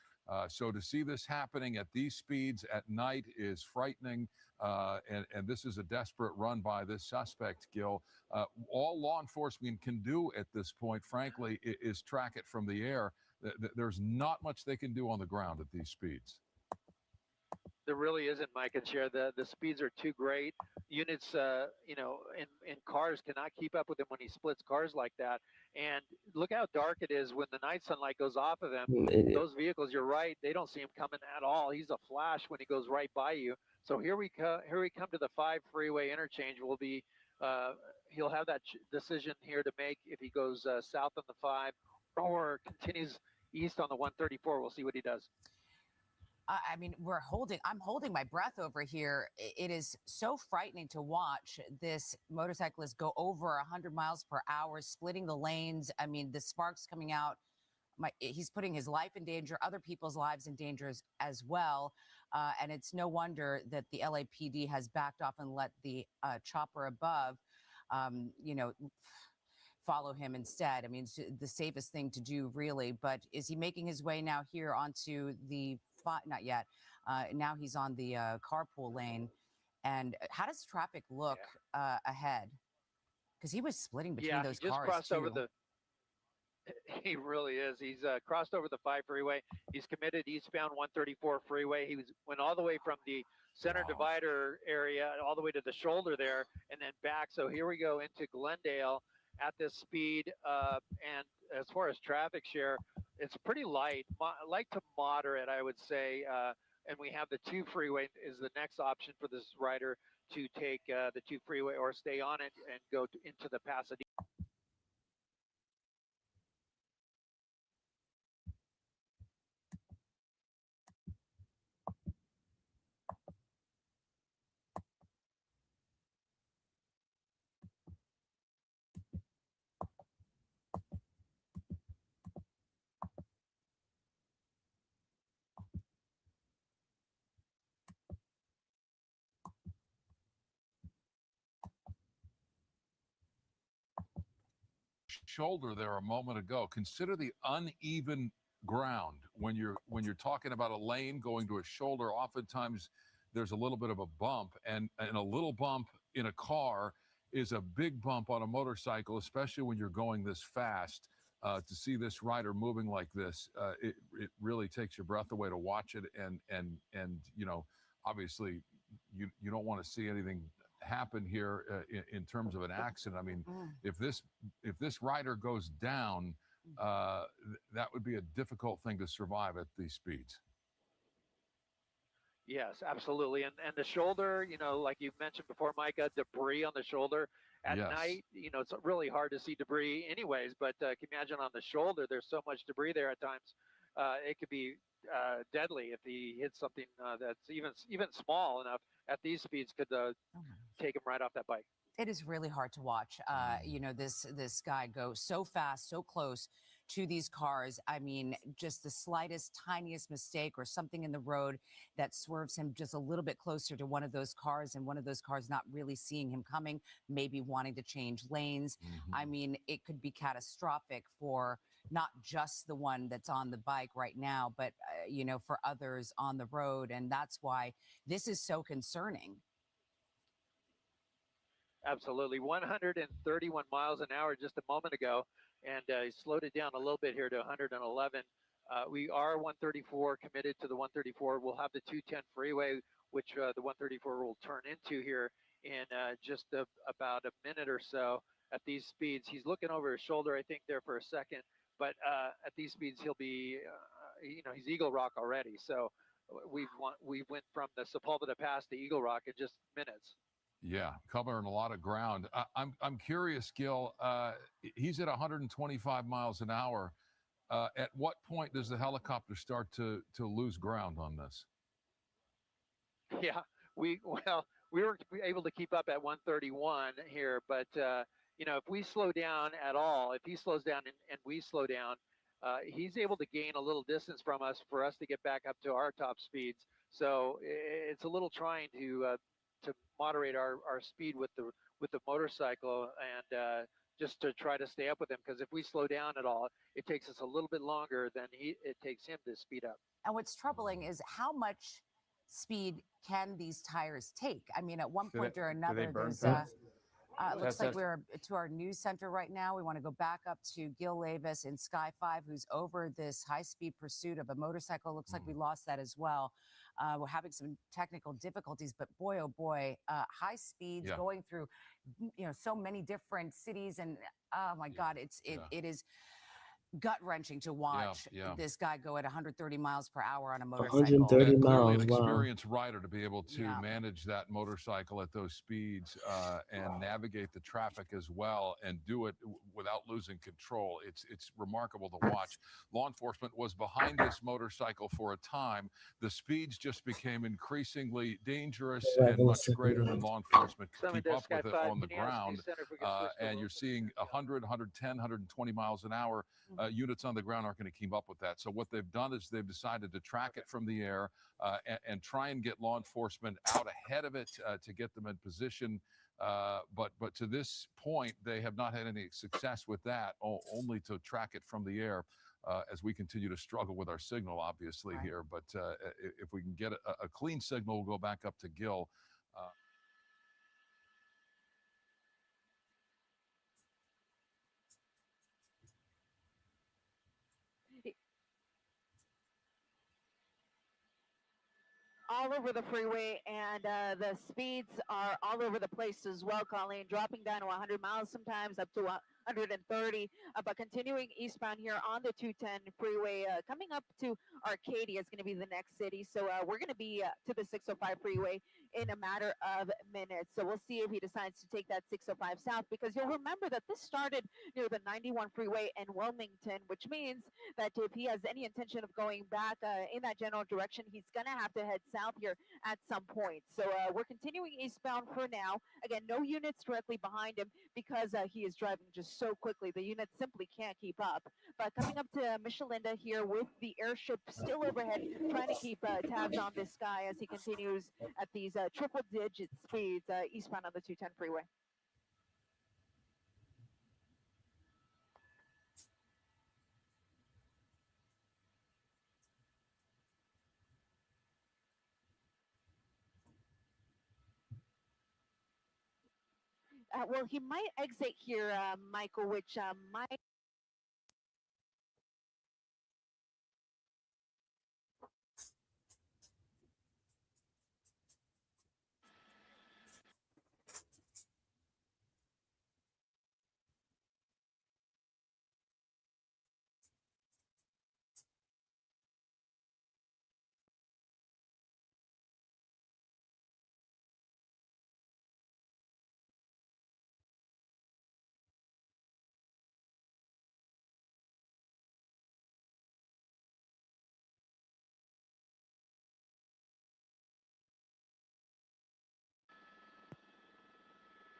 So to see this happening at these speeds at night is frightening. And this is a desperate run by this suspect, Gil. All law enforcement can do at this point, frankly, is track it from the air. There's not much they can do on the ground at these speeds. There really isn't, Mike and Cher. The speeds are too great. Units, in cars cannot keep up with him when he splits cars like that. And look how dark it is when the night sunlight goes off of him. Those vehicles, you're right, they don't see him coming at all. He's a flash when he goes right by you. So here we come to the 5 freeway interchange. He'll have that decision here to make if he goes south on the 5 or continues east on the 134. We'll see what he does. I mean, I'm holding my breath over here. It is so frightening to watch this motorcyclist go over 100 miles per hour, splitting the lanes. I mean, the sparks coming out. He's putting his life in danger, other people's lives in danger as well. And it's no wonder that the LAPD has backed off and let the chopper above, follow him instead. I mean, it's the safest thing to do, really. But is he making his way now here onto the, not yet. Now he's on the carpool lane. And how does traffic look ahead? Because he was splitting between those he just cars crossed too. over the. He really is. He's crossed over the 5 freeway. He's committed eastbound 134 freeway. Went all the way from the center divider area all the way to the shoulder there and then back. So here we go into Glendale at this speed. And as far as traffic share, it's pretty light to moderate, I would say. And we have the 2 freeway is the next option for this rider to take the 2 freeway or stay on it and go into the Pasadena. Shoulder there a moment ago. Consider the uneven ground when you're talking about a lane going to a shoulder. Oftentimes there's a little bit of a bump, and a little bump in a car is a big bump on a motorcycle, especially when you're going this fast. To see this rider moving like this, it really takes your breath away to watch it, and obviously you don't want to see anything happen here in terms of an accident. I mean, if this rider goes down, that would be a difficult thing to survive at these speeds. Yes, absolutely. And the shoulder, like you mentioned before, Micah, debris on the shoulder at night, it's really hard to see debris anyways, but can you imagine on the shoulder, there's so much debris there at times. It could be deadly if he hits something that's even small enough at these speeds could take him right off that bike. It is really hard to watch. This guy go so fast, so close to these cars. I mean, just the slightest, tiniest mistake or something in the road that swerves him just a little bit closer to one of those cars, and one of those cars not really seeing him coming, maybe wanting to change lanes. I mean, it could be catastrophic for not just the one that's on the bike right now, but, for others on the road. And that's why this is so concerning. Absolutely. 131 miles an hour just a moment ago, and he slowed it down a little bit here to 111. We are 134 committed to the 134. We'll have the 210 freeway, which the 134 will turn into here in just about a minute or so at these speeds. He's looking over his shoulder, I think, there for a second, but at these speeds, he'll be, he's Eagle Rock already. So we went from the Sepulveda Pass to Eagle Rock in just minutes. Yeah, covering a lot of ground. I'm curious, Gil. He's at 125 miles an hour. At what point does the helicopter start to lose ground on this? Yeah, we were able to keep up at 131 here, but if we slow down at all, if he slows down and we slow down, he's able to gain a little distance from us for us to get back up to our top speeds. So it's a little trying to moderate our speed with the motorcycle and just to try to stay up with him, because if we slow down at all, it takes us a little bit longer than it takes him to speed up. And what's troubling is how much speed can these tires take? I mean, at one point or another, there's looks like we're to our news center right now. We want to go back up to Gil Levis in Sky 5, who's over this high-speed pursuit of a motorcycle. Looks like we lost that as well. We're having some technical difficulties, but boy, oh boy, high speeds going through, so many different cities, and oh my God, it is gut-wrenching to watch yeah. this guy go at 130 miles per hour on a motorcycle. 130 And clearly miles. an Wow. experienced rider to be able to Yeah. manage that motorcycle at those speeds and navigate the traffic as well and do it without losing control. It's remarkable to watch. Law enforcement was behind this motorcycle for a time. The speeds just became increasingly dangerous and much greater than law enforcement could keep up with it on the ground. And you're seeing 100, 110, 120 miles an hour. Units on the ground aren't going to keep up with that. So what they've done is they've decided to track it from the air and try and get law enforcement out ahead of it to get them in position. But to this point, they have not had any success with that, only to track it from the air as we continue to struggle with our signal, obviously, here. But if we can get a clean signal, we'll go back up to Gil. All over the freeway, and the speeds are all over the place as well, Colleen, dropping down to 100 miles sometimes, up to 130, but continuing eastbound here on the 210 freeway, coming up to Arcadia is going to be the next city. So we're going to be to the 605 freeway in a matter of minutes. So we'll see if he decides to take that 605 south, because you'll remember that this started near the 91 freeway in Wilmington, which means that if he has any intention of going back in that general direction, he's going to have to head south here at some point. So we're continuing eastbound for now. Again, no units directly behind him because he is driving just so quickly. The units simply can't keep up. But coming up to Michelinda here with the airship still overhead, trying to keep tabs on this guy as he continues at these triple-digit speeds eastbound on the 210 freeway. Well, he might exit here, Michael, which might.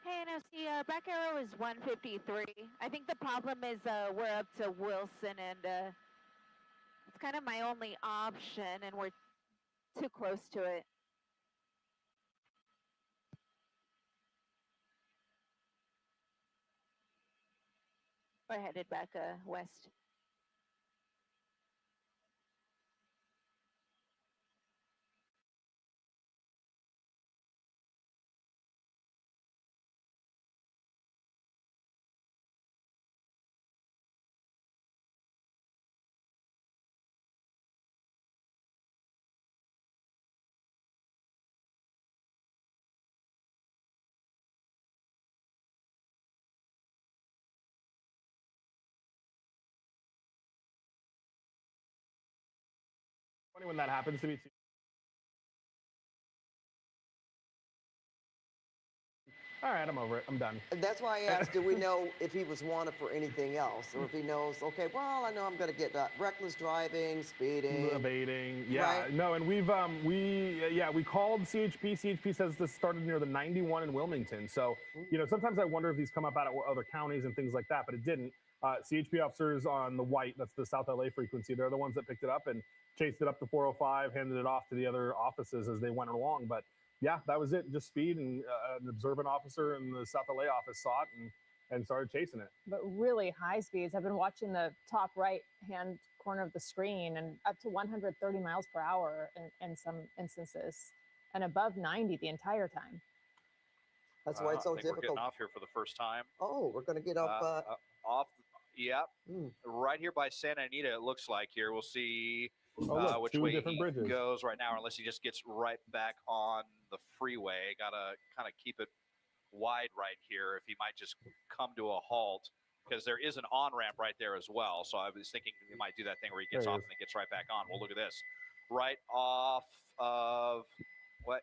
Hey, NFC, back arrow is 153. I think the problem is we're up to Wilson, and it's kind of my only option, and we're too close to it. We're headed back west. Funny when that happens to me too. All right, I'm over it. I'm done. That's why I asked, do we know if he was wanted for anything else? Or if he knows, okay, well, I know I'm going to get reckless driving, speeding. Evading. Yeah, Right? no, and we called CHP. CHP says this started near the 91 in Wilmington. So, sometimes I wonder if these come up out of other counties and things like that, but it didn't. CHP officers on the white, that's the South LA frequency, they're the ones that picked it up and chased it up to 405, handed it off to the other offices as they went along. But yeah, that was it. Just speed, and an observant officer in the South LA office saw it and started chasing it. But really high speeds. I've been watching the top right-hand corner of the screen, and up to 130 miles per hour in some instances, and above 90 the entire time. That's why it's so I think we're difficult. getting off here for the first time. Oh, we're going to get off. Off. Yep. Right here by Santa Anita, it looks like here. We'll see look, which two way different he bridges. goes right now, unless he just gets right back on the freeway. Got to kind of keep it wide right here if he might just come to a halt because there is an on-ramp right there as well. So I was thinking he might do that thing where he gets There he off and then gets right back on. Well, look at this. Right off of what?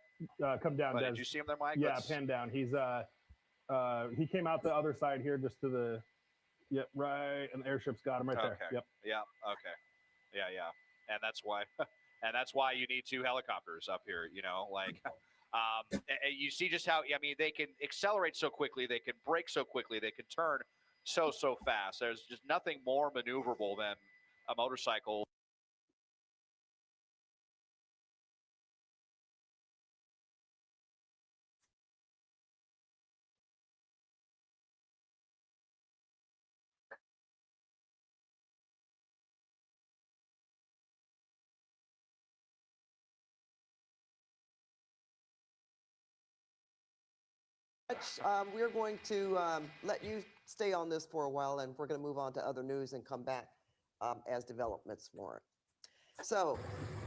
Come down, What, Des. did you see him there, Mike? Yeah, Let's- pan down. He's he came out the other side here, just to the, yep, right, and the airship's got him right there. Okay. Yep. Yeah. Okay. Yeah. And that's why, you need 2 helicopters up here. You know, like, you see just how, I mean, they can accelerate so quickly, they can brake so quickly, they can turn so fast. There's just nothing more maneuverable than a motorcycle. We're going to let you stay on this for a while, and we're going to move on to other news and come back as developments warrant. So,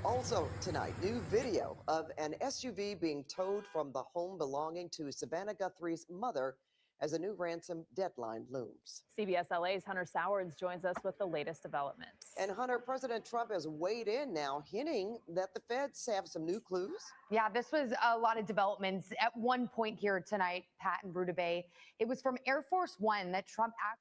also tonight, new video of an SUV being towed from the home belonging to Savannah Guthrie's mother as a new ransom deadline looms. CBS LA's Hunter Sowards joins us with the latest developments. And Hunter, President Trump has weighed in now, hinting that the feds have some new clues. Yeah, this was a lot of developments at one point here tonight, Pat and Bruta Bay. It was from Air Force One that Trump actually.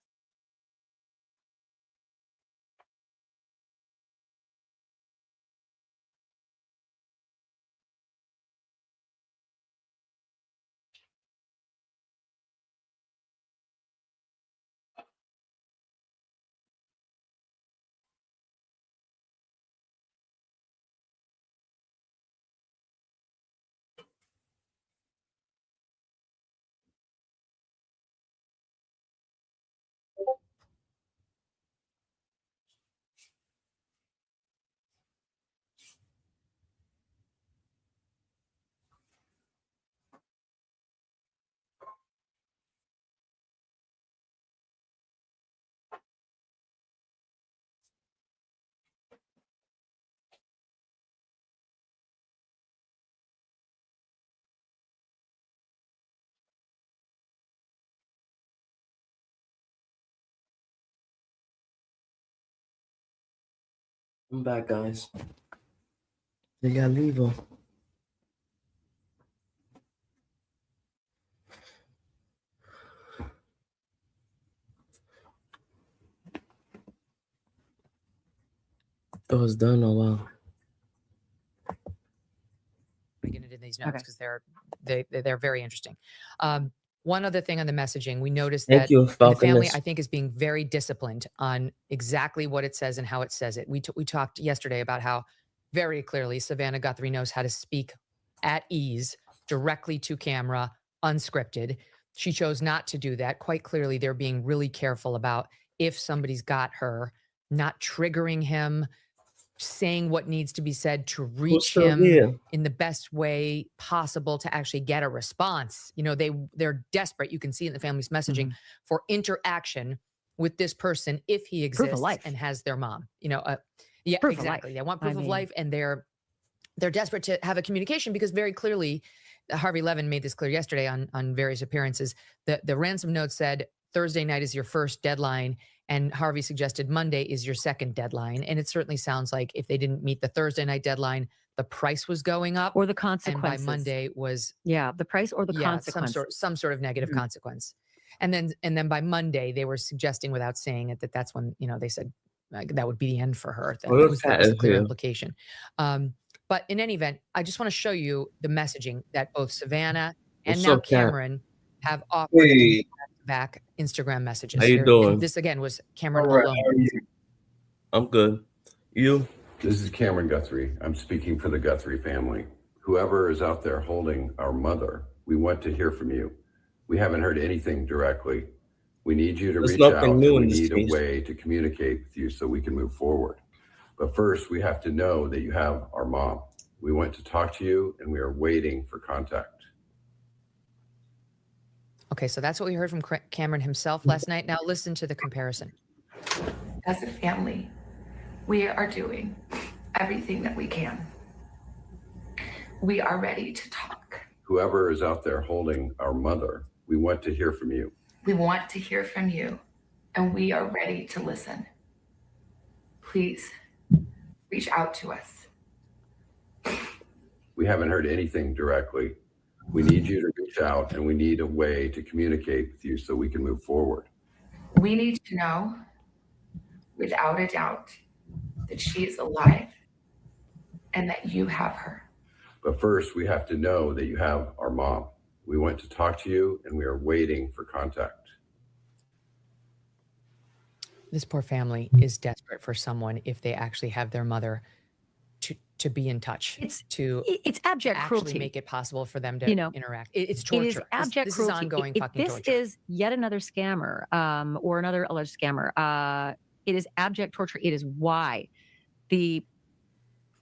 I'm back, guys. They gotta leave him. It was done a while. Get into these notes because they're very interesting. One other thing on the messaging, we noticed Thank that you, the family, Falconist. I think, is being very disciplined on exactly what it says and how it says it. We talked yesterday about how very clearly Savannah Guthrie knows how to speak at ease, directly to camera, unscripted. She chose not to do that. Quite clearly, they're being really careful about if somebody's got her, not triggering him, saying what needs to be said to reach still him here? in the best way possible to actually get a response. You know, they're desperate. You can see in the family's messaging for interaction with this person if he Proof of exists life. and has their mom. You know, yeah, Proof of exactly. life. They want proof I of mean- life, and they're desperate to have a communication because very clearly, Harvey Levin made this clear yesterday on various appearances. The ransom note said Thursday night is your first deadline, and Harvey suggested Monday is your second deadline. And it certainly sounds like if they didn't meet the Thursday night deadline, the price was going up, Or the and consequences. by Monday was Yeah, the price or the consequences. some sort of negative consequence. And then by Monday they were suggesting, without saying it, that's when they said like, that would be the end for her. That Well, was Pat the is clear here. implication. But in any event, I just want to show you the messaging that both Savannah and What's now up, Kat? Cameron have offered Hey. in back Instagram messages. How you And doing? this again was Cameron All right, alone. how are you? I'm good. You? This is Cameron Guthrie. I'm speaking for the Guthrie family. Whoever is out there holding our mother, we want to hear from you. We haven't heard anything directly. We need you to There's reach out, nothing and new we in this need a space. way to communicate with you so we can move forward. But first, we have to know that you have our mom. We want to talk to you, and we are waiting for contact. Okay, so that's what we heard from Cameron himself last night. Now listen to the comparison. As a family, we are doing everything that we can. We are ready to talk. Whoever is out there holding our mother, we want to hear from you. We want to hear from you. and we are ready to listen. Please reach out to us. We haven't heard anything directly. We need you to reach out, and we need a way to communicate with you so we can move forward. We need to know, without a doubt, that she is alive and that you have her. But first, we have to know that you have our mom. We want to talk to you, and we are waiting for contact. This poor family is desperate for someone, if they actually have their mother, to be in touch. It's abject actually cruelty. make it possible for them to interact. It's It torture. is abject this cruelty. is ongoing If fucking this torture. is yet another scammer, or another alleged scammer. It is abject torture. It is why the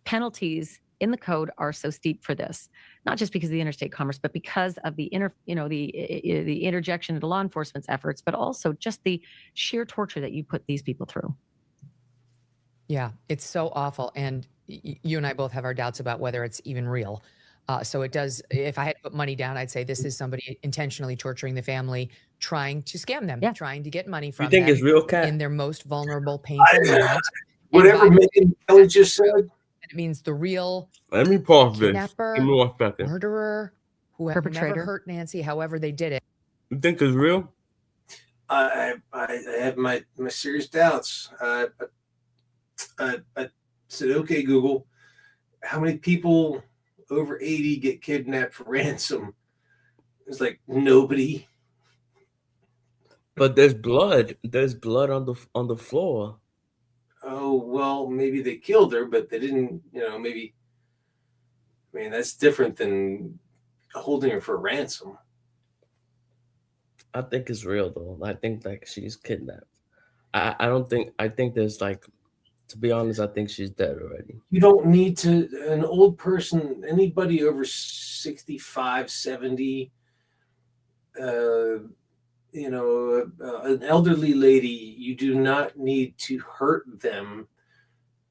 penalties in the code are so steep for this, not just because of the interstate commerce, but because of the the interjection into law enforcement's efforts, but also just the sheer torture that you put these people through. Yeah, it's so awful. And you and I both have our doubts about whether it's even real. So it does, if I had to put money down, I'd say this is somebody intentionally torturing the family, trying to scam them, trying to get money from think them it's real, Kat? in their most vulnerable, painful moment. Whatever And by- Megan Kelly just said. It means the real Let me pause this. kidnapper, Give me 1 second. murderer, who never Perpetrator. hurt Nancy, however they did it. You think it's real? I have my serious doubts. I said, okay, Google, how many people over 80 get kidnapped for ransom? It's like nobody. But there's blood. There's blood on the floor. Oh, well, maybe they killed her, but they didn't, maybe. I mean, that's different than holding her for ransom. I think it's real though. I think like she's kidnapped. I don't think. I think there's like, to be honest, I think she's dead already. You don't need to, an old person, anybody over 65, 70, an elderly lady, you do not need to hurt them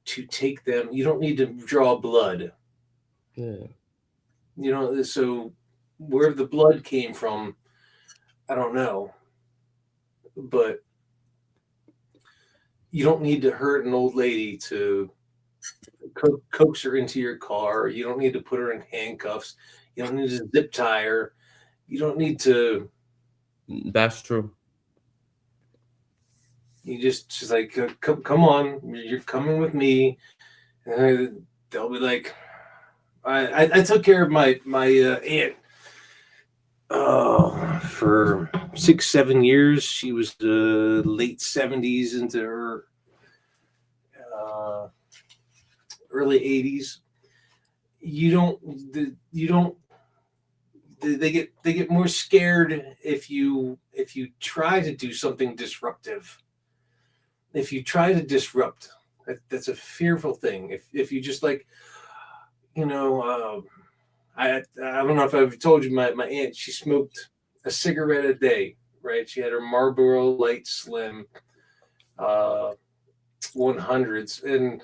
to take them. You don't need to draw blood. Yeah. So where the blood came from, I don't know. But you don't need to hurt an old lady to coax her into your car. You don't need to put her in handcuffs. You don't need to zip tie her. You don't need to. That's true. You just like, come on, you're coming with me. And they'll be like, I took care of my aunt for 6-7 years. She was the late 70s into her early 80s. They get more scared if you try to do something disruptive. If you try to disrupt, that's a fearful thing. If you just like, I don't know if I've told you, my aunt, she smoked a cigarette a day, right? She had her Marlboro Light Slim 100s,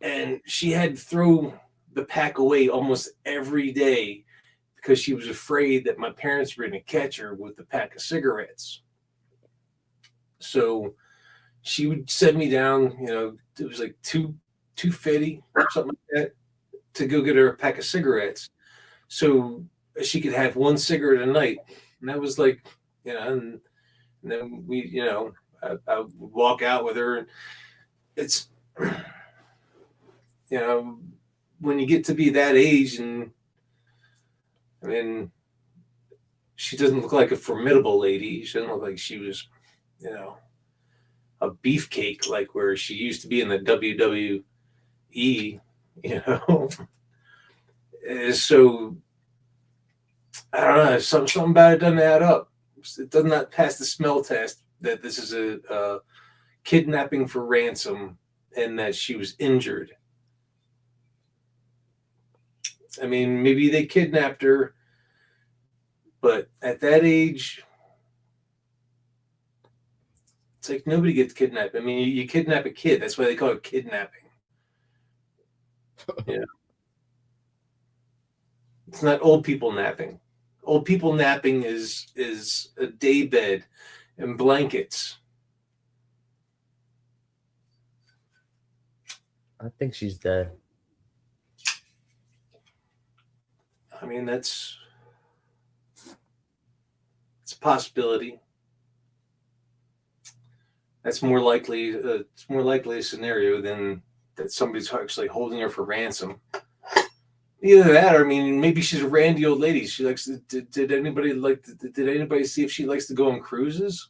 and she had to throw the pack away almost every day because she was afraid that my parents were going to catch her with the pack of cigarettes. So she would send me down, it was like $2.50 or something like that, to go get her a pack of cigarettes so she could have one cigarette a night. And that was like, and then we, I would walk out with her. And it's, when you get to be that age, and I mean, she doesn't look like a formidable lady. She doesn't look like she was, a beefcake, like where she used to be in the WWE, So I don't know. Something about it doesn't add up. It does not pass the smell test that this is a kidnapping for ransom and that she was injured. I mean, maybe they kidnapped her, but at that age, it's like nobody gets kidnapped. I mean, you kidnap a kid. That's why they call it kidnapping. Yeah. It's not old people napping. Old people napping is a day bed and blankets I think she's dead. I mean, it's a possibility. That's more likely. It's more likely a scenario than that somebody's actually holding her for ransom. Either that, or I mean, maybe she's a randy old lady. She likes. Did anybody like? Did anybody see if she likes to go on cruises?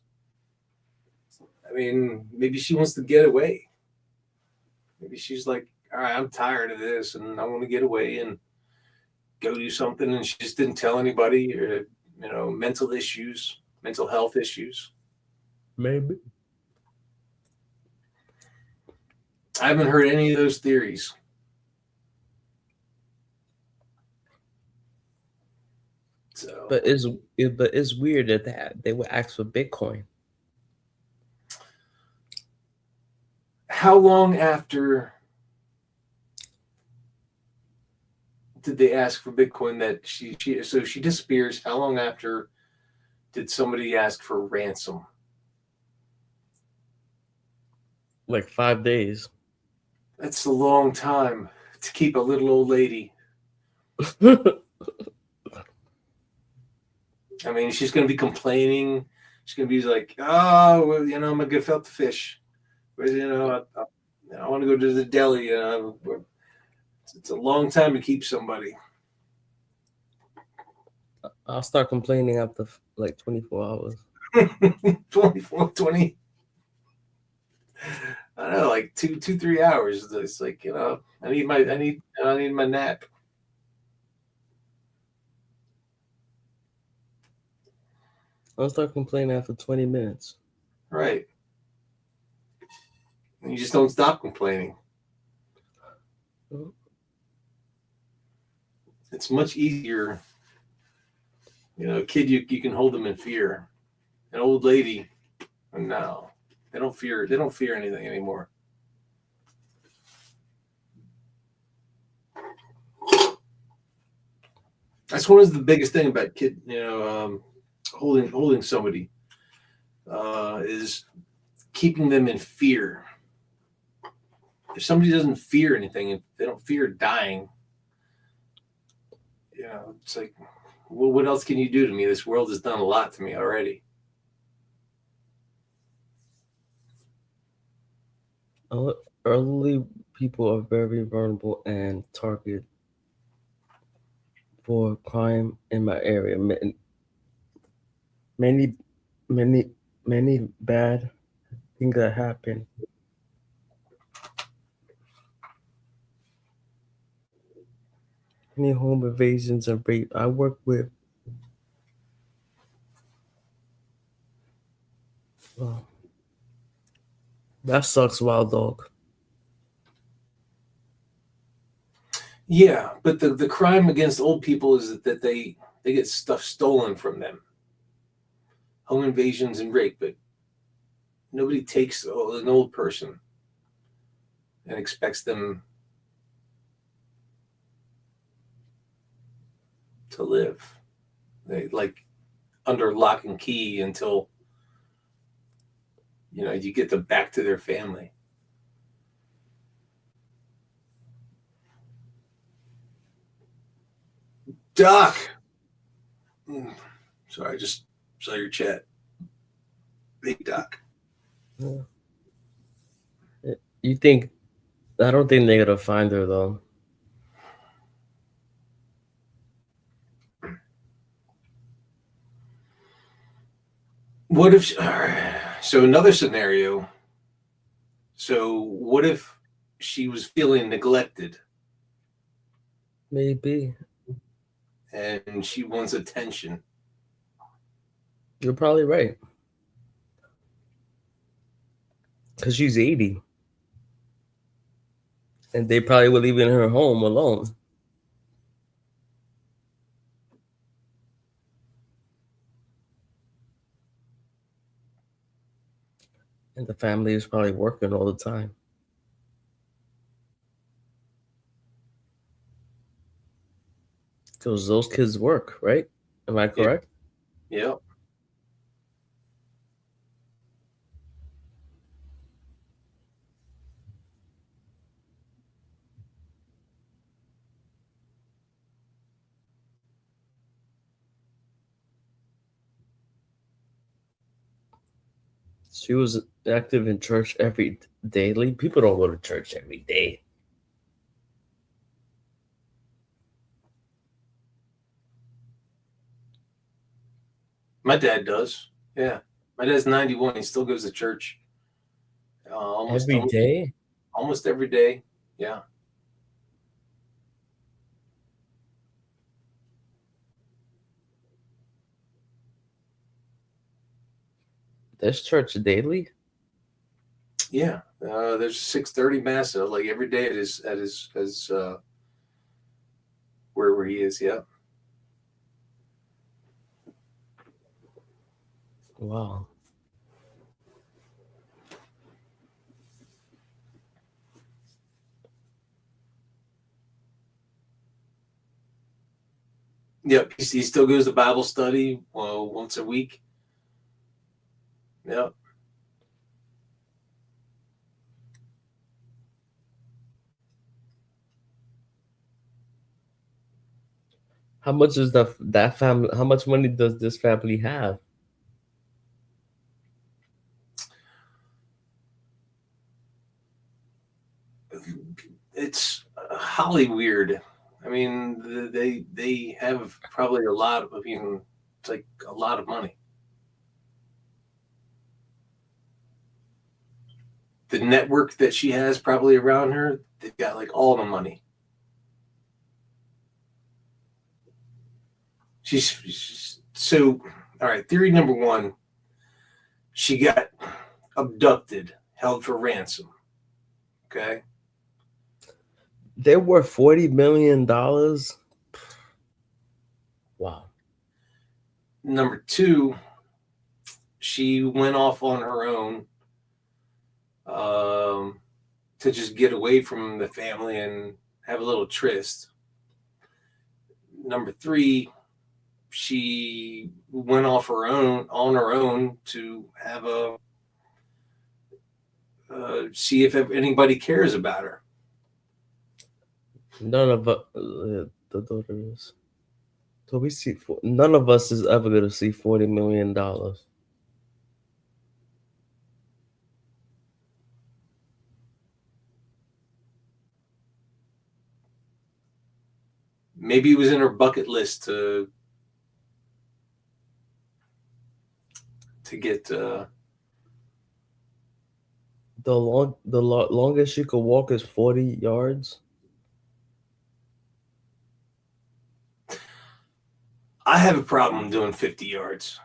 I mean, maybe she wants to get away. Maybe she's like, all right, I'm tired of this, and I want to get away and go do something. And she just didn't tell anybody, or mental issues, mental health issues. Maybe. I haven't heard any of those theories. So, But it's weird that they would ask for Bitcoin. how long after did they ask for Bitcoin that she disappears? How long after did somebody ask for ransom? Like 5 days. That's a long time to keep a little old lady. I mean, she's going to be complaining. She's going to be like, oh, well, I'm a gefilte fish. I want to go to the deli. It's a long time to keep somebody. I'll start complaining after like 24 hours. 20. I don't know, like 3 hours. It's like, I need my nap. I'll start complaining after 20 minutes. Right. And you just don't stop complaining. It's much easier. A kid, you can hold them in fear. An old lady, no. They don't fear anything anymore. That's one of the biggest thing about kid, holding somebody is keeping them in fear. If somebody doesn't fear anything, if they don't fear dying, it's like, well, what else can you do to me? This world has done a lot to me already. Elderly people are very vulnerable and target for crime in my area. Many bad things that happen. Many home invasions and rape. I work with that sucks, Wild Dog. Yeah, but the crime against old people is that they get stuff stolen from them. Home invasions and rape, but nobody takes an old person and expects them to live. They like under lock and key until you get them back to their family. Doc. Sorry, I just saw your chat. Big Doc. Yeah. You think? I don't think they're gonna find her though. What if? So another scenario. So what if she was feeling neglected? Maybe. And she wants attention. You're probably right. Because she's 80. And they probably were leaving her home alone. And the family is probably working all the time. Because those kids work, right? Am I correct? Yeah. She was active in church every daily. People don't go to church every day. My dad does. Yeah. My dad's 91. He still goes to church. Every day? Almost every day. Yeah. There's church daily? Yeah. There's a 6:30 mass like every day at his wherever he is. Yeah. Wow. Yep. He still goes to Bible study once a week. Yep. How much is that family? How much money does this family have? It's holly weird. I mean, they have probably a lot of, it's like a lot of money. The network that she has probably around her, they've got like all the money. She's so, all right. Theory number one, she got abducted, held for ransom. Okay. They're worth $40 million. Wow. Number two, she went off on her own to just get away from the family and have a little tryst. Number three, she went on her own to have see if anybody cares about her. None of the daughter is. So we see none of us is ever gonna see $40 million. Maybe it was in her bucket list to get The longest she could walk is 40 yards. I have a problem doing 50 yards.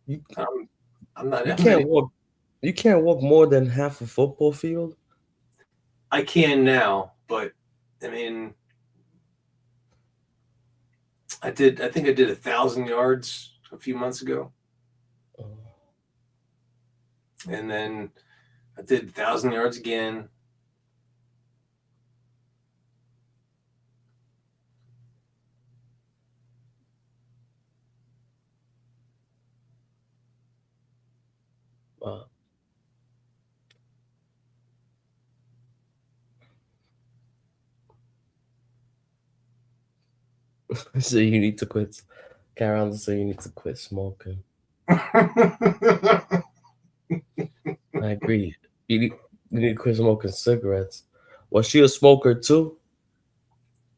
I'm not. You can't walk. You can't walk more than half a football field. I can now, but I mean, I think I did 1,000 yards a few months ago, and then I did 1,000 yards again. Wow. So you need to quit. Karen, so you need to quit smoking. I agree. You need to quit smoking cigarettes. Was she a smoker too?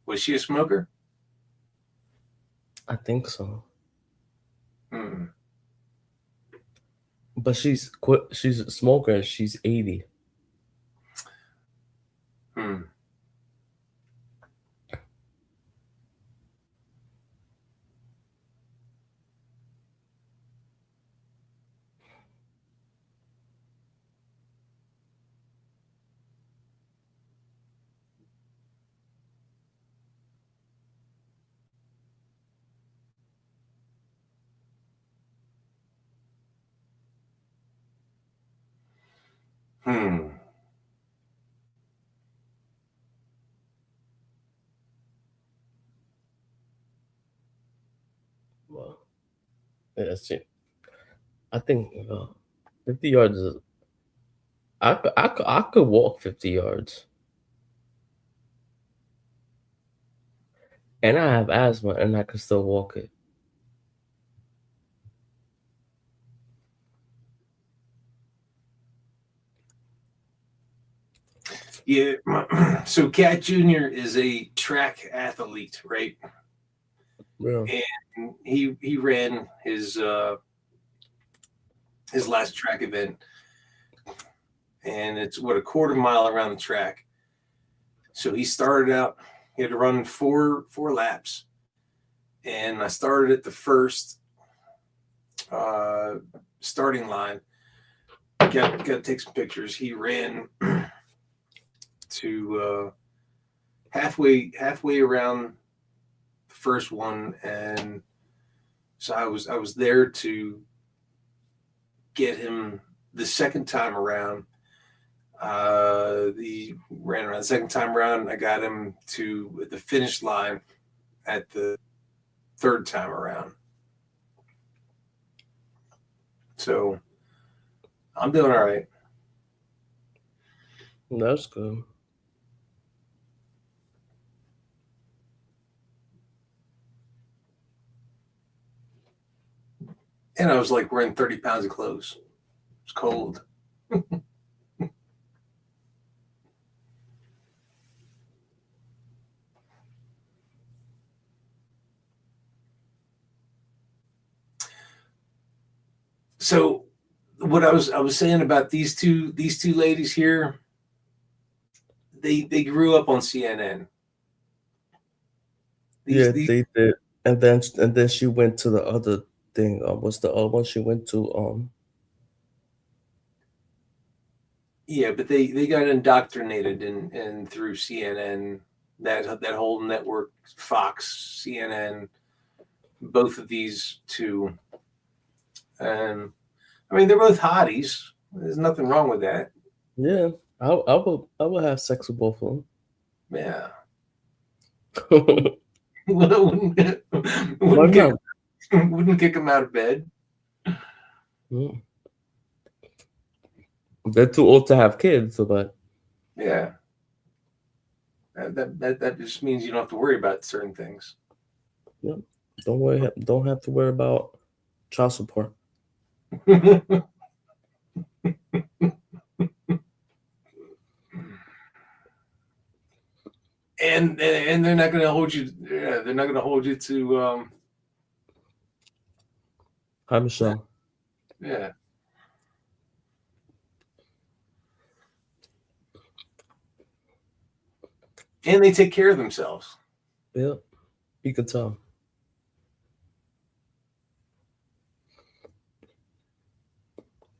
Was she a smoker? I think so. Hmm. But she's quit. She's a smoker. And she's 80. Hmm. Hmm. Well, yeah, she. I think 50 yards is. I could walk 50 yards. And I have asthma, and I could still walk it. Yeah. So Cat Jr. is a track athlete, right? Yeah. And he ran his last track event, and it's a quarter mile around the track. So he started out. He had to run four laps, and I started at the first starting line. Got to take some pictures. He ran to halfway around the first one, and so I was there to get him the second time around. He ran around the second time around. I got him to the finish line at the third time around. So I'm doing all right. That's good. And I was like wearing 30 pounds of clothes. It's cold. So what I was saying about these two ladies here, they grew up on CNN. They did, and then she went to the other thing. What's the other one she went to? Yeah, but they got indoctrinated and through CNN, that whole network, Fox, CNN, both of these two. And I mean, they're both hotties. There's nothing wrong with that. Yeah, I will have sex with both of them. Yeah. Wouldn't kick them out of bed. Mm. They're too old to have kids, but Yeah. That just means you don't have to worry about certain things. yeah, don't have to worry about child support. And they're not going to hold you. Yeah, they're not going to hold you to. Hi, Michelle. Yeah. And they take care of themselves. Yeah, you can tell.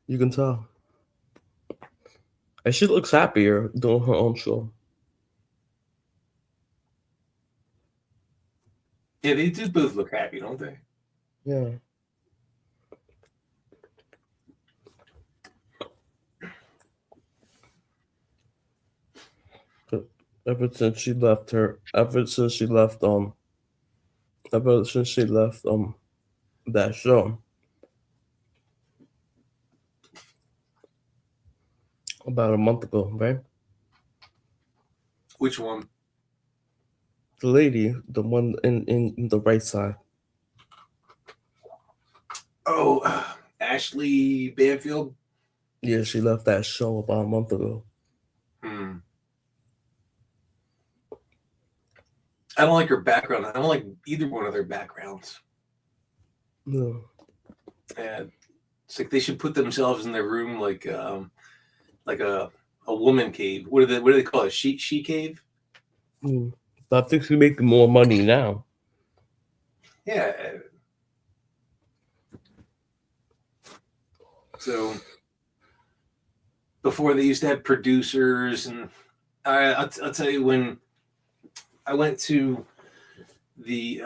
You can tell. And she looks happier doing her own show. Yeah, they do both look happy, don't they? Yeah. Ever since she left that show about a month ago, right? Which one? The lady, the one in the right side. Oh, Ashley Banfield. Yeah, she left that show about a month ago. I don't like her background. I don't like either one of their backgrounds. No. And it's like they should put themselves in their room like a woman cave. What do they call it? She cave? But I think she's making more money now. Yeah. So before they used to have producers, and I'll tell you, when I went to the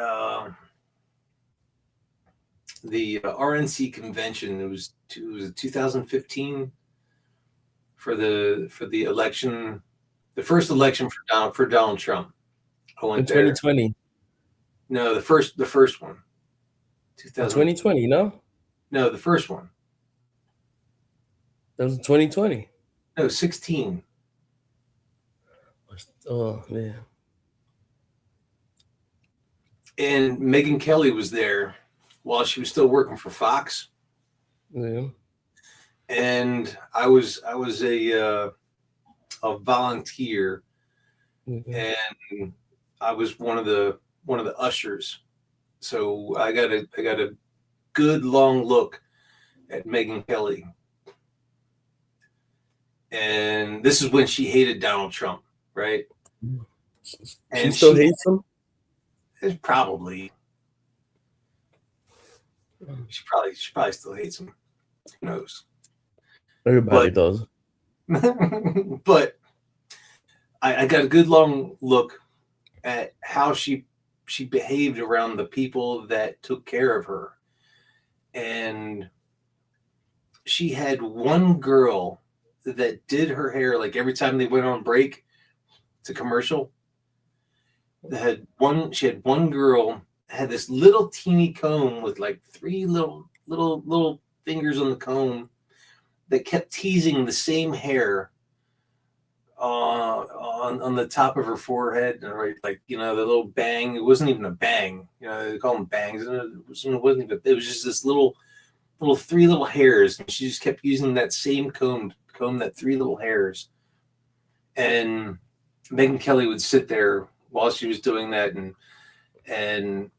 RNC convention, it was 2015 for the election, the first election for Donald Trump. I went In there. 2020. No, the first one. 2020, no? No, the first one. That was 2020. No, 16. Oh, man. And Megyn Kelly was there while she was still working for Fox. Yeah. And I was a volunteer, and I was one of the ushers. So I got a good long look at Megyn Kelly. And this is when she hated Donald Trump, right? She still hates him? Probably. She probably still hates him. Who knows? Everybody does. But I got a good long look at how she behaved around the people that took care of her. And she had one girl that did her hair, like every time they went on break to commercial. She had one girl had this little teeny comb with like 3 little fingers on the comb that kept teasing the same hair on the top of her forehead, right? Like, the little bang. It wasn't even a bang. They call them bangs. It wasn't even. It was just this little 3 little hairs, and she just kept using that same comb that 3 little hairs. And Megyn Kelly would sit there while she was doing that, and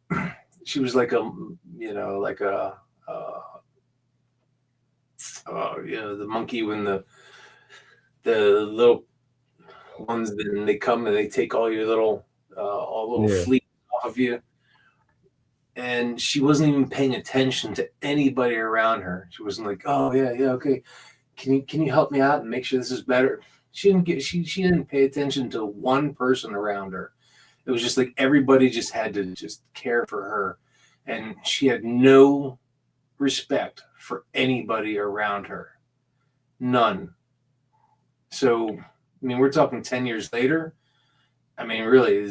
she was like the monkey when the little ones, then they come and they take all your little fleas off of you. And she wasn't even paying attention to anybody around her. She wasn't like, oh yeah, okay. Can you help me out and make sure this is better? She didn't pay attention to one person around her. It was just like everybody just had to just care for her. And she had no respect for anybody around her. None. So, we're talking 10 years later. Really,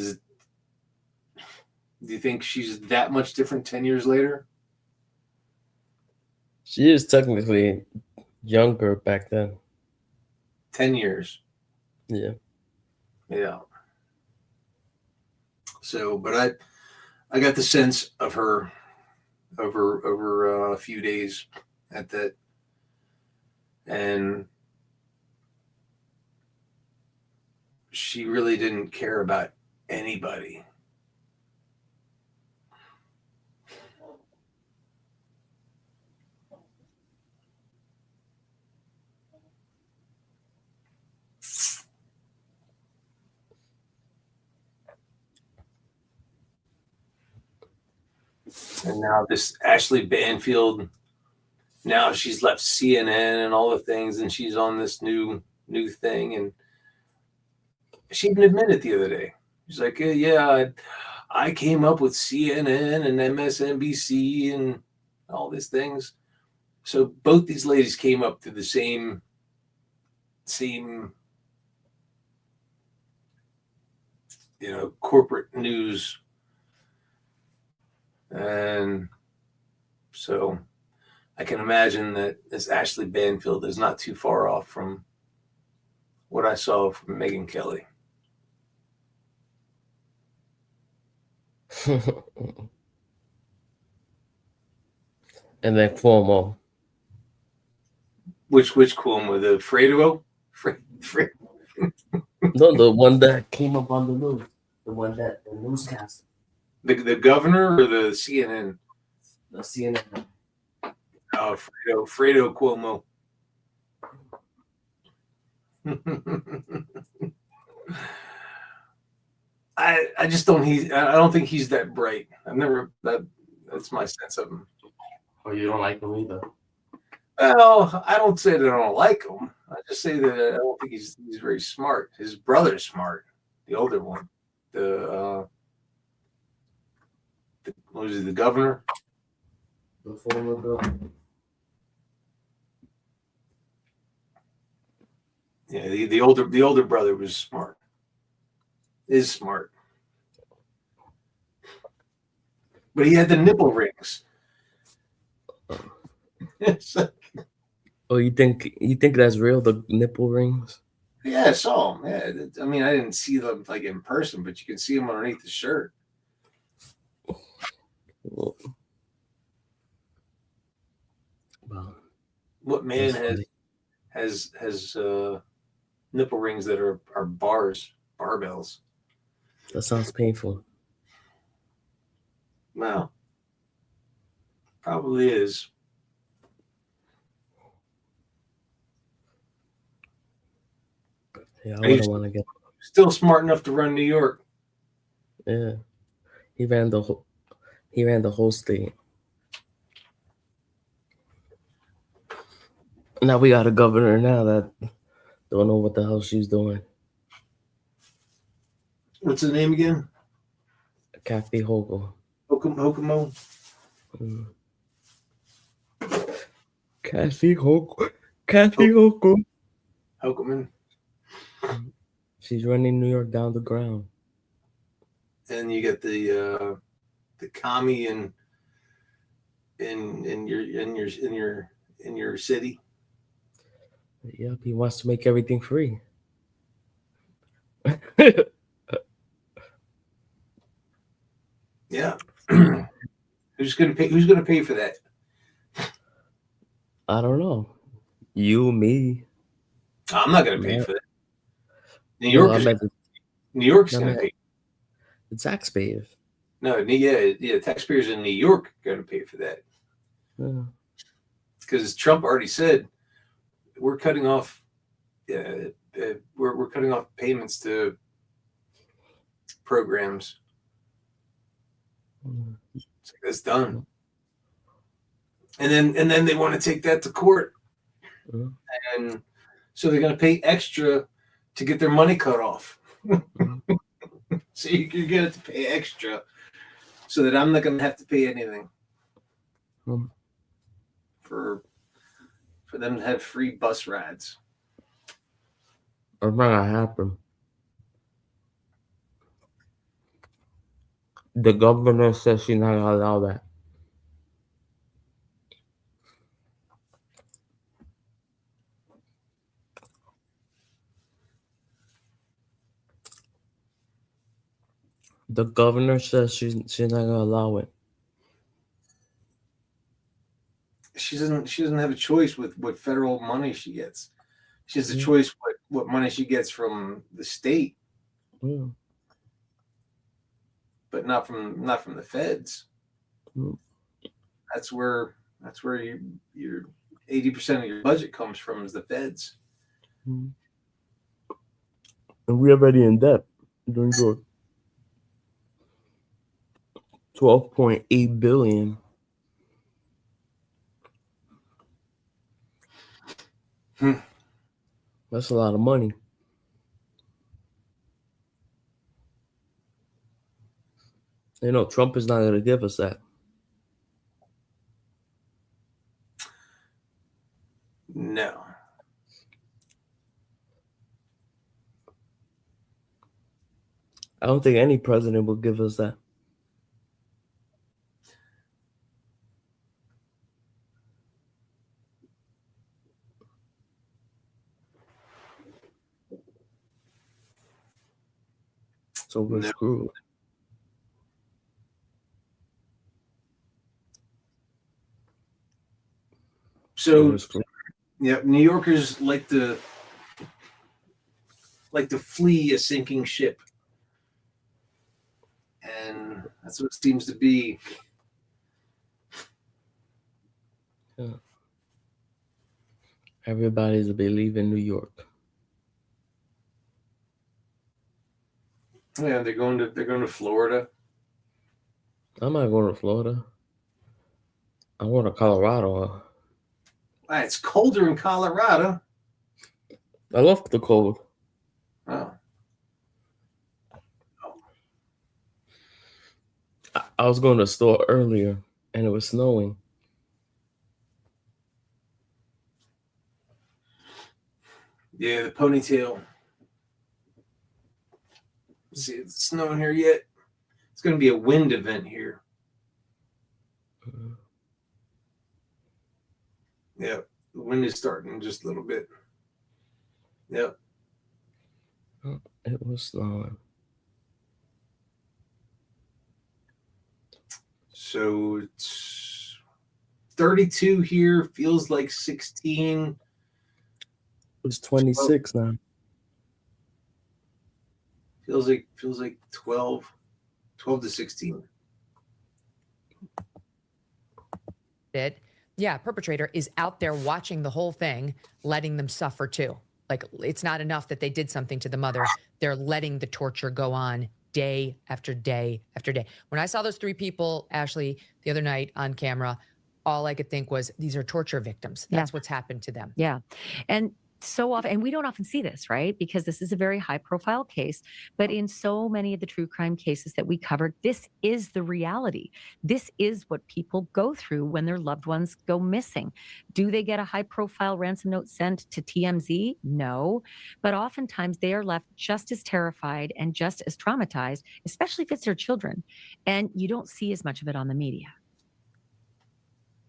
do you think she's that much different 10 years later? She is technically younger back then. 10 years. Yeah. Yeah. So, but I got the sense of her over a few days at that, and she really didn't care about anybody. And now this Ashley Banfield, now she's left CNN and all the things, and she's on this new thing. And she even admitted the other day, she's like, yeah, I came up with CNN and MSNBC and all these things. So both these ladies came up through the same corporate news. And so I can imagine that this Ashley Banfield is not too far off from what I saw from Megyn Kelly. And then Cuomo. Which Cuomo? The Fredo? No, the one that came up on the news. The one that the newscast. The governor or the CNN? The CNN. Oh, Fredo Cuomo. I just don't. I don't think he's that bright. That's my sense of him. Oh, you don't like him either? Well, I don't say that I don't like him. I just say that I don't think he's very smart. His brother's smart, the older one. What was he, the governor? The former governor. Yeah, the older brother was smart. Is smart. But he had the nipple rings. Oh, you think that's real? The nipple rings? Yeah, I saw them. Yeah, I didn't see them like in person, but you can see them underneath the shirt. Wow. What man has nipple rings that are barbells. That sounds painful. Well, probably is. Yeah, I Are you wouldn't want to get. still smart enough to run New York? Yeah, he ran the whole state. Now we got a governor now that don't know what the hell she's doing. What's the name again? Kathy Hochul. Hokomo? Mm. Kathy Hochul. Kathy Hochul. Hokelman. She's running New York down the ground. And you get the commie in your city. Yep, he wants to make everything free. Yeah. Who's gonna pay for that? I don't know. You, me. I'm not gonna pay Matt. for that. New No, York I is meant New York's I gonna meant pay. the taxpayers. No, yeah, taxpayers in New York are gonna pay for that. Yeah. Because Trump already said we're cutting off we're cutting off payments to programs. Mm. It's like, that's done. And then they want to take that to court. Mhm. And so they're going to pay extra to get their money cut off. So you're going to pay extra so that I'm not going to have to pay anything Mhm. for them to have free bus rides. It's not gonna happen. The governor says she's not gonna allow that. The governor says she's not gonna allow it. She doesn't have a choice with what federal money she gets. She has a Mhm. choice what money she gets from the state, Mm. but not from the feds. Mm. That's where your 80% of your budget comes from is the feds. Mm. And we're already in debt. Doing good. 12.8 billion. That's a lot of money. You know, Trump is not going to give us that. No. I don't think any president will give us that. So we're No. screwed. So We're screwed. yeah, New Yorkers like to flee a sinking ship. And that's what it seems to be. Yeah. Everybody's a believe in New York. Yeah, they're going to Florida. I'm not going to Florida. I'm going to Colorado. It's colder in Colorado. I love the cold. Oh. I was going to the store earlier and it was snowing. Yeah, the ponytail. Let's see, it's snowing here yet. It's going to be a wind event here. Mhm. Yep, the wind is starting just a little bit. Yep. It was snowing. So it's 32 here, feels like 16. It's 26 now. Feels like 12 to 16. Perpetrator is out there watching the whole thing, letting them suffer too. Like, it's not enough that they did something to the mother. They're letting the torture go on day after day after day. When I saw those 3 people, Ashley, the other night on camera, all I could think was, these are torture victims. That's what's happened to them. Yeah. And so often, and we don't often see this, right? Because this is a very high profile case, but in so many of the true crime cases that we covered, this is the reality. This is what people go through when their loved ones go missing. Do they get a high profile ransom note sent to TMZ? No, but oftentimes they are left just as terrified and just as traumatized, especially if it's their children. And you don't see as much of it on the media.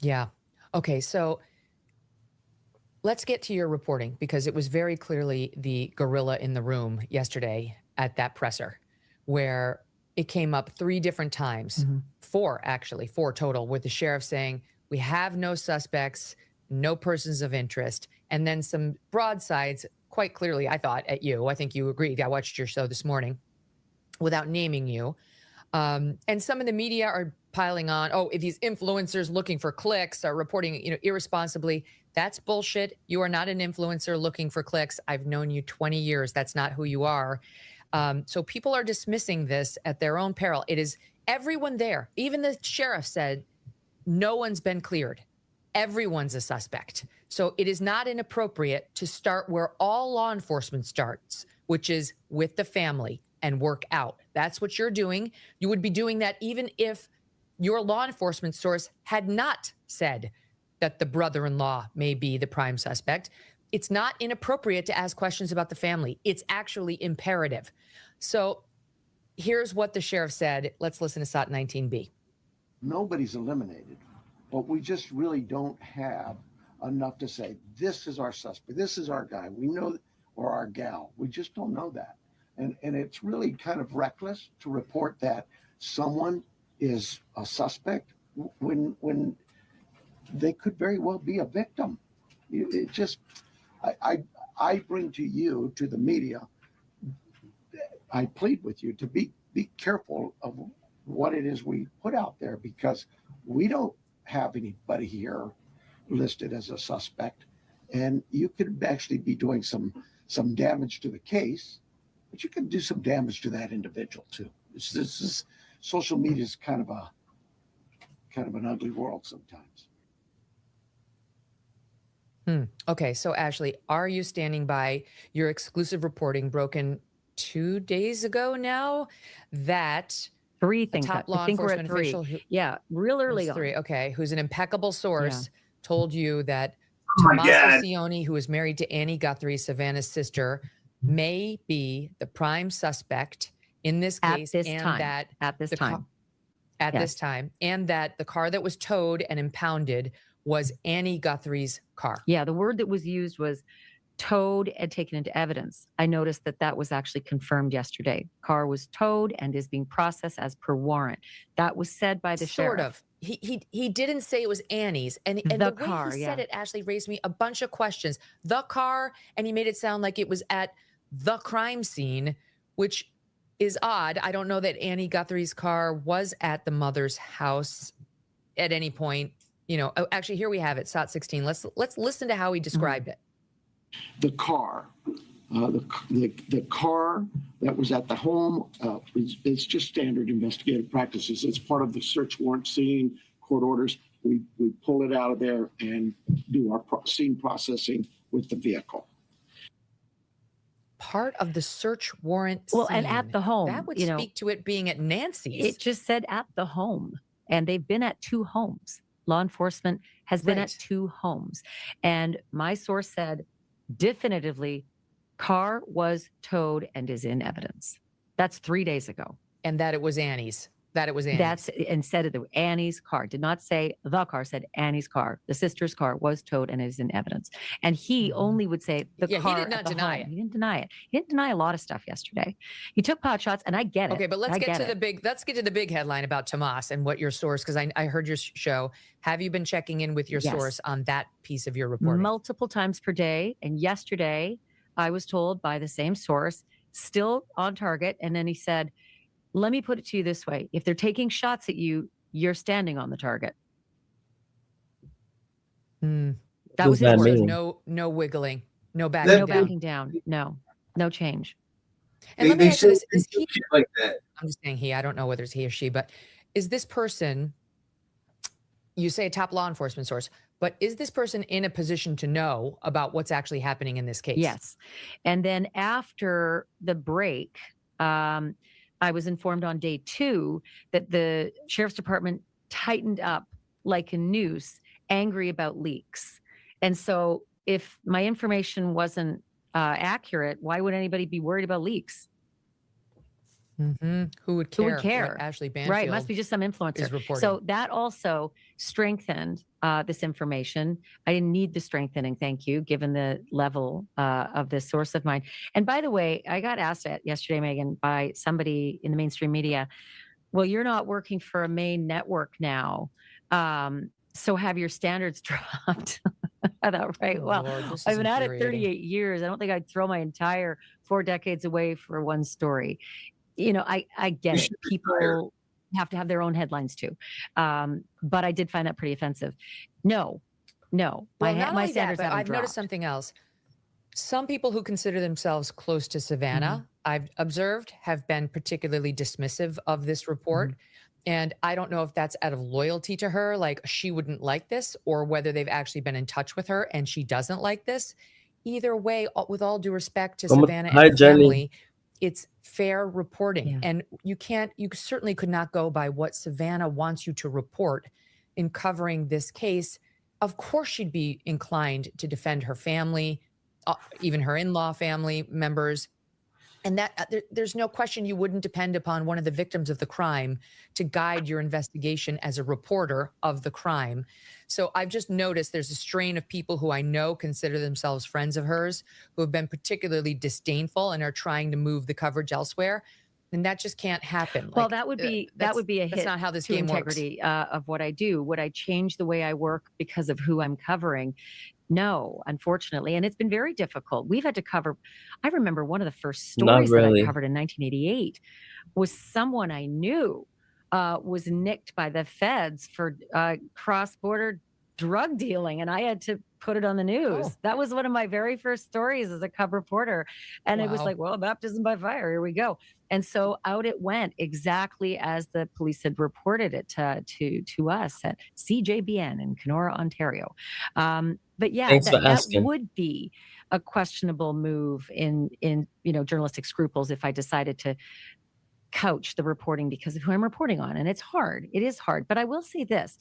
Yeah. Okay. So let's get to your reporting, because it was very clearly the gorilla in the room yesterday at that presser, where it came up 3 different times, 4 total, with the sheriff saying, we have no suspects, no persons of interest, and then some broadsides, quite clearly, I thought, at you. I think you agreed. I watched your show this morning without naming you. And some of the media are piling on, if these influencers looking for clicks are reporting, irresponsibly. That's bullshit. You are not an influencer looking for clicks. I've known you 20 years. That's not who you are. So people are dismissing this at their own peril. It is everyone there. Even the sheriff said, no one's been cleared. Everyone's a suspect. So it is not inappropriate to start where all law enforcement starts, which is with the family, and work out. That's what you're doing. You would be doing that even if your law enforcement source had not said that the brother-in-law may be the prime suspect. It's not inappropriate to ask questions about the family. It's actually imperative. So here's what the sheriff said. Let's listen to SOT 19B. Nobody's eliminated, but we just really don't have enough to say, this is our suspect, this is our guy, we know, or our gal. We just don't know that. And it's really kind of reckless to report that someone is a suspect when they could very well be a victim. It just, I bring to you, to the media, I plead with you to be careful of what it is we put out there, because we don't have anybody here listed as a suspect, and you could actually be doing some damage to the case, but you can do some damage to that individual too. This is social media is kind of an ugly world sometimes. Okay, so Ashley, are you standing by your exclusive reporting broken 2 days ago now that 3 things, top I law think we're at enforcement 3. official Real early who's on. 3, okay, who's an impeccable source, told you that Oh my Tommaso God. Cioni, who is married to Annie Guthrie, Savannah's sister, may be the prime suspect in this At case, this and time. that At this the ca- time. at Yes. this time, and that the car that was towed and impounded was Annie Guthrie's car. Yeah, the word that was used was towed and taken into evidence. I noticed that was actually confirmed yesterday. Car was towed and is being processed as per warrant. That was said by the Sort sheriff. of. He didn't say it was Annie's, and The the way car, he yeah. said it, Ashley, raised me a bunch of questions. The car, and he made it sound like it was at the crime scene, which is odd. I don't know that Annie Guthrie's car was at the mother's house at any point. Actually, here we have it, SOT 16. Let's listen to how he described it. The car, the car that was at the home, it's just standard investigative practices. It's part of the search warrant scene, court orders. We pull it out of there and do our scene processing with the vehicle. Part of the search warrant Well, scene. and at the home, That would you know, speak to it being at Nancy's. It just said at the home, and they've been at 2 homes. Law enforcement has been at 2 homes. And my source said definitively, car was towed and is in evidence. That's 3 days ago. And that it was Annie's. That's, and said it, Annie's car. Did not say the car, said Annie's car. The sister's car was towed and is in evidence. And he only would say the Yeah, he car. did not at the deny home. it. He didn't deny it. He didn't deny a lot of stuff yesterday. He took pot shots, and I get it. Okay, but let's I get to it. let's get to the big headline about Tomas and what your source, because I heard your show. Have you been checking in with your Yes. source on that piece of your reporting? Multiple times per day. And yesterday, I was told by the same source, still on target. And then he said, let me put it to you this way. If they're taking shots at you, you're standing on the target. That was his word. No wiggling, no No backing down. backing down. No change. And let me ask you this: is he shit like that? I'm just saying he. I don't know whether it's he or she, but is this person? You say a top law enforcement source, but is this person in a position to know about what's actually happening in this case? Yes. And then after the break, I was informed on day 2 that the sheriff's department tightened up like a noose, angry about leaks. And so if my information wasn't accurate, why would anybody be worried about leaks? Who would Who care? would care? What Ashley Banfield Right. It must be just some influencer. is reporting. So that also strengthened this information. I didn't need the strengthening, thank you, given the level of this source of mine. And by the way, I got asked yesterday, Megan, by somebody in the mainstream media, well, you're not working for a main network now. So have your standards dropped? I thought, right. Oh, Well, Lord, this I've is been at it infuriating. 38 years. I don't think I'd throw my entire 4 decades away for one story. You know, I get it. People have to have their own headlines too. But I did find that pretty offensive. No. Well, My not my only that, standards but haven't I've noticed dropped. something else. Some people who consider themselves close to Savannah, I've observed, have been particularly dismissive of this report. And I don't know if that's out of loyalty to her, like she wouldn't like this, or whether they've actually been in touch with her and she doesn't like this. Either way, with all due respect to Savannah Hi, and the Jenny. family, it's fair reporting. And you certainly could not go by what Savannah wants you to report in covering this case. Of course, she'd be inclined to defend her family, even her in-law family members. And that there's no question you wouldn't depend upon one of the victims of the crime to guide your investigation as a reporter of the crime. So I've just noticed there's a strain of people who I know consider themselves friends of hers who have been particularly disdainful and are trying to move the coverage elsewhere. And that just can't happen. Well, Like, that would be a that's hit not how this to game works. integrity of what I do. Would I change the way I work because of who I'm covering? No, unfortunately. And it's been very difficult. We've had to cover, I remember one of the first Not stories that I really. covered in 1988 was someone I knew was nicked by the feds for cross-border drug dealing, and I had to put it on the news. Oh. That was one of my very first stories as a cub reporter. And it was Wow. like, well, baptism by fire, here we go. And so out it went, exactly as the police had reported it to us at CJBN in Kenora, Ontario. But yeah, Thanks for that asking. would be a questionable move in journalistic scruples if I decided to couch the reporting because of who I'm reporting on. And it's hard. It is hard. But I will say this.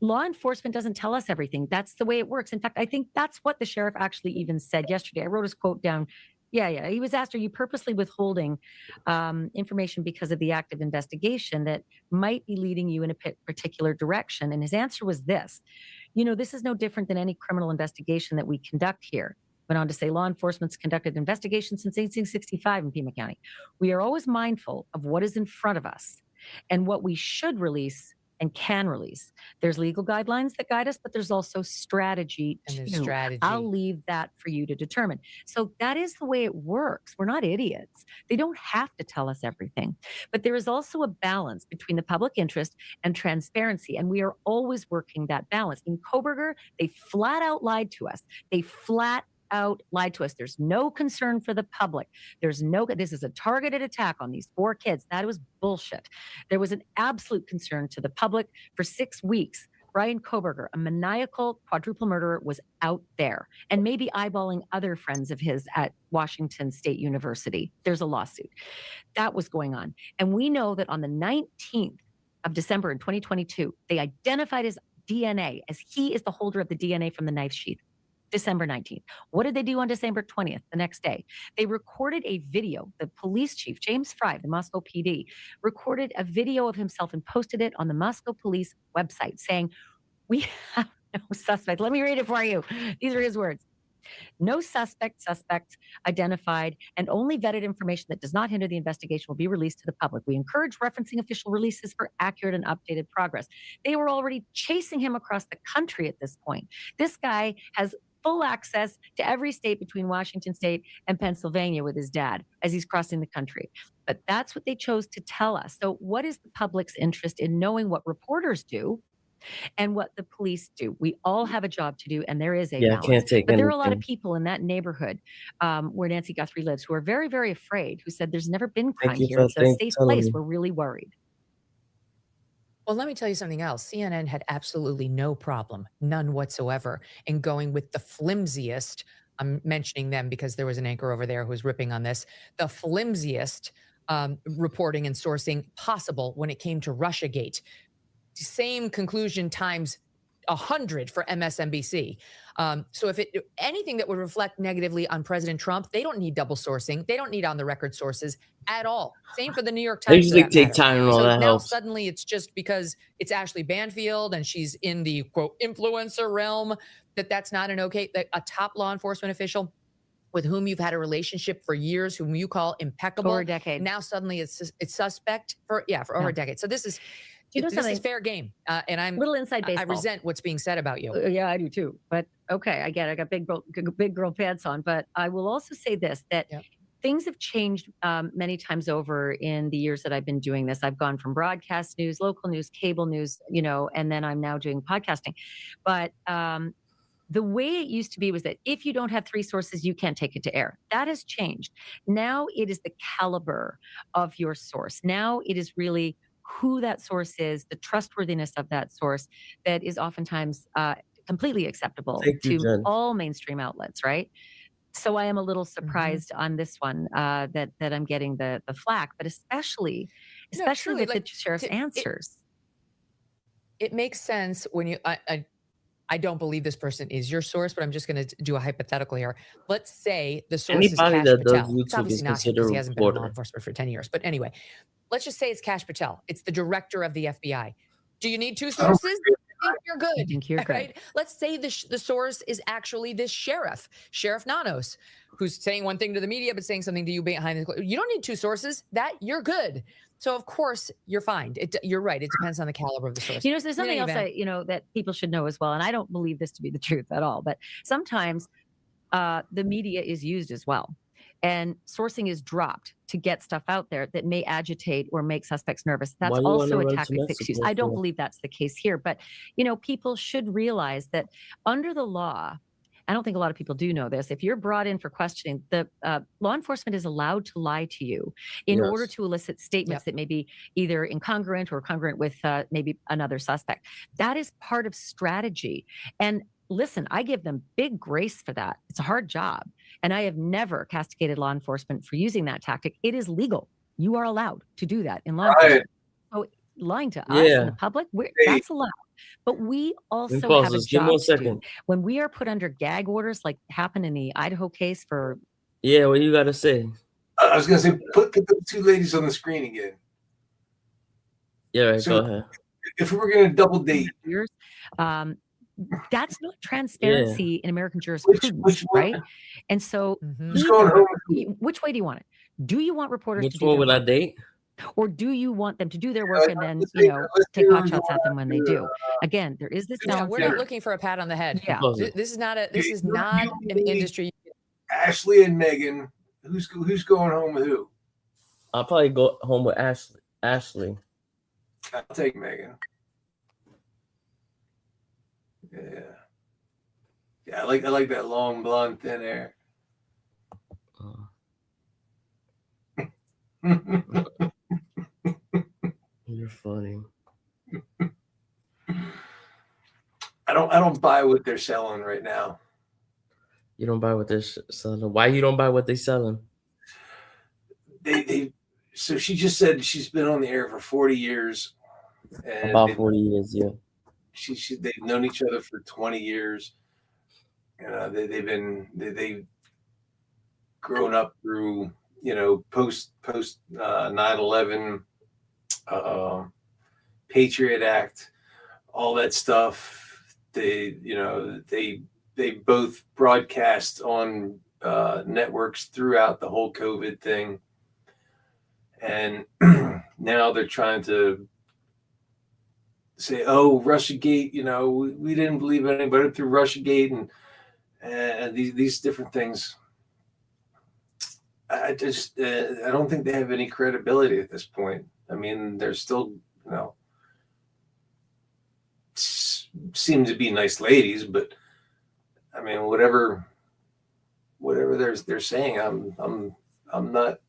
Law enforcement doesn't tell us everything. That's the way it works. In fact, I think that's what the sheriff actually even said yesterday. I wrote his quote down. Yeah. He was asked, are you purposely withholding information because of the active investigation that might be leading you in a particular direction? And his answer was this, this is no different than any criminal investigation that we conduct here. Went on to say law enforcement's conducted investigations since 1865 in Pima County. We are always mindful of what is in front of us and what we should release and can release. There's legal guidelines that guide us, but there's also strategy And too. there's strategy. I'll leave that for you to determine. So that is the way it works. We're not idiots. They don't have to tell us everything. But there is also a balance between the public interest and transparency. And we are always working that balance. In Koberger, they flat out lied to us. They flat out lied to us. There's no concern for the public. This is a targeted attack on these 4 kids. That was bullshit. There was an absolute concern to the public. For 6 weeks, Brian Koberger, a maniacal quadruple murderer, was out there and maybe eyeballing other friends of his at Washington State University. There's a lawsuit. That was going on. And we know that on the 19th of December in 2022, they identified his DNA as he is the holder of the DNA from the knife sheath. December 19th. What did they do on December 20th, the next day? They recorded a video. The police chief, James Fry, the Moscow PD, recorded a video of himself and posted it on the Moscow police website saying, we have no suspect. Let me read it for you. These are his words. No suspect identified, and only vetted information that does not hinder the investigation will be released to the public. We encourage referencing official releases for accurate and updated progress. They were already chasing him across the country at this point. This guy has full access to every state between Washington State and Pennsylvania with his dad as he's crossing the country. But that's what they chose to tell us. So what is the public's interest in knowing what reporters do and what the police do? We all have a job to do, and there is a Yeah, I balance. can't take But there are a lot of anything. people in that neighborhood where Nancy Guthrie lives who are very, very afraid, who said there's never been crime Thank you here. for It's a safe telling place. me. We're really worried. Well, let me tell you something else. CNN had absolutely no problem, none whatsoever, in going with the flimsiest. I'm mentioning them because there was an anchor over there who was ripping on this. The flimsiest reporting and sourcing possible when it came to Russiagate. Same conclusion times 100 for MSNBC. So if anything that would reflect negatively on President Trump, they don't need double sourcing. They don't need on the record sources at all. Same for the New York They Times. usually take time and all So that now helps. suddenly it's just because it's Ashley Banfield and she's in the quote influencer realm that's not an okay, that a top law enforcement official with whom you've had a relationship for years, whom you call impeccable. Over a decade. Now suddenly it's suspect for over a decade. So this is You know this is something? fair game, and I'm Little inside I baseball. resent what's being said about you. Yeah, I do too. But okay, I get it. I got big girl pants on. But I will also say this, that things have changed many times over in the years that I've been doing this. I've gone from broadcast news, local news, cable news, and then I'm now doing podcasting. But the way it used to be was that if you don't have 3 sources, you can't take it to air. That has changed. Now it is the caliber of your source. Now it is really who that source is, the trustworthiness of that source that is oftentimes completely acceptable Thank you, to Jen. all mainstream outlets, right? So I am a little surprised on this one that I'm getting the flack, but especially truly, with the sheriff's answers. It makes sense when you. I don't believe this person is your source, but I'm just going to do a hypothetical here. Let's say the source Anybody is Kash that does Patel. It's YouTube is obviously not him considered because a he hasn't been in law reporter. enforcement for 10 years. But anyway, let's just say it's Kash Patel. It's the director of the FBI. Do you need 2 sources? I think you're good. I think you're good. Right? Let's say the source is actually this Sheriff Nanos, who's saying one thing to the media but saying something to you behind the. You don't need 2 sources. That you're good. So of course you're fine. You're right. It depends on the caliber of the source. There's In something any else event, that people should know as well, and I don't believe this to be the truth at all. But sometimes the media is used as well, and sourcing is dropped to get stuff out there that may agitate or make suspects nervous. That's Why you wanna also a run to tactic that's used. Mexico I don't for? believe that's the case here, but people should realize that under the law. I don't think a lot of people do know this. If you're brought in for questioning, the law enforcement is allowed to lie to you in order Yes. to elicit statements that may be either incongruent or congruent with maybe another suspect. That is part of strategy. And listen, I give them big grace for that. It's a hard job. And I have never castigated law enforcement for using that tactic. It is legal. You are allowed to do that in law enforcement. So lying to us and Yeah. the public, Hey. that's allowed. But we also pause have a this. Give me job 1 to do. second. When we are put under gag orders, like happened in the Idaho case for Yeah, what you gotta say? I was going to say, put the 2 ladies on the screen again. Yeah, right, So go ahead. if we were going to double date, years, that's not transparency in American jurisprudence, which right? And so, who's going home? which way do you want it? Do you want reporters Which to do one their would I work? date? Or do you want them to do their work and then, let's take say pot we're shots at going them when they do? Again, there is this yeah, balance. we're not looking for a pat on the head. Yeah. This is not an industry. Ashley and Megan, who's going home with who? I'll probably go home with Ashley. I'll take Megan. Yeah, I like that long blonde thin hair. You're funny. I don't buy what they're selling right now. You don't buy what they're selling. Why you don't buy what they selling? So she just said she's been on the air for 40 years. And About 40 years, yeah. They've known each other for 20 years. They've grown up through, post 9/11, Patriot Act, all that stuff. They both broadcast on networks throughout the whole COVID thing. And now they're trying to say, oh, Russiagate, we didn't believe anybody through Russiagate. And and these different things. I just I don't think they have any credibility at this point. I mean, they're still, you know, seem to be nice ladies, but I mean, whatever they're saying, I'm not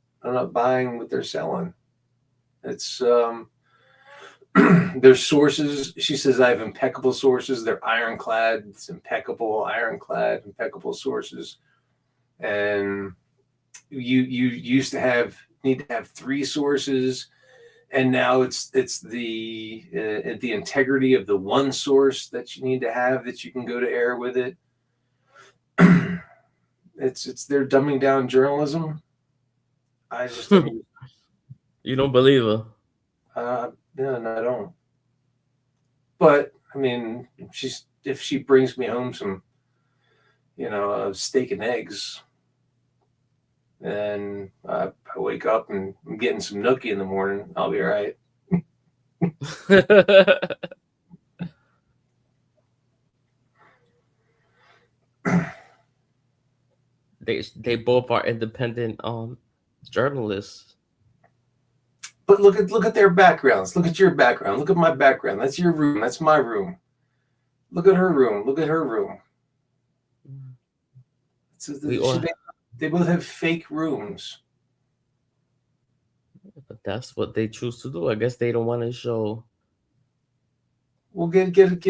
buying what they're selling. It's their sources. She says I have impeccable sources. They're ironclad. It's impeccable, ironclad, impeccable sources. And you used to need to have 3 sources, and now it's the integrity of the one source that you need to have, that you can go to air with it. It's they're dumbing down journalism. I just You don't believe her? no, I don't. But I mean, if she brings me home some, you know, steak and eggs, and I wake up and I'm getting some nookie in the morning, I'll be all right. They both are independent journalists. But look at their backgrounds. Look at your background. Look at my background. That's your room. That's my room. Look at her room. Look at her room. They both have fake rooms. But that's what they choose to do. I guess they don't want to show. Well, go get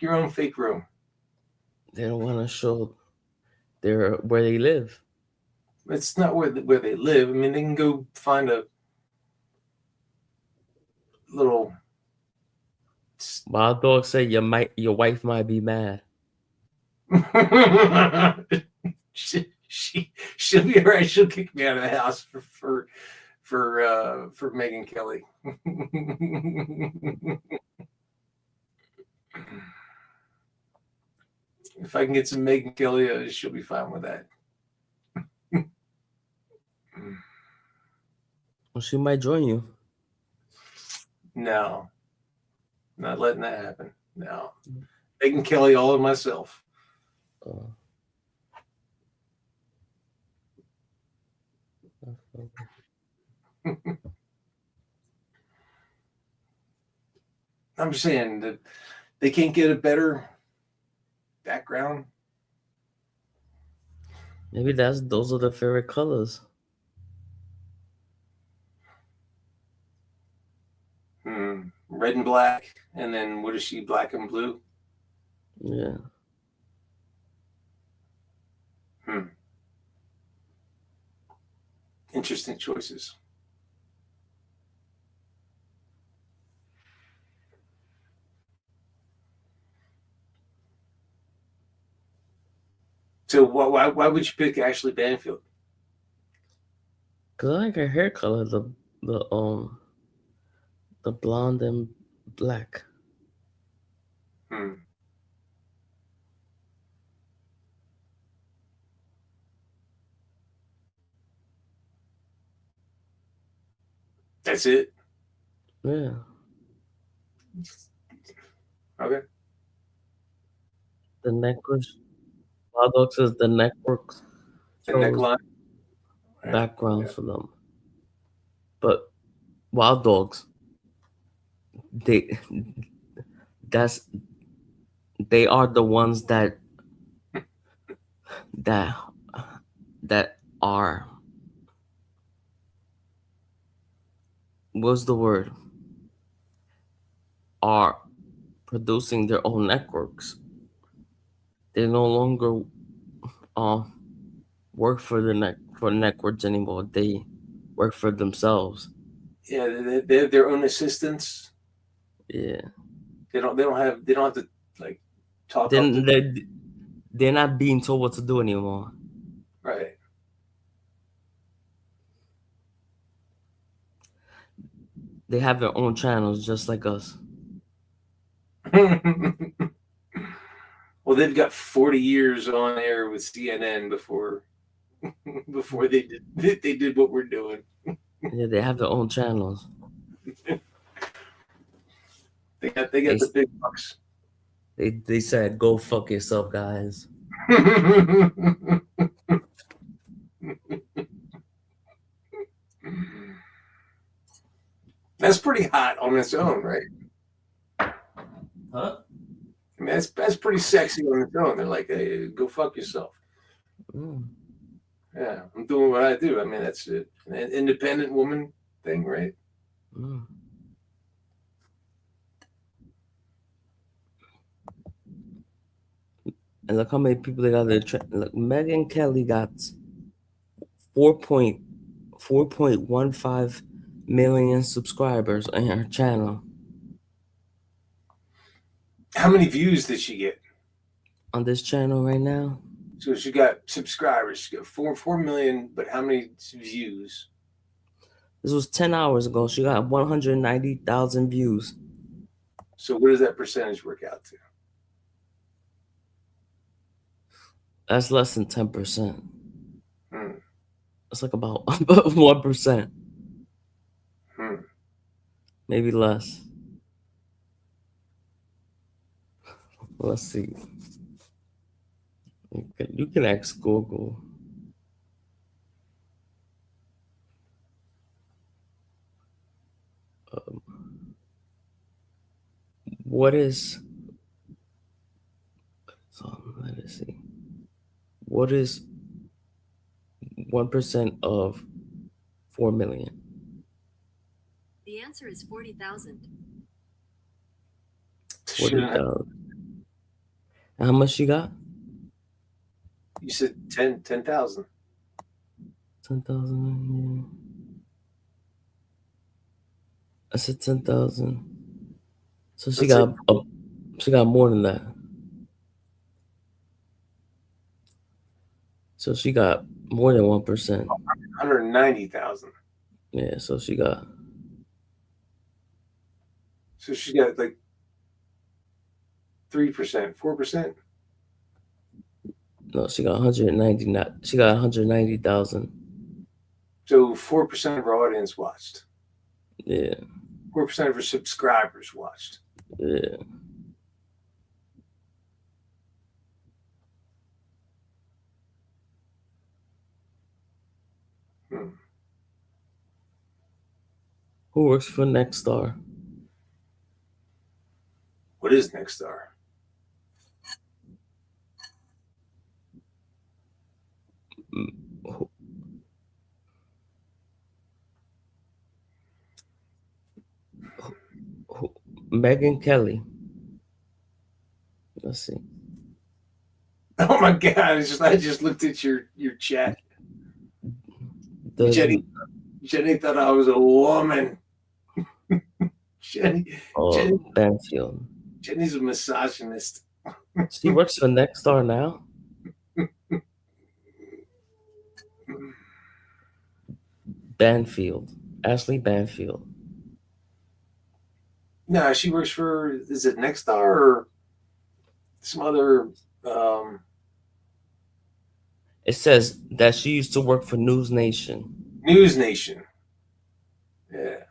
your own fake room. They don't want to show where they live. It's not where they live. I mean, they can go find a little. Wild Dog said your wife might be mad. She'll be all right. She'll kick me out of the house for Megyn Kelly. If I can get some Megyn Kelly, she'll be fine with that. Well, she might join you. No, not letting that happen. No, Megyn Kelly all of myself. I'm saying that they can't get a better background. Maybe those are the favorite colors. Red and black, and then what is she? Black and blue. Yeah. Interesting choices. So why would you pick Ashley Banfield? Cause I like her hair color, the blonde and black. That's it. Yeah. Okay. The neckline. Wild Dog says the networks. The neckline. Background for them. But Wild Dogs, they are the ones that are, what's the word? Are producing their own networks. They no longer work for networks anymore. They work for themselves. Yeah, they have their own assistants. Yeah. They don't have to like talk. They're not being told what to do anymore. Right. They have their own channels just like us. Well, they've got 40 years on air with CNN before they did what we're doing. Yeah, they have their own channels. They got the big bucks. They said, "Go fuck yourself, guys." That's pretty hot on its own, right? Huh? I mean, that's pretty sexy on its own. They're like, hey, go fuck yourself. Mm. Yeah, I'm doing what I do. I mean, that's an independent woman thing, right? Mm. And look how many people they got there. Look, Megan Kelly got 4.15 million subscribers on her channel. How many views did she get on this channel right now? So she got subscribers. She got 4 million, but how many views? This was 10 hours ago. She got 190,000 views. So what does that percentage work out to? That's less than 10%. It's like about 1%. Maybe less. Let's see. You can ask Google. What is? So let us see. What is 1% of 4 million? The answer is 40,000. 40,000. How much you got? You said 10,000. 10,000. Yeah. I said 10,000. So she got more than that. So she got more than 1%. 190,000. Yeah, so she got. So she got like 3%, 4%. No, she got 190. She got 190,000. So 4% of her audience watched. Yeah. 4% of her subscribers watched. Yeah. Who works for Nexstar? What is Nexstar? Megan Kelly. Let's see. Oh my God! I just looked at your chat. Jenny thought I was a woman. Jenny Banfield. Jenny's a misogynist. She works for Nexstar now. Banfield. Ashley Banfield. No, she works for, is it Nexstar or some other? It says that she used to work for News Nation. News Nation. Yeah.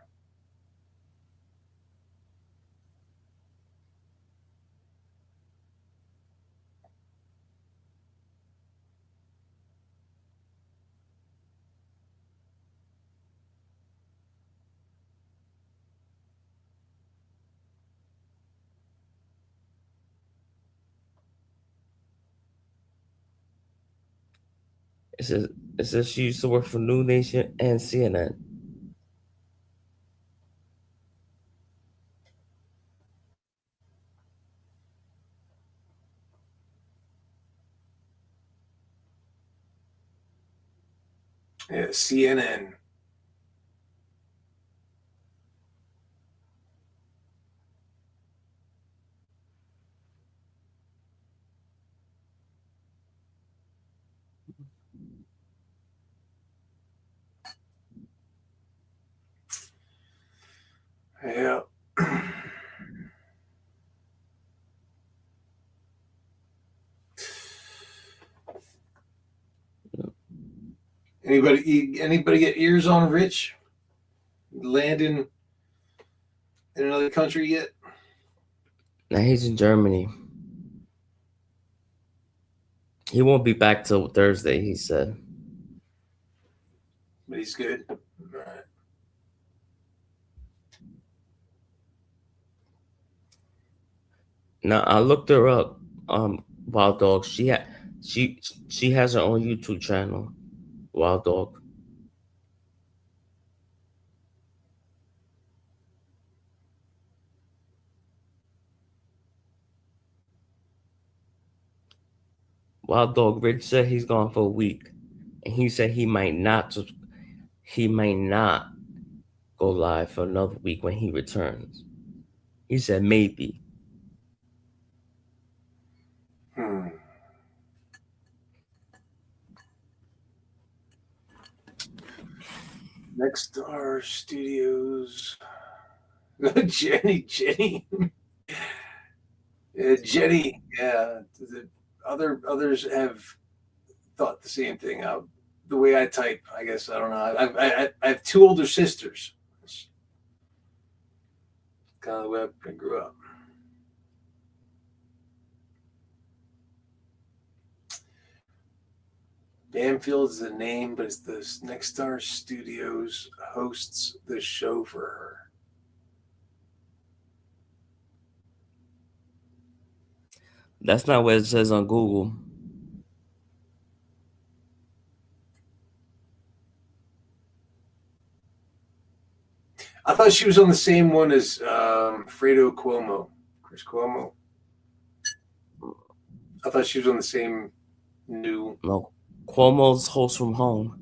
It says she used to work for News Nation and CNN. Yeah, CNN. Yeah. Anybody get ears on Rich landing in another country yet? Now he's in Germany. He won't be back till Thursday, he said. But he's good. All right. Now I looked her up. Wild Dog. She has her own YouTube channel. Wild Dog. Wild Dog Rich said he's gone for a week, and he said he might not go live for another week when he returns. He said maybe. Next Star Studios. Jenny. Yeah, Jenny. Yeah. The others have thought the same thing. The way I type, I guess, I don't know. I have two older sisters. It's kind of the way I grew up. Banfield is the name, but it's the Next Star Studios hosts the show for her. That's not what it says on Google. I thought she was on the same one as Fredo Cuomo, Chris Cuomo. I thought she was on the same new. No, Cuomo's host from home.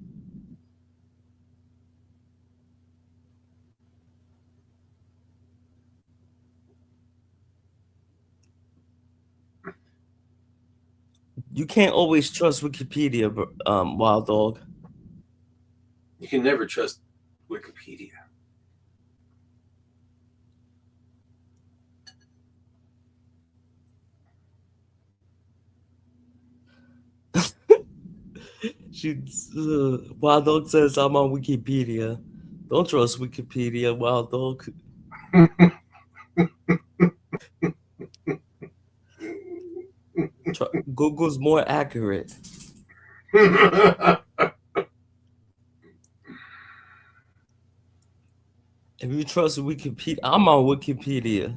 You can't always trust Wikipedia, Wild Dog. You can never trust Wikipedia. Wild Dog says I'm on Wikipedia. Don't trust Wikipedia, Wild Dog. Google's more accurate. If you trust Wikipedia, I'm on Wikipedia.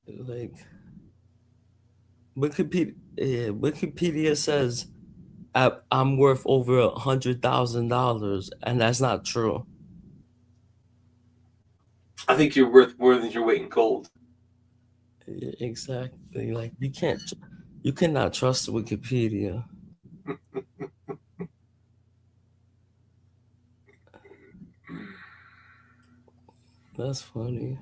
Like Wikipedia says I'm worth over $100,000, and that's not true. I think you're worth more than your weight in gold. Exactly. Like you cannot trust Wikipedia. That's funny.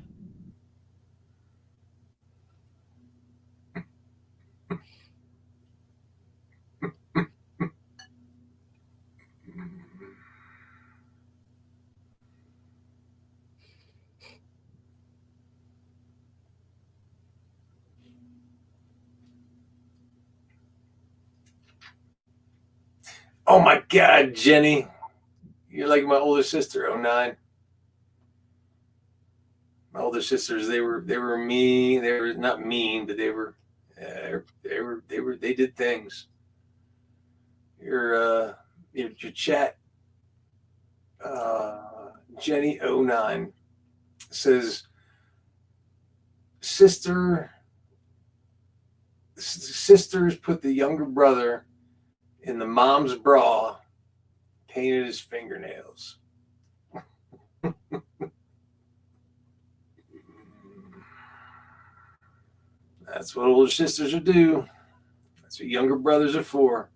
Oh my God, Jenny. You're like my older sister, 09. My older sisters, they were mean. They were not mean, but they did things. Your chat, Jenny 09 says sisters put the younger brother in the mom's bra, painted his fingernails. That's what older sisters would do. That's what younger brothers are for.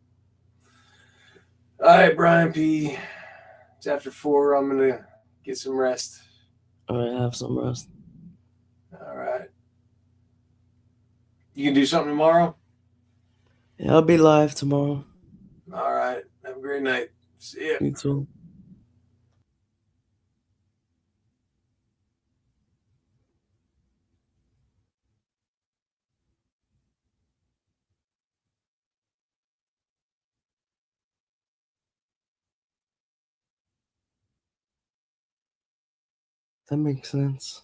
All right, Brian P. It's after 4. I'm going to get some rest. All right, have some rest. All right. You can do something tomorrow? Yeah, I'll be live tomorrow. All right. Have a great night. See ya. You too. That makes sense.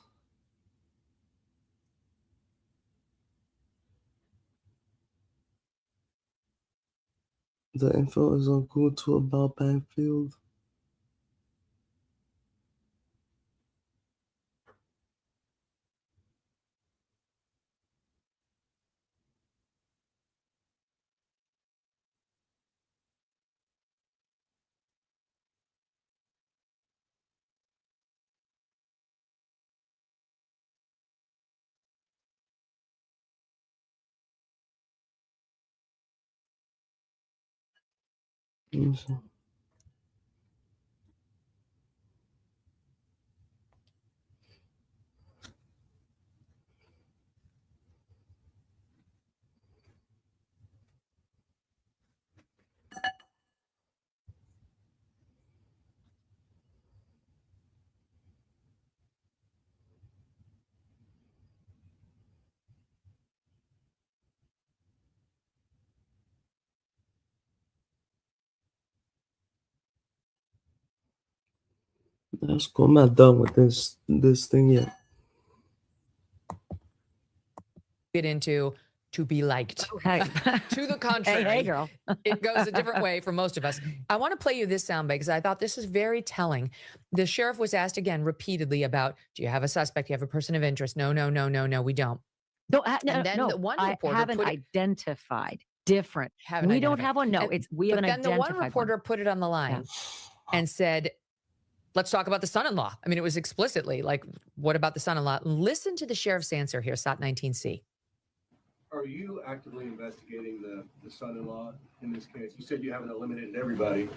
The info is on Google too about Banfield. Let me see. That's cool. I'm not done with this thing yet. Get into to be liked. Hey. To the contrary, Hey, girl. it goes a different way for most of us. I want to play you this soundbite because I thought this is very telling. The sheriff was asked again repeatedly about, do you have a suspect? Do you have a person of interest? No, we don't. No, And then the one I reporter haven't put it- identified. Different. Haven't We don't identified. have one. No, And- it's we have But an then the identified one reporter put it on the line and said, let's talk about the son-in-law. I mean, it was explicitly like, what about the son-in-law? Listen to the sheriff's answer here, SOT 19C. Are you actively investigating the son-in-law in this case? You said you haven't eliminated everybody.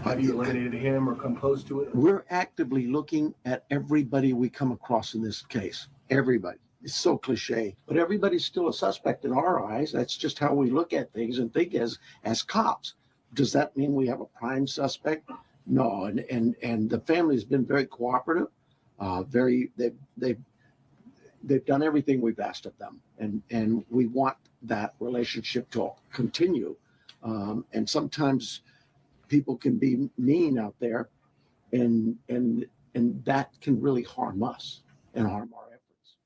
Have you eliminated him or come close to it? We're actively looking at everybody we come across in this case. Everybody. It's so cliche, but everybody's still a suspect in our eyes. That's just how we look at things and think as cops. Does that mean we have a prime suspect? No, and the family has been very cooperative. They've done everything we've asked of them, and we want that relationship to continue. And sometimes people can be mean out there, and that can really harm us and harm our efforts.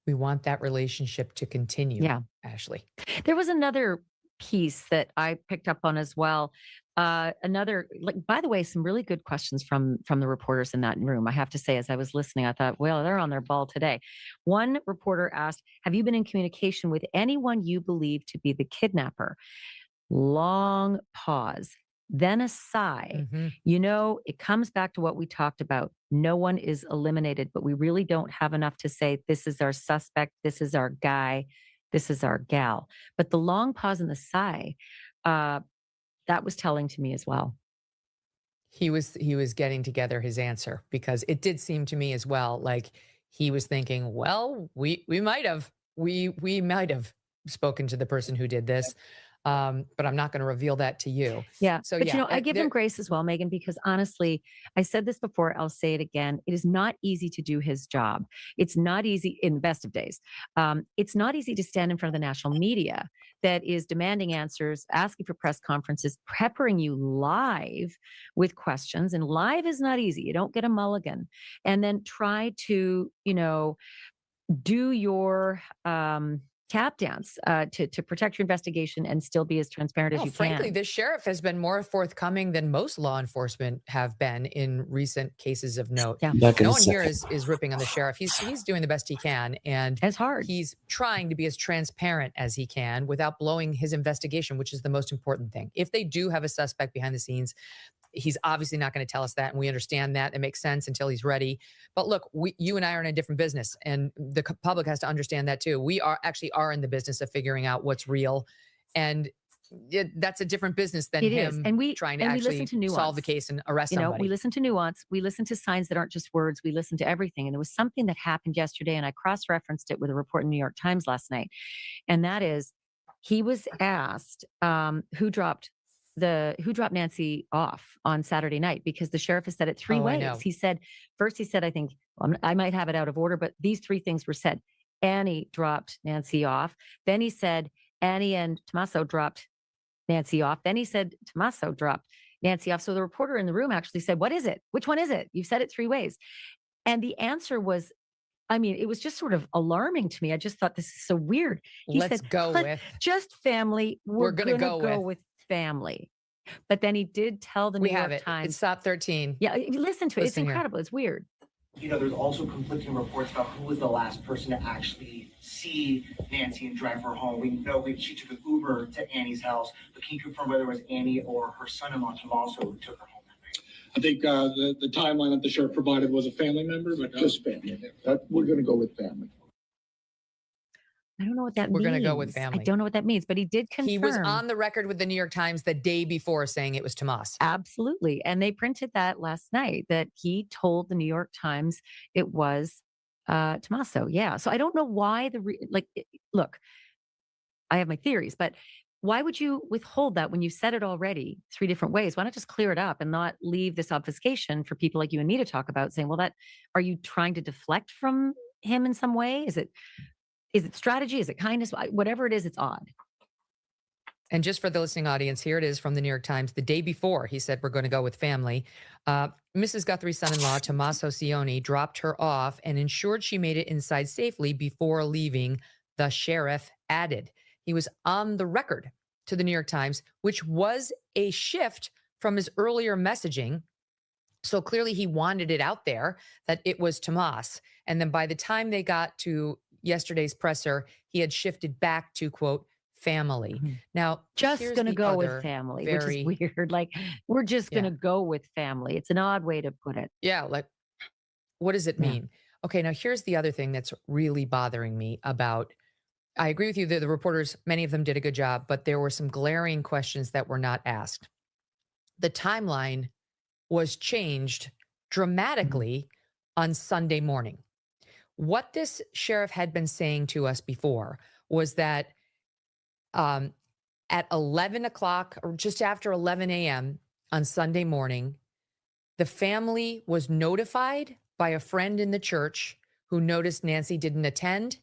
We want that relationship to continue. Yeah. Ashley. There was another piece that I picked up on as well. Another, like, by the way, some really good questions from the reporters in that room. I have to say, as I was listening, I thought, well, they're on their ball today. One reporter asked, have you been in communication with anyone you believe to be the kidnapper? Long pause, then a sigh. You know, it comes back to what we talked about. No one is eliminated, but we really don't have enough to say, this is our suspect, this is our guy, this is our gal. But the long pause and the sigh, that was telling to me as well. He was getting together his answer, because it did seem to me as well like he was thinking, well, we might have spoken to the person who did this, but I'm not going to reveal that to you. Yeah. So But yeah, you know, I give him grace as well, Megan, because honestly, I said this before, I'll say it again. It is not easy to do his job. It's not easy in the best of days. It's not easy to stand in front of the national media that is demanding answers, asking for press conferences, peppering you live with questions. And live is not easy. You don't get a mulligan. And then try to, you know, do your tap dance to protect your investigation and still be as transparent as you frankly, can. this sheriff has been more forthcoming than most law enforcement have been in recent cases of note. Yeah. Back in No a one here second. is ripping on the sheriff. He's doing the best he can, and it's hard. He's trying to be as transparent as he can without blowing his investigation, which is the most important thing. If they do have a suspect behind the scenes, he's obviously not going to tell us that, and we understand that. It makes sense until he's ready. But look, you and I are in a different business, and the public has to understand that too. We are in the business of figuring out what's real, and that's a different business than It is. him And we trying to and we actually listen to nuance. solve the case and arrest You know, somebody. we listen to nuance. We listen to signs that aren't just words. We listen to everything. And there was something that happened yesterday, and I cross-referenced it with a report in New York Times last night. And that is, he was asked who dropped Nancy off on Saturday night, because the sheriff has said it three Oh, I ways. know. He said, I think, I might have it out of order, but these three things were said. Annie dropped Nancy off. Then he said, Annie and Tommaso dropped Nancy off. Then he said, Tommaso dropped Nancy off. So the reporter in the room actually said, what is it? Which one is it? You've said it three ways. And the answer was I mean, it was just sort of alarming to me. I just thought, this is so weird. He Let's said, go with. just family. We're gonna going to go go with family. But then he did tell the New We have York it. Times. It's top 13. Yeah, listen to it. It's Listen here. incredible. It's weird. You know, there's also conflicting reports about who was the last person to actually see Nancy and drive her home. We know she took an Uber to Annie's house, but can you confirm whether it was Annie or her son-in-law Tommaso who took her home that night? I think the timeline that the sheriff provided was a family member, but Just family. We're going to go with family. I don't know what that We're means. going to go with family. I don't know what that means, but he did confirm. He was on the record with the New York Times the day before saying it was Tomas. Absolutely. And they printed that last night, that he told the New York Times it was Tommaso. Yeah. So I don't know why look, I have my theories, but why would you withhold that when you said it already 3 different ways? Why not just clear it up and not leave this obfuscation for people like you and me to talk about, saying, well, are you trying to deflect from him in some way? Is it strategy? Is it kindness? Whatever it is, it's odd. And just for the listening audience, here it is from the New York Times. The day before, he said, we're going to go with family. Mrs. Guthrie's son-in-law, Tommaso Cioni, dropped her off and ensured she made it inside safely before leaving, the sheriff added. He was on the record to the New York Times, which was a shift from his earlier messaging. So clearly he wanted it out there that it was Tomas. And then by the time they got to yesterday's presser, he had shifted back to, quote, family. Mm-hmm. Now, Just here's going to the go with other family, very- which is weird. Like, we're just going to go with family. It's an odd way to put it. Yeah, like, what does it mean? Okay, now here's the other thing that's really bothering me about, I agree with you that the reporters, many of them did a good job, but there were some glaring questions that were not asked. The timeline was changed dramatically on Sunday morning. What this sheriff had been saying to us before was that at 11 o'clock or just after 11 a.m. on Sunday morning, the family was notified by a friend in the church who noticed Nancy didn't attend,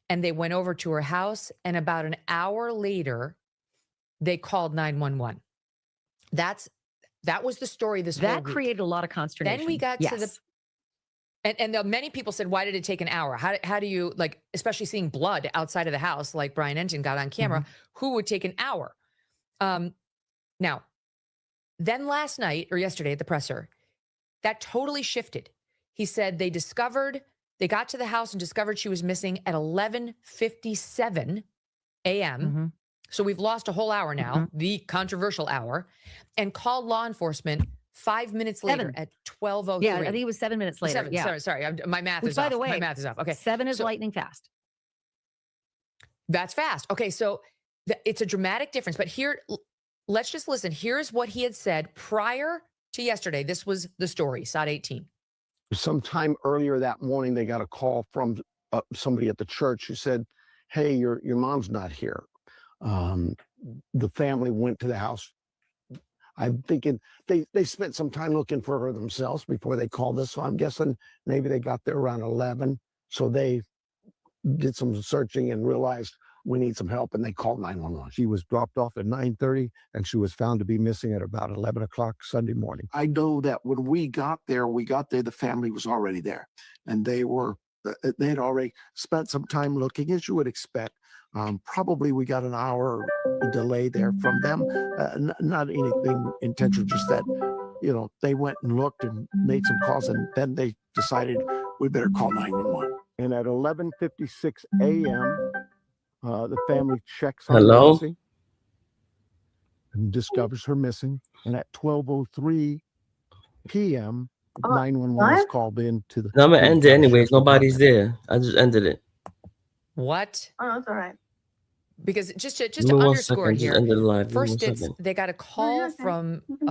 and they went over to her house, and about an hour later, they called 911. That was the story this whole That week. created a lot of consternation. Then we got to the, and many people said, why did it take an hour? How do you, like, especially seeing blood outside of the house, like Brian Entin got on camera, who would take an hour? Now, then last night or yesterday at the presser, that totally shifted. He said they got to the house and discovered she was missing at 11:57 a.m. So we've lost a whole hour now, the controversial hour, and called law enforcement 5 minutes later at 12:03. Yeah, I think it was 7 minutes later. 7, sorry. My math Which, is by off. the way, My math is off. Okay. 7 is lightning fast. That's fast. Okay, so it's a dramatic difference. But here, let's just listen. Here's what he had said prior to yesterday. This was the story, SOT 18. Sometime earlier that morning, they got a call from somebody at the church who said, hey, your mom's not here. The family went to the house. I'm thinking they spent some time looking for her themselves before they called us. So I'm guessing maybe they got there around 11. So they did some searching and realized we need some help, and they called 911. She was dropped off at 9:30, and she was found to be missing at about 11 o'clock Sunday morning. I know that when we got there, the family was already there, and they had already spent some time looking, as you would expect. Probably we got an hour delay there from them. Not anything intentional, just that, they went and looked and made some calls, and then they decided we better call 911. And at 11:56 a.m., the family checks on Hello? Nancy and discovers her missing. And at 12:03 p.m., 911 is called in to the. I'm gonna end it anyways. Nobody's there. I just ended it. What? Oh, that's all right. Because just to Give me 1 underscore second, just here, ended the live. Give me first 1 it's second. they got a call from a